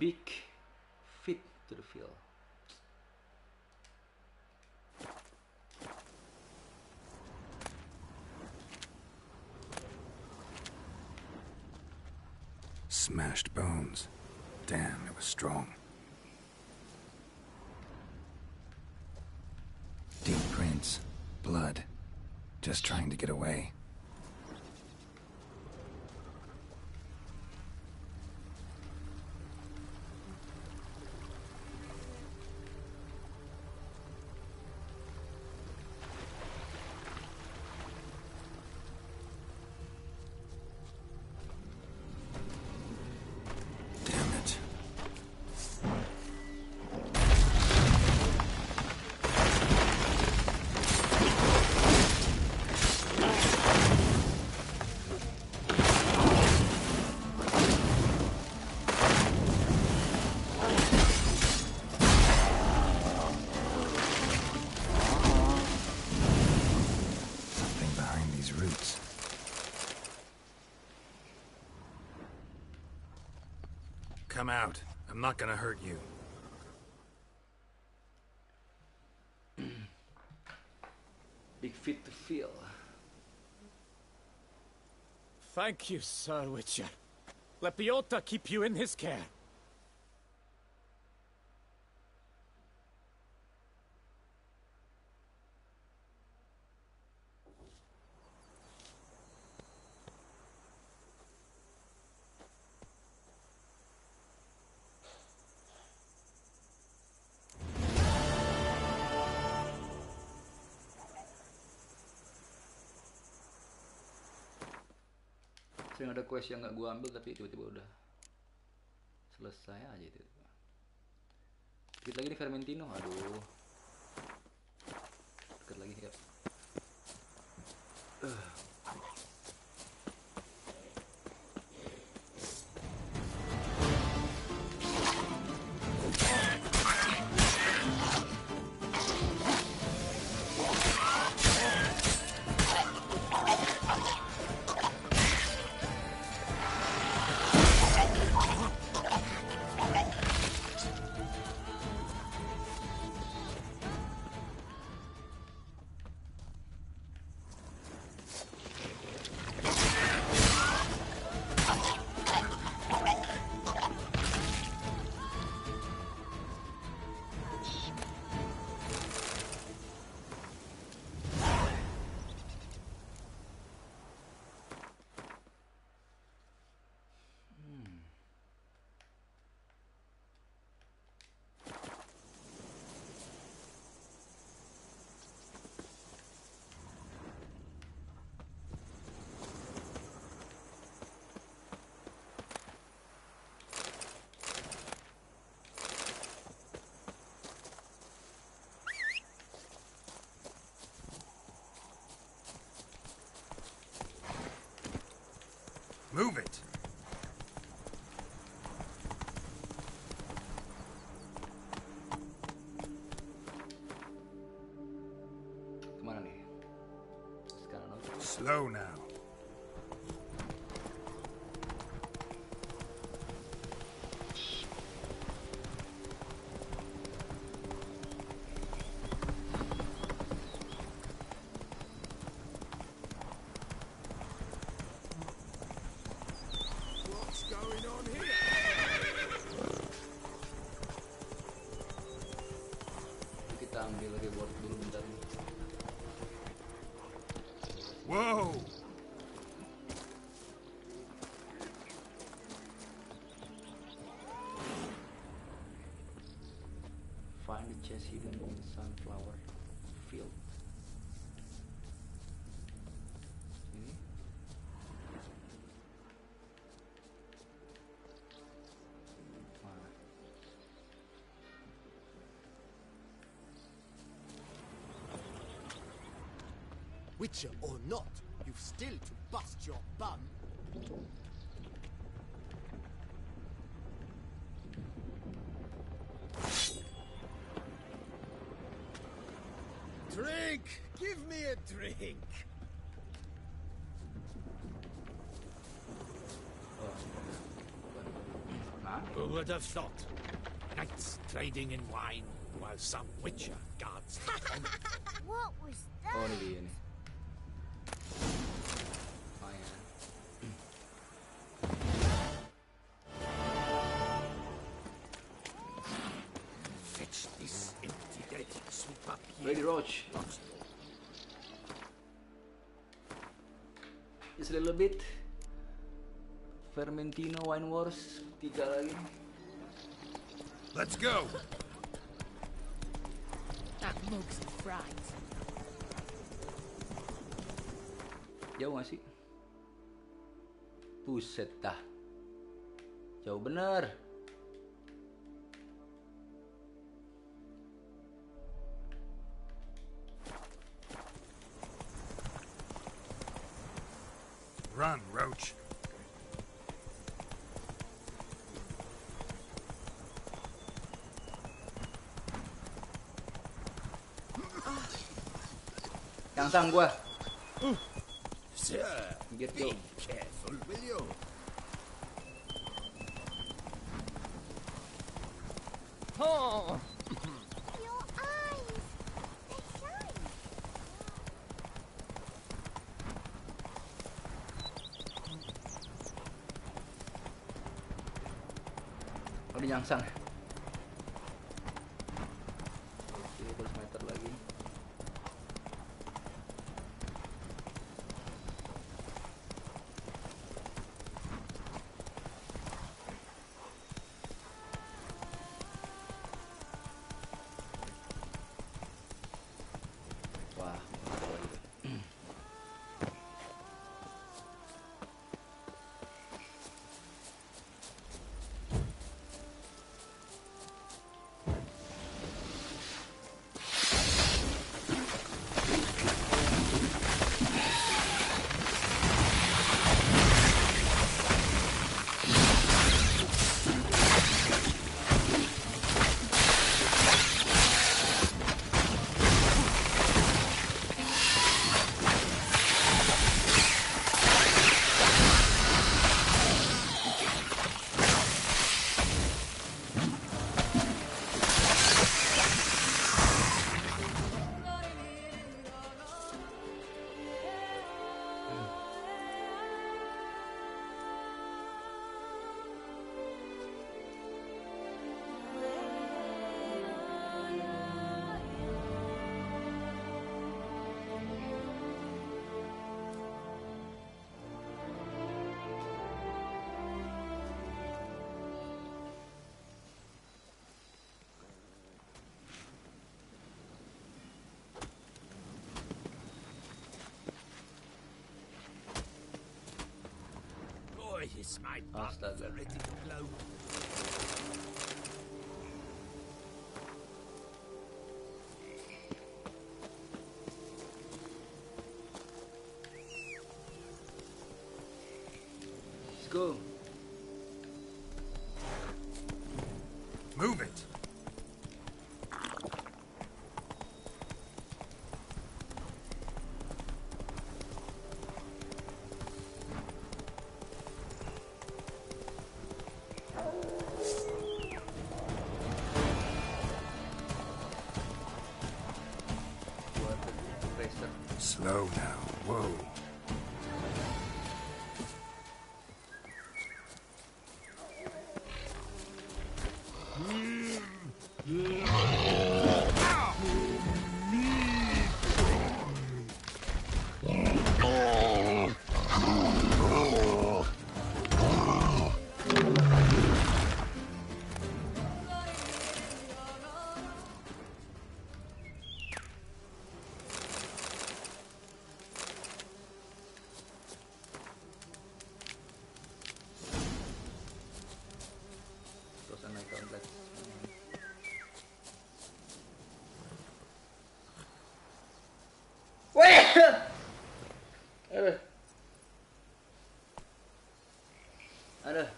Big fit to the field. Smashed bones. Damn, it was strong. Deep prints. Blood. Just trying to get away. Come out. I'm not gonna hurt you. Big fit to feel. Thank you, Sir Witcher. Let Biota keep you in his care. Sering ada quest yang nggak gua ambil tapi tiba-tiba udah selesai aja itu. Dikit lagi di Vermentino, aduh. Dikit lagi ya. Slow now. What's going on here? Kita ambil reward dulu bentar. Whoa! Find the chest hidden in the sunflower field. Ini. Mana? Witcher or not, you've still to bust your bum. Drink! Give me a drink! Who would have thought? Knights trading in wine while some witcher guards the home. What was that? Oh, ini dia nih. Oh ya. Fetch this empty dead, sweep up here. Ready, Roach. Just a little bit. Fermentino Wine Wars 3 lagi. Let's go! That mug's fried. Jauh gak sih? Buset dah. Jauh bener. Run, Roach. Yang sang gua. Sir, Get be go. careful, will you? Oh! Your eyes! They shine! Oh, nyangsang. Oke, 100 meter lagi. Wah, Boy, is my Astaga. ready to blow. let's go. Move it! Slow now. Whoa. Terus naik kompleks. Aduh. Aduh.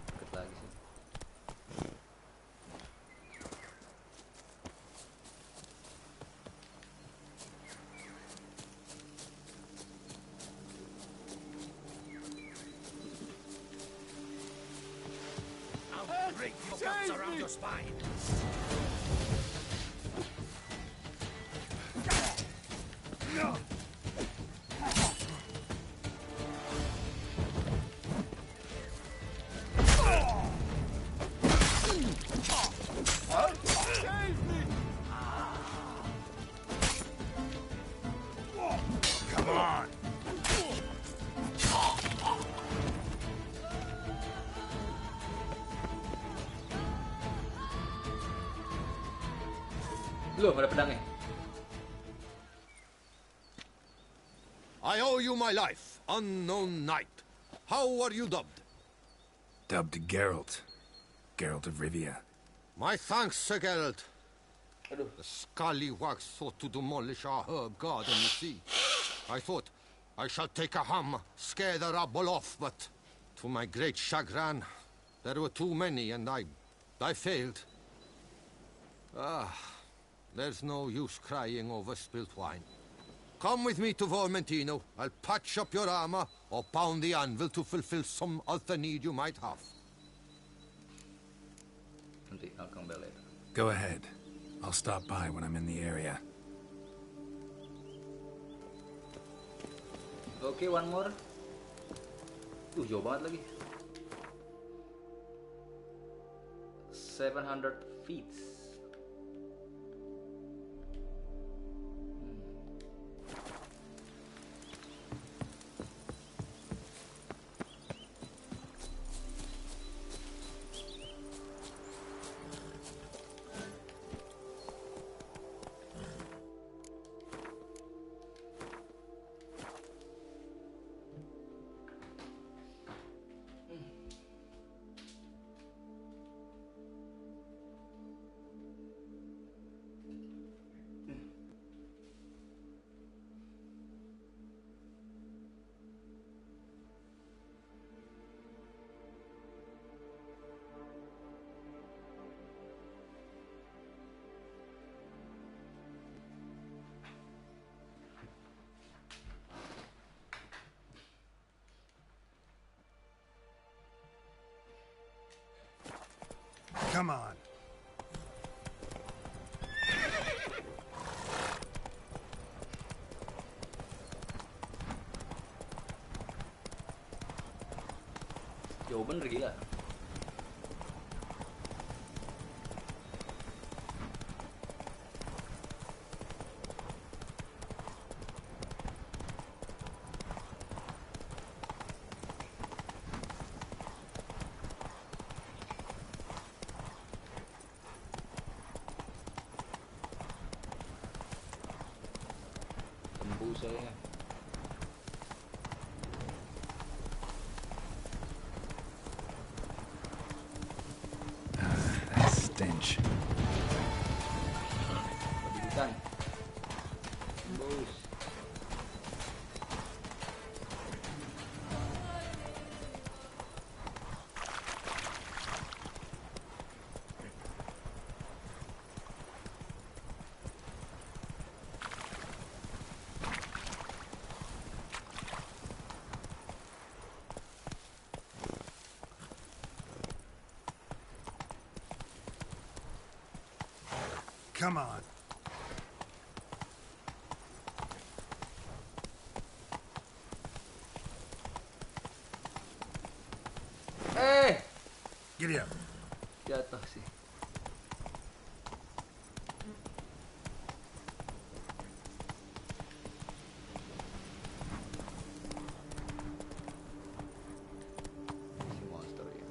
Deket lagi sih. I'll break your guts around your spine. Come on. Loh, ada pedangnya. I owe you my life, unknown knight. How are you dubbed? Dubbed Geralt. Geralt of Rivia. My thanks, Sir Geralt. The scallywags sought to demolish our herb garden, you see. I thought I shall take a hammer, scare the rabble off, but to my great chagrin, there were too many and I failed. There's no use crying over spilt wine. Come with me to Vermentino. I'll patch up your armor or pound the anvil to fulfill some other need you might have. Nanti I'll come back later. Go ahead. I'll stop by when I'm in the area. Okay, one more. Jauh banget lagi. 700 feet. Come on. Jauh bener gila. Tembus saya. That stench. Kedudukan. Tembus. Come on. Giddy up. Jatuh sih. Si monster ya.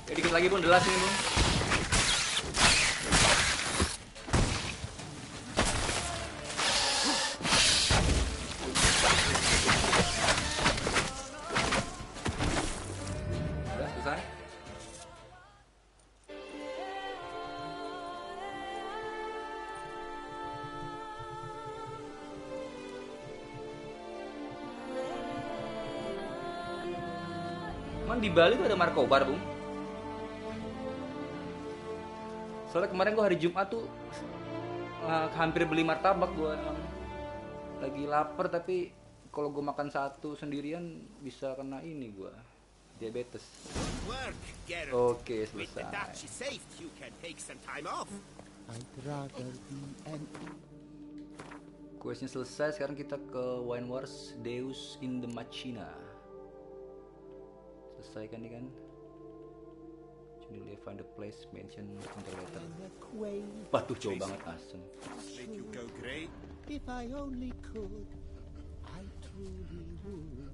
Ya dikit lagi Bun, delas ini Bun. Emang di Bali tuh ada markobar, Bung? Soalnya kemarin gua hari Jumat tuh hampir beli martabak gua. Lagi lapar tapi kalau gua makan satu sendirian bisa kena ini gua. Diabetes. Oke, selesai. Questnya selesai, sekarang kita ke Wine Wars Deus in the Machina. Selesai kan nih kan? Julie find the place mentioned in the letter. Waduh, jauh banget asem. If I only could, I truly would.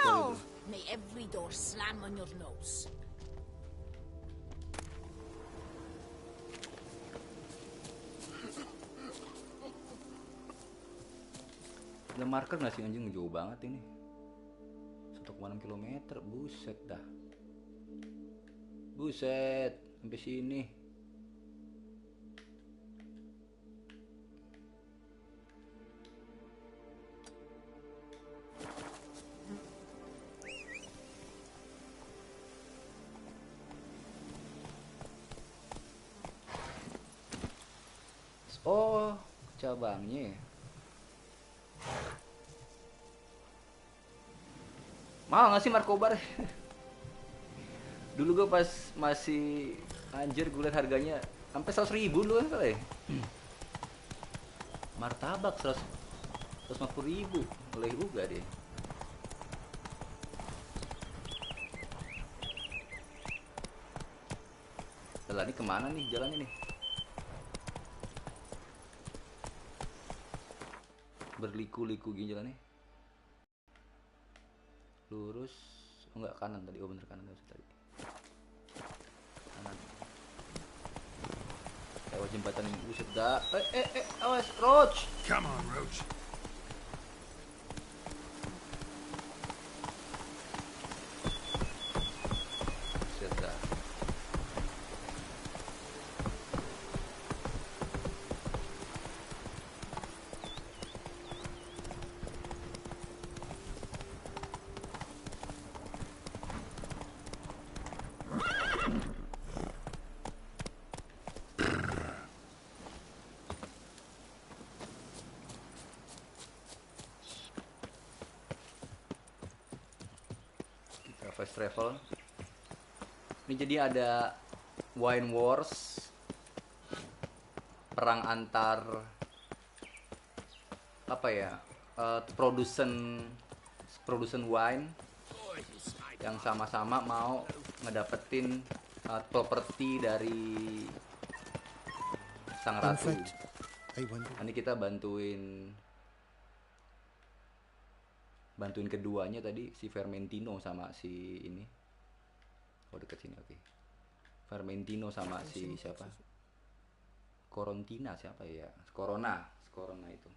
Ow! May every door slam on your nose. Ada marker nggak sih anjing? Jauh banget ini. 1,6 km, buset dah. Buset, sampai sini. Oh, cabangnya ya. Mahal gak sih markobar? Dulu gue pas masih anjir gue liat harganya sampai 100.000 dulu kan kali ya. Martabak 150.000, boleh juga deh. Setelah ini kemana nih jalannya nih? Berliku-liku gini jalannya. Lurus, oh enggak, kanan tadi, oh bener kanan tadi. Kanan. Lewat jembatan ini, buset dah. Awas, Roach. Come on, Roach. Buset dah. Fast travel. Ini jadi ada Wine Wars, perang antar apa ya, produsen wine yang sama-sama mau ngedapetin properti dari sang ratu. Ini kita bantuin keduanya tadi, si Vermentino sama si ini. Oh, deket sini, oke. Vermentino sama si siapa? Corontina siapa ya? Corona itu.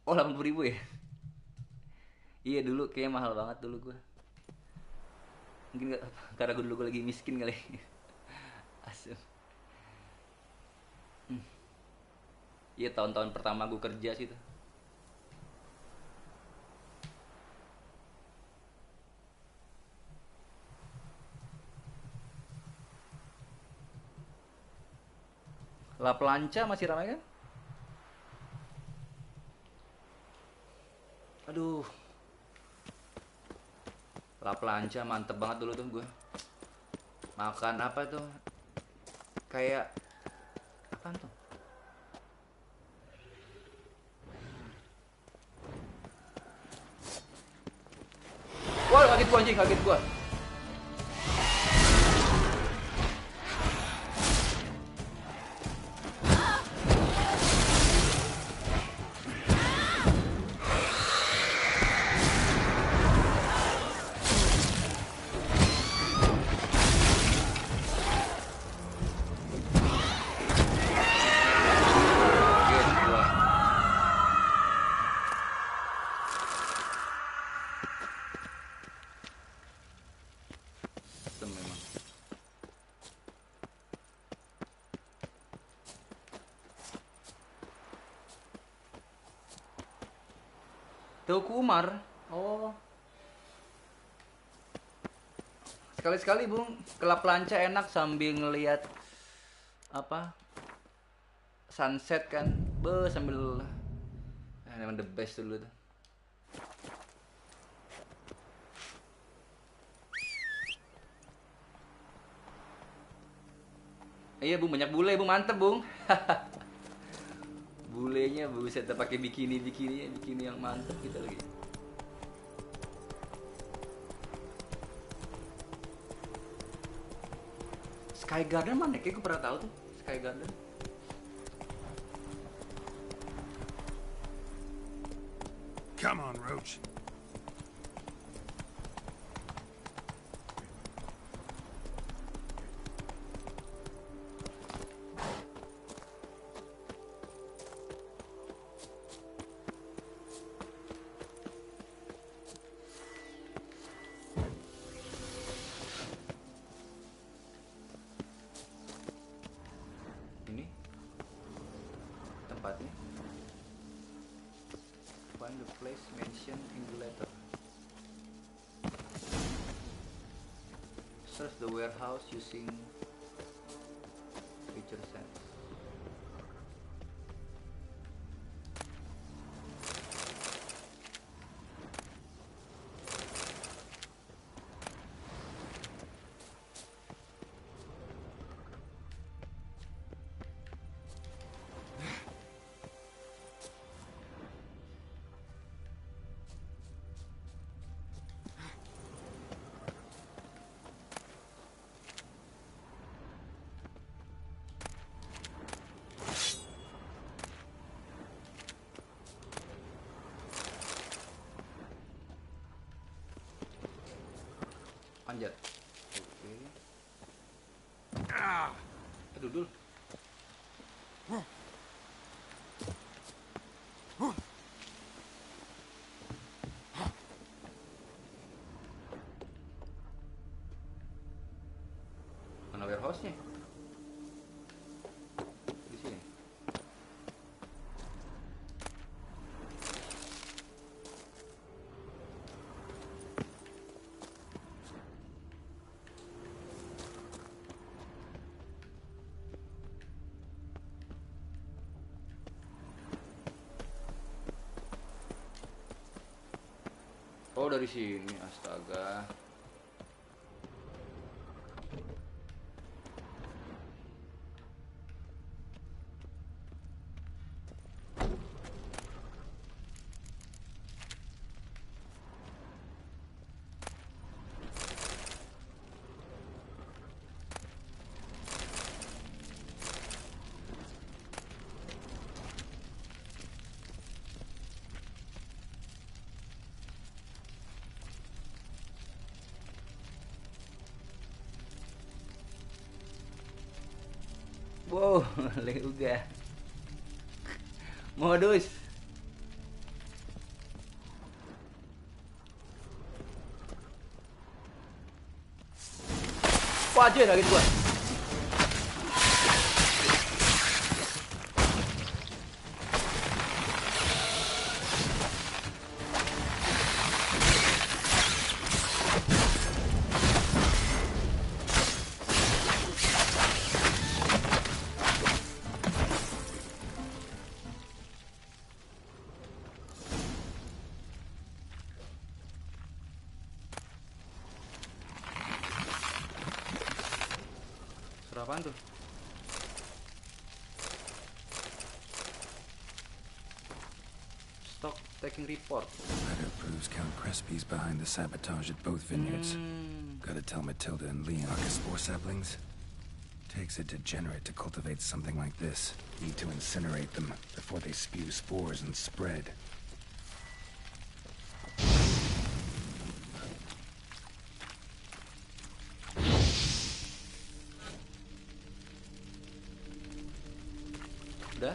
Oh, 80.000 ya? Iya, dulu kayaknya mahal banget dulu gue. Mungkin gak, karena gue dulu lagi miskin kali. Asem. Iya, tahun-tahun pertama gue kerja sih tuh. La Plancha masih ramai kan? Aduh. La Plancha mantep banget dulu tuh gue. Makan apa tuh? Kayak apaan tuh? Wah, kaget gua anjing, kaget gua. Teuku Umar. Oh. Sekali-sekali Bung, ke La Plancha enak sambil ngelihat apa? Sunset kan. Sambil emang the best dulu tuh. Iya Bung, banyak bule Bung, mantep Bung. Bulenya buset, pakai bikini yang mantep gitu lagi. Sky Garden mana? Kayak gue pernah tahu tuh Sky Garden. Come on, Roach. Tempatnya. Find the place mentioned in the letter. Search the warehouse using feature sense. Panjat. Oke. Aduh, dul. Mana warehouse-nya? Di sini. Oh, dari sini, astaga. Wow, juga. Modus. Wah, aja kaget gua. Apaan tuh? Stop taking report. Letter proves Count Crespi's behind the sabotage at both vineyards. Gotta tell Matilda and Leon. Spore saplings? Takes a degenerate to cultivate something like this. Need to incinerate them before they spew spores and spread. Udah?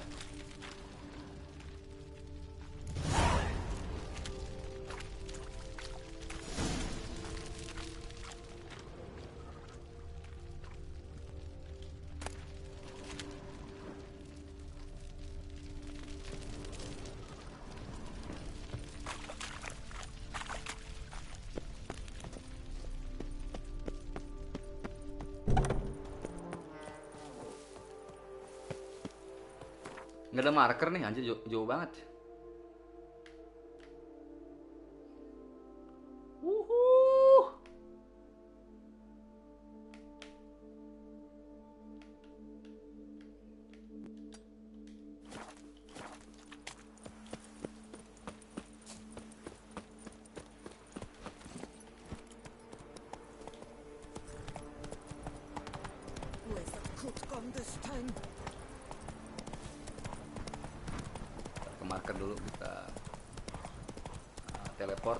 Nggak ada marker nih, anjir jauh banget. Wuhuh. Where's that coat gone this time? Ke marker dulu, kita teleport,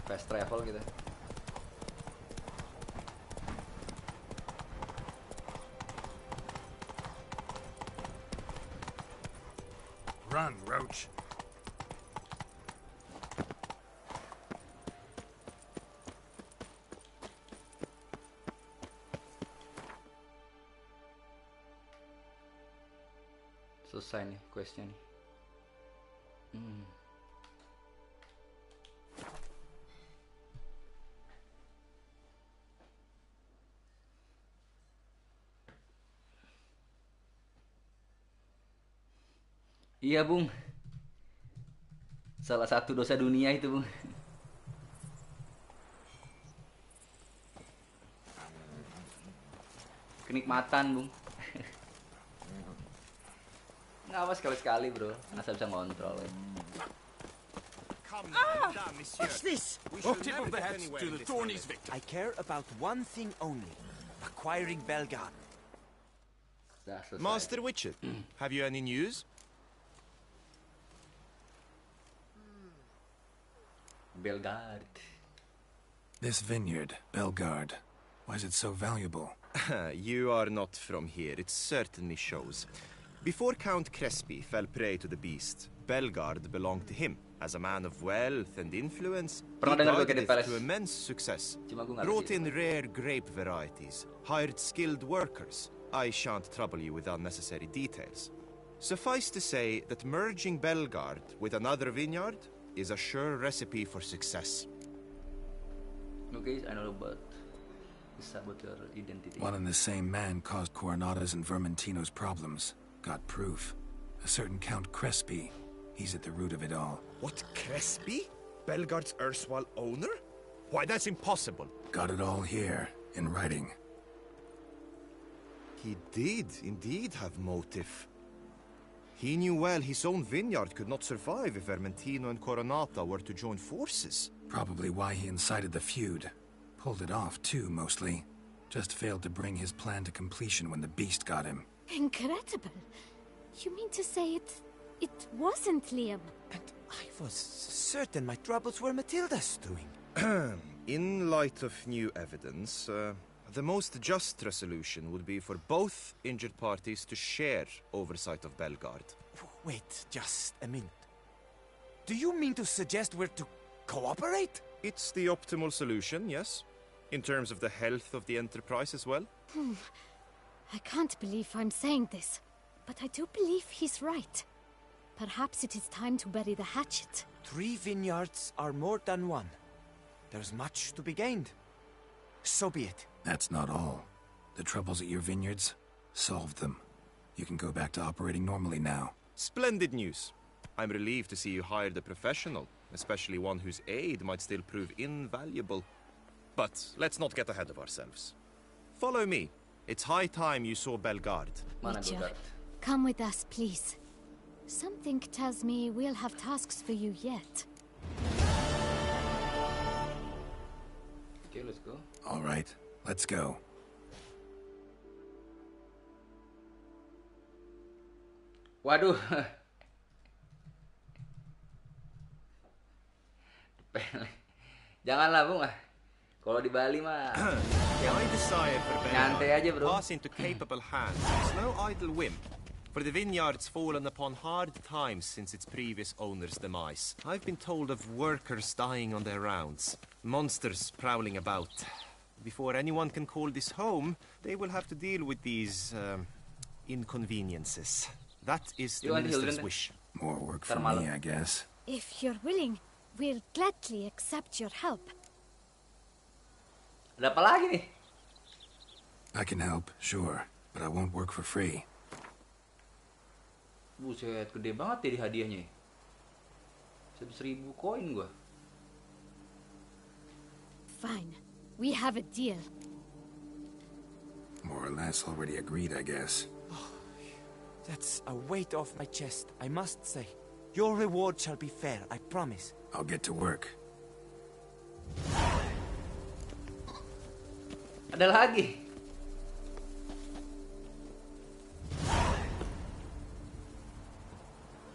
fast travel gitu. Run, Roach. Selesai nih questnya nih. Iya, Bung. Salah satu dosa dunia itu, Bung. Kenikmatan, Bung. Nggak apa sekali-sekali, bro. Asal bisa ngontrol. What's this? Tip of the hat to the Thorny's victim. I care about one thing only. Acquiring Belgard. Master Witcher, have you any news? Belgard. This vineyard, Belgard, why is it so valuable? You are not from here, it certainly shows. Before Count Crespi fell prey to the beast, Belgard belonged to him. As a man of wealth and influence, he guarded it to immense success. Brought in rare grape varieties, hired skilled workers. I shan't trouble you with unnecessary details. Suffice to say that merging Belgard with another vineyard is a sure recipe for success. Okay, I know about the saboteur identity. One and the same man caused Coronada's and Vermentino's problems. Got proof. A certain Count Crespi. He's at the root of it all. What, Crespi? Belgard's erstwhile owner? Why, that's impossible. Got it all here, in writing. He did indeed have motive. He knew well his own vineyard could not survive if Vermentino and Coronata were to join forces. Probably why he incited the feud. Pulled it off, too, mostly. Just failed to bring his plan to completion when the beast got him. Incredible. You mean to say it wasn't Liam? And I was certain my troubles were Matilda's doing. In light of new evidence, the most just resolution would be for both injured parties to share oversight of Belgard. Wait, just a minute. Do you mean to suggest we're to cooperate? It's the optimal solution, yes. In terms of the health of the enterprise as well. I can't believe I'm saying this, but I do believe he's right. Perhaps it is time to bury the hatchet. 3 vineyards are more than one. There's much to be gained. So be it. That's not all. The troubles at your vineyards, solved them. You can go back to operating normally now. Splendid news. I'm relieved to see you hired a professional, especially one whose aid might still prove invaluable. But let's not get ahead of ourselves. Follow me. It's high time you saw Belgard. Mana Witcher, Belgard? come with us, please. Something tells me we'll have tasks for you yet. Okay, let's go. All right, let's go. Waduh. Janganlah, Bung. Kalau di Bali mah My desire for nyantai aja, Belgard bro. pass into capable hands. It's no idle whim. For the vineyard's fallen upon hard times since its previous owner's demise. I've been told of workers dying on their rounds, monsters prowling about. Before anyone can call this home, they will have to deal with these inconveniences. That is the minister's wish. More work for me, I guess. If you're willing, we'll gladly accept your help. Ada apa lagi nih? I can help, sure, but I won't work for free. Buset, gede banget ya di hadiahnya. 100.000 koin gua. Fine. We have a deal. More or less already agreed, I guess. That's a weight off my chest, I must say. Your reward shall be fair, I promise. I'll get to work. Ada lagi.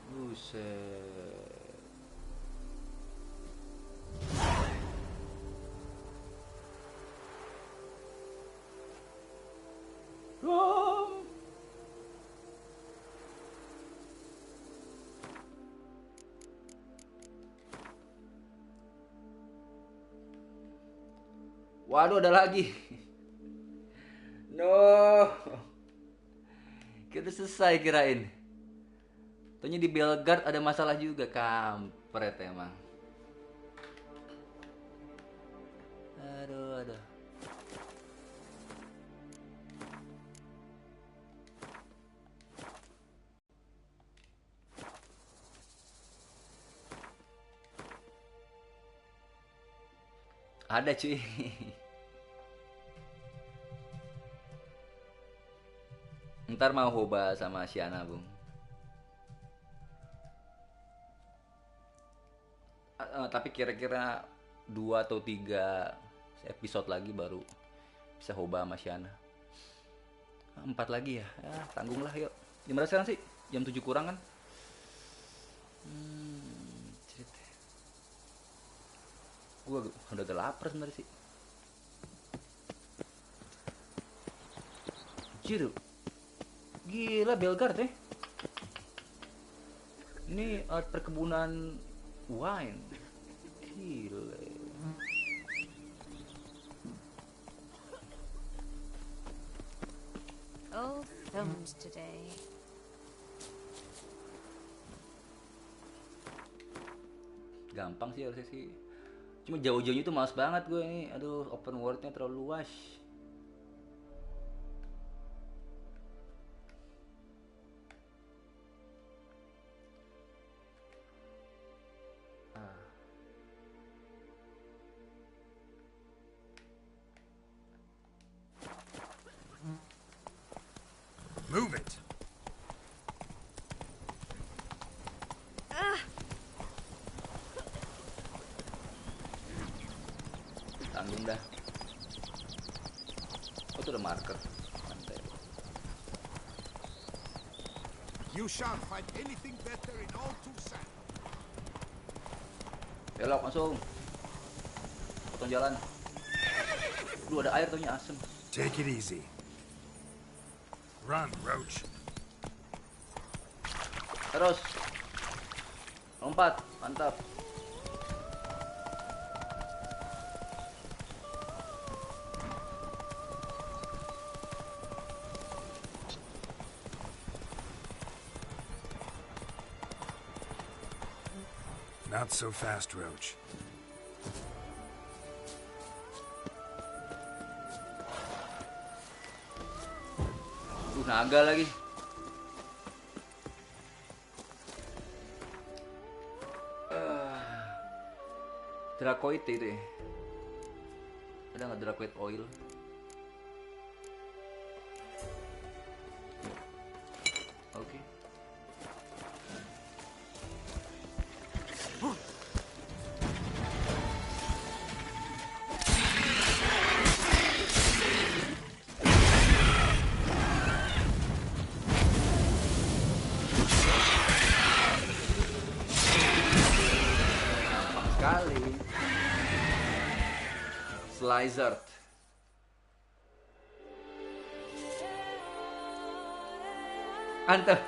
Buset. Oh. Waduh, ada lagi. No. Kita selesai kirain. Taunya di Belgard ada masalah juga, kampret emang. Aduh. Ada cuy. Ntar mau hoba sama Siana, Bung. Tapi kira-kira 2 atau 3 episode lagi baru bisa hoba sama Siana. 4 lagi ya. Tanggung lah yuk. Jam berapa sekarang sih? Jam 7 kurang kan? Gue udah agak lapar sebenarnya sih. Anjir. Gila Belgard ya. Ini perkebunan wine. Gila. Old thumbs today. Gampang sih harusnya sih. Cuma jauh-jauhnya tuh males banget gue ini. Aduh, open world-nya terlalu luas. Move it. Tanggung dah. Oh, itu udah marker. Santai. You shan't find anything better in all Tucson. Belok langsung. Potong jalan. Duh, ada air tuhnya asem. Take it easy. Run, Roach. Terus. Lompat, mantap. Not so fast, Roach. Naga lagi. Dracoid itu ya. Ada nggak Dracoid oil? Lizard. Anthem.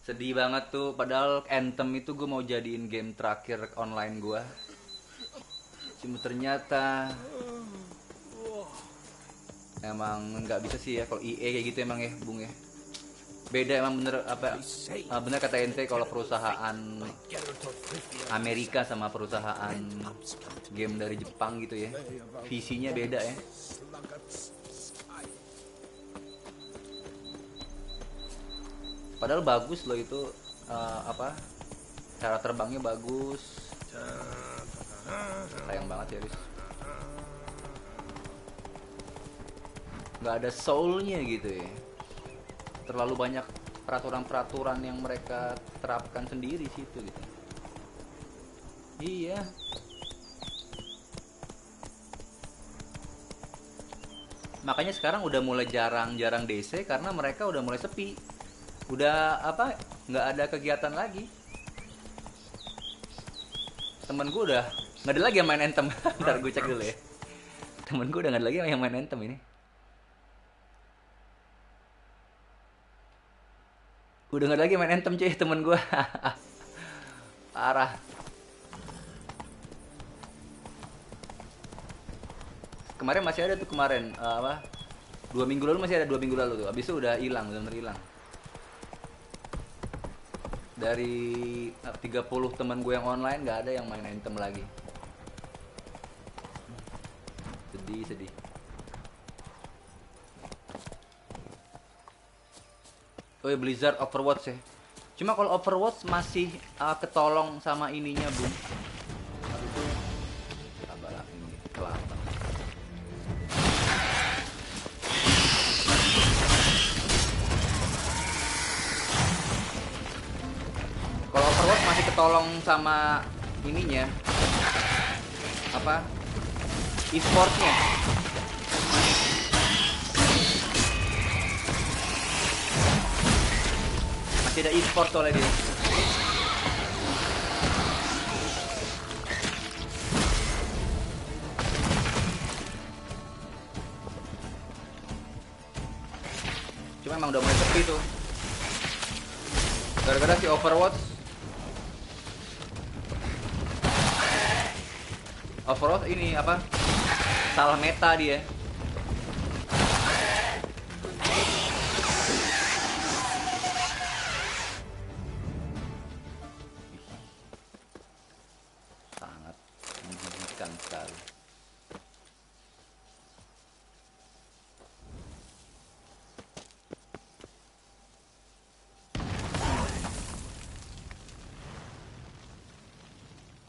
Sedih banget tuh, padahal Anthem itu gue mau jadiin game terakhir online gue. Cuma ternyata emang nggak bisa sih ya kalau EA kayak gitu emang ya, Bung ya. Beda emang bener apa bener kata ente kalau perusahaan Amerika sama perusahaan game dari Jepang gitu ya. Visinya beda ya. Padahal bagus loh itu cara terbangnya bagus. Sayang banget ya, Riz. Nggak ada soulnya gitu ya. Terlalu banyak peraturan-peraturan yang mereka terapkan sendiri situ gitu. Iya. Makanya sekarang udah mulai jarang-jarang DC karena mereka udah mulai sepi. Udah nggak ada kegiatan lagi. Temen gue udah nggak ada lagi yang main Anthem. Ntar gue cek dulu ya. Temen gue udah nggak ada lagi yang main Anthem ini. Udah nggak ada lagi main Anthem cuy, temen gue. Parah. Kemarin masih ada tuh kemarin 2 minggu lalu masih ada 2 minggu lalu tuh. Abis itu udah hilang, benar-benar hilang. Dari 30 teman gue yang online nggak ada yang main Anthem lagi. Sedih. Oh ya, Blizzard Overwatch ya. Cuma kalau Overwatch masih ketolong sama ininya, Bung. Itu sabarlah ini kelapa. Kalau Overwatch masih ketolong sama ininya e-sportnya. Masih ada e-sport soalnya dia. Cuma emang udah mulai sepi tuh. Gara-gara si Overwatch ini salah meta dia. Sangat menjijikan sekali.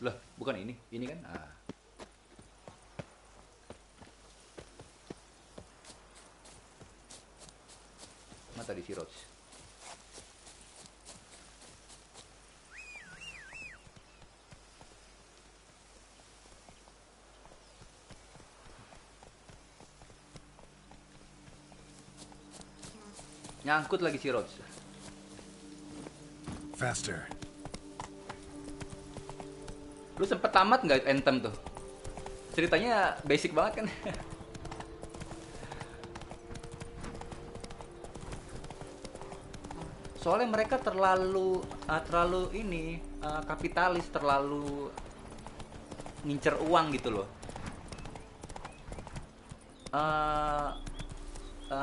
Lah, bukan ini kan? Mata di Siroj. Nyangkut lagi Siroj. Faster. Lu sempet tamat nggak Anthem tuh? Ceritanya basic banget kan? Soalnya mereka terlalu kapitalis, terlalu ngincer uang gitu loh.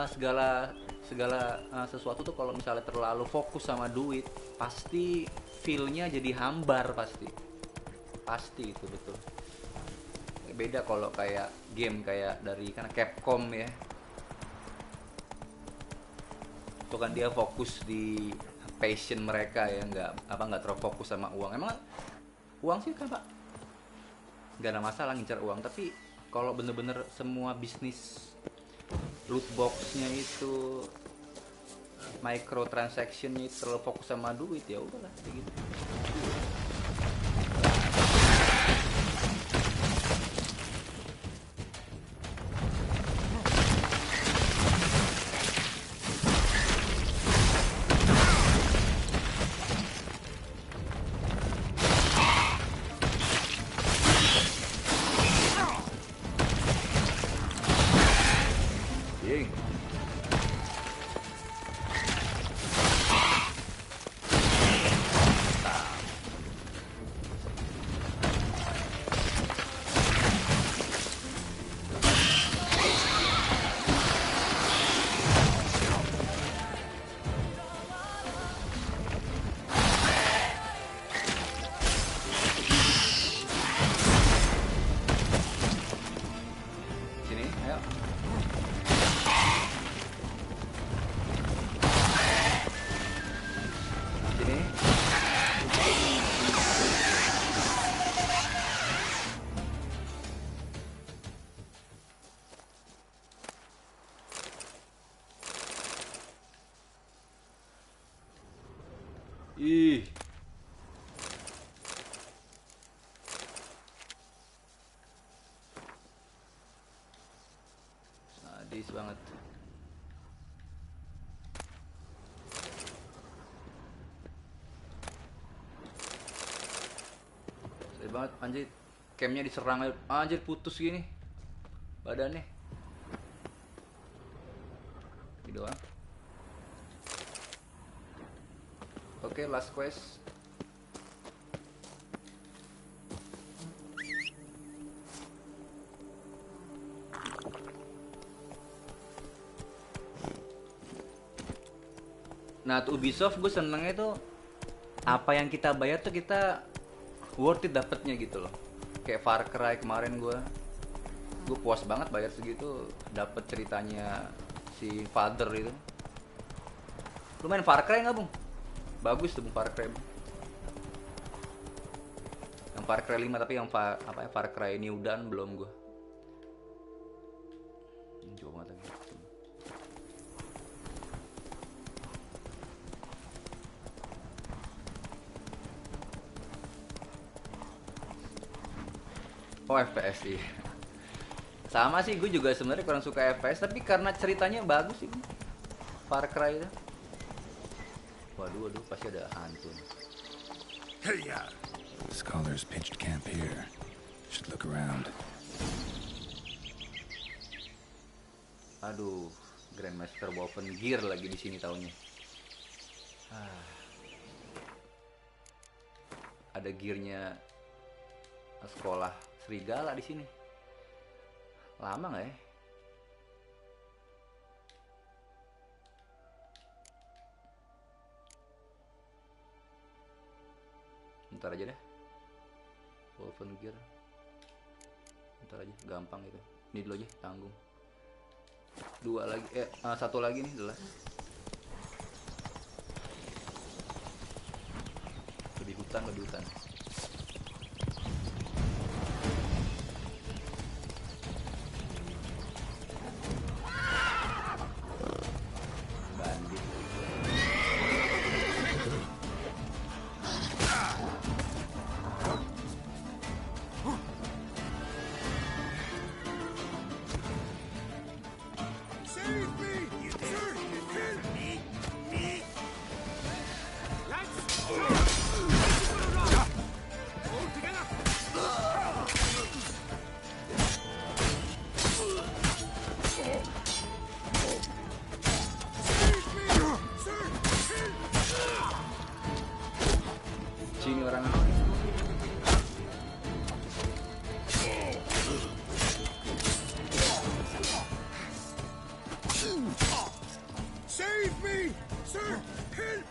Segala sesuatu tuh kalau misalnya terlalu fokus sama duit, pasti feel-nya jadi hambar pasti itu betul. Beda kalau kayak game kayak dari karena Capcom ya. Itu kan dia fokus di passion mereka ya, nggak terlalu fokus sama uang. Emang uang sih kan Pak nggak ada masalah ngincar uang, tapi kalau bener-bener semua bisnis loot boxnya itu microtransactionnya itu terlalu fokus sama duit, ya udahlah kayak gitu. Ih. Sadis banget. Sadis banget anjir. Campnya diserang anjir, putus gini badannya. Ini doang. Oke, last quest. Nah, tuh Ubisoft gue senengnya tuh apa yang kita bayar tuh kita worth it dapetnya gitu loh. Kayak Far Cry kemarin gue puas banget bayar segitu, dapet ceritanya si Father itu. Lu main Far Cry nggak, Bung? Bagus tuh, Bung, Far Cry, Bung. Yang Far Cry 5, tapi yang Far Cry New Dawn belum gue. Coba banget lagi. Oh, FPS sih. Sama sih, gue juga sebenarnya kurang suka FPS, tapi karena ceritanya bagus sih, Far Cry itu. Waduh, pasti ada hantu. Hey ya. Scholars pitched camp here. Should look around. Aduh, Grandmaster Woven Gear lagi di sini taunya. Ada gearnya sekolah serigala di sini. Lama nggak ya? Bentar aja deh. Woven Gear. Bentar aja, gampang gitu. Ini dulu aja, tanggung. Satu lagi nih jelas. Lebih hutan. Sini orang. Save me! Sir! Help!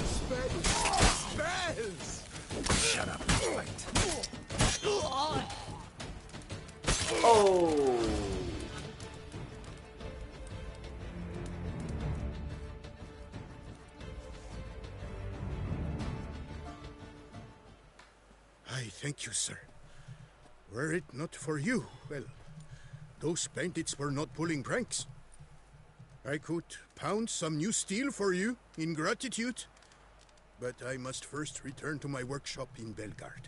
Spells! Shut up and fight. Oh. I thank you, sir. Were it not for you, well, those bandits were not pulling pranks. I could pound some new steel for you in gratitude, but I must first return to my workshop in Belgard.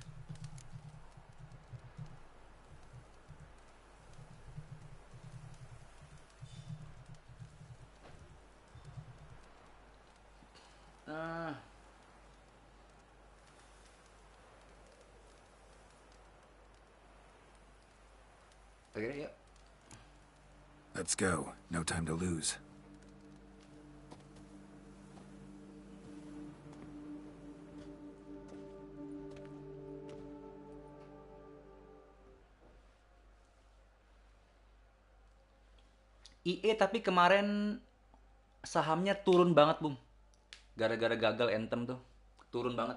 Okay, yeah. Let's go. No time to lose. IE tapi kemarin sahamnya turun banget, Bung. Gara-gara gagal Anthem tuh. Turun banget.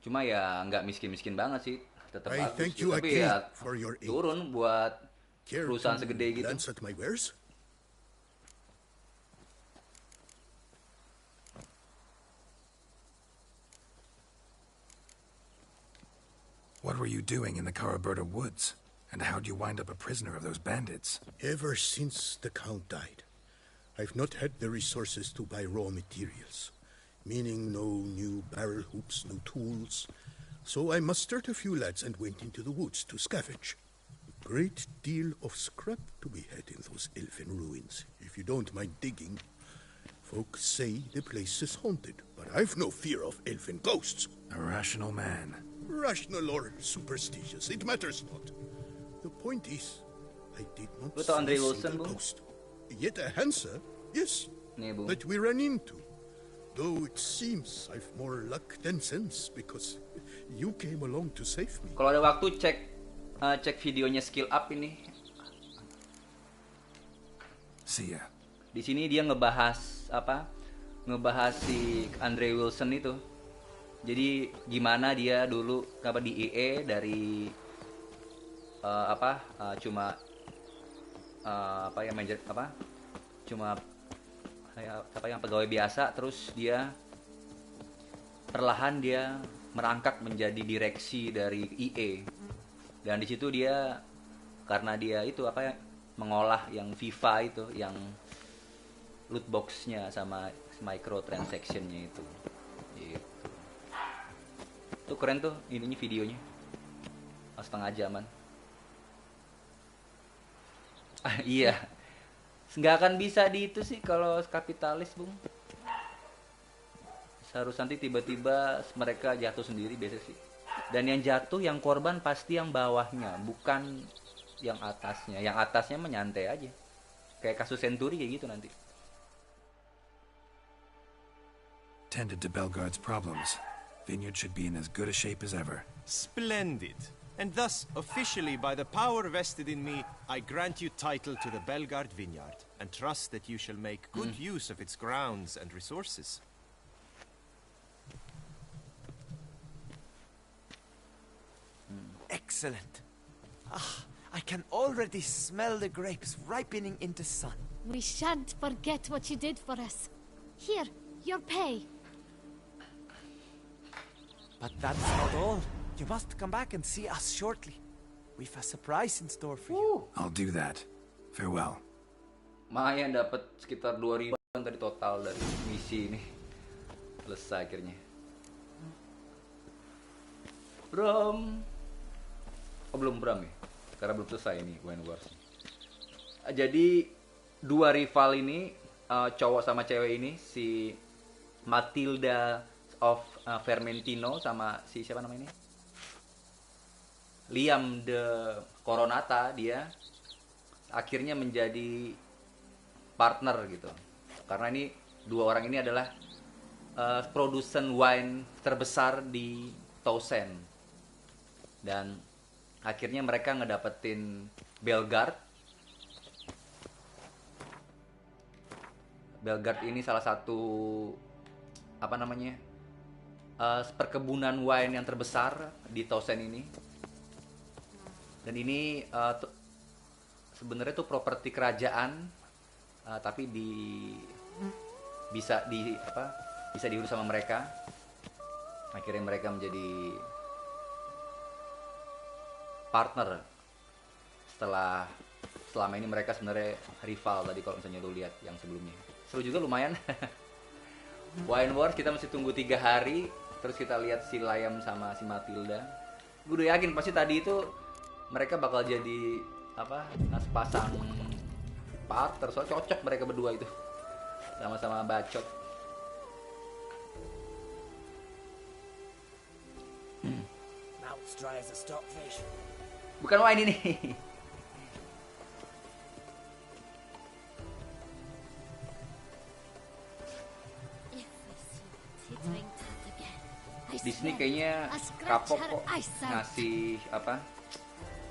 Cuma ya nggak miskin-miskin banget sih. Tetap I bagus. thank you Tapi again ya for your aid. turun buat Care perusahaan to segede gitu. glance at my wares? What were you doing in the Caraberta woods? And how'd you wind up a prisoner of those bandits? Ever since the Count died, I've not had the resources to buy raw materials, meaning no new barrel hoops, no tools. So I mustered a few lads and went into the woods to scavenge. A great deal of scrap to be had in those elfin ruins, if you don't mind digging. Folks say the place is haunted, but I've no fear of elfin ghosts. A rational man. Rational or superstitious, it matters not. The point is, I did not Lu tau Andre see a Wilson, single Bung? ghost. Yet a answer, yes, Nih, Bung. that we ran into. Though it seems I've more luck than sense because you came along to save me. Kalau ada waktu cek videonya Skill Up ini. See ya. Di sini dia ngebahas si Andre Wilson itu. Jadi gimana dia dulu di EA dari cuma yang pegawai biasa, terus dia perlahan dia merangkak menjadi direksi dari EA. Dan di situ dia karena dia itu mengolah yang FIFA itu, yang loot box-nya sama microtransaction-nya itu. Gitu. Tuh keren tuh ininya videonya. Setengah jaman. Iya. Nggak akan bisa di itu sih kalau kapitalis, Bung. Harus nanti tiba-tiba mereka jatuh sendiri biasa sih. Dan yang jatuh, yang korban pasti yang bawahnya, bukan yang atasnya. Yang atasnya menyantai aja. Kayak kasus Century kayak gitu nanti. Tended to Belgard's problems. Vineyard should be in as good a shape as ever. Splendid. And thus, officially, by the power vested in me, I grant you title to the Belgard Vineyard, and trust that you shall make good use of its grounds and resources. Excellent. I can already smell the grapes ripening into sun. We shan't forget what you did for us. Here, your pay. But that's not all. You must come back and see us shortly. We've a surprise in store for you. I'll do that. Farewell. Lumayan dapat sekitar 2.000 tadi total dari misi ini. Selesai akhirnya. Bram. Oh belum Bram ya? Karena belum selesai ini Wine Wars. Jadi dua rival ini, cowok sama cewek ini, si Matilda of Vermentino sama si siapa namanya ini? Liam de Coronata, dia akhirnya menjadi partner gitu. Karena ini dua orang ini adalah produsen wine terbesar di Towson. Dan akhirnya mereka ngedapetin Belgard. Belgard ini salah satu perkebunan wine yang terbesar di Towson ini. Dan ini sebenarnya tuh properti kerajaan, tapi bisa diurus sama mereka. Akhirnya mereka menjadi partner. Selama ini mereka sebenarnya rival tadi kalau misalnya lu lihat yang sebelumnya. Seru juga lumayan. Wine Wars kita masih tunggu 3 hari, terus kita lihat si Liam sama si Matilda. Gue udah yakin pasti tadi itu mereka bakal jadi sepasang partner, soalnya cocok mereka berdua itu. Sama-sama bacot. Bukan wine ini. Di sini kayaknya kapok kok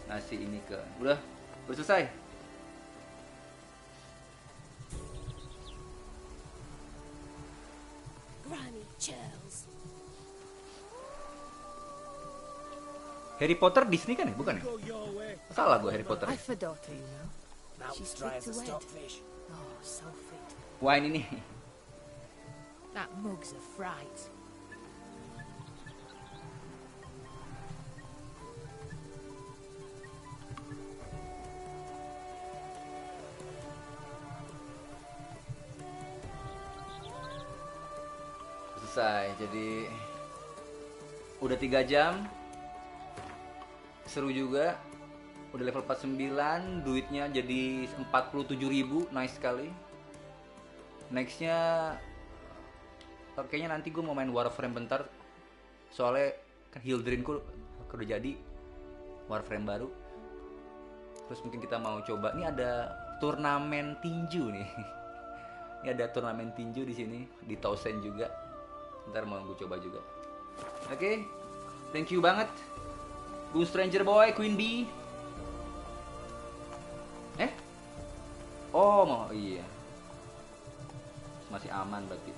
ngasih ini ke. Udah selesai. Harry Potter Disney kan ya? Bukan ya? Salah gue Harry Potter. Wine ini. That mug's a fright. selesai. Jadi udah 3 jam. Seru juga. Udah level 49, duitnya jadi 47.000, nice sekali. Nextnya kayaknya nanti gue mau main Warframe bentar. Soalnya kan Hildrinku udah jadi Warframe baru. Terus mungkin kita mau coba. Ini ada turnamen tinju nih. Ini ada turnamen tinju di sini di Tausen juga. Ntar mau gue coba juga. Oke, thank you banget, Bung Stranger Boy, Queen Bee. Oh, mau iya. Masih aman berarti.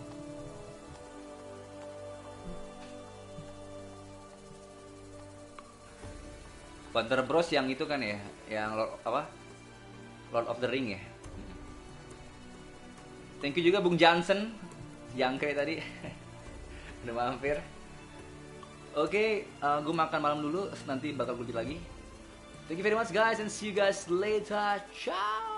Warner Bros yang itu kan ya, yang Lord of the Ring ya. Thank you juga Bung Johnson, Jangkrik tadi. Udah mampir. Oke, gue makan malam dulu, nanti bakal lanjut lagi. Thank you very much guys and see you guys later. Ciao.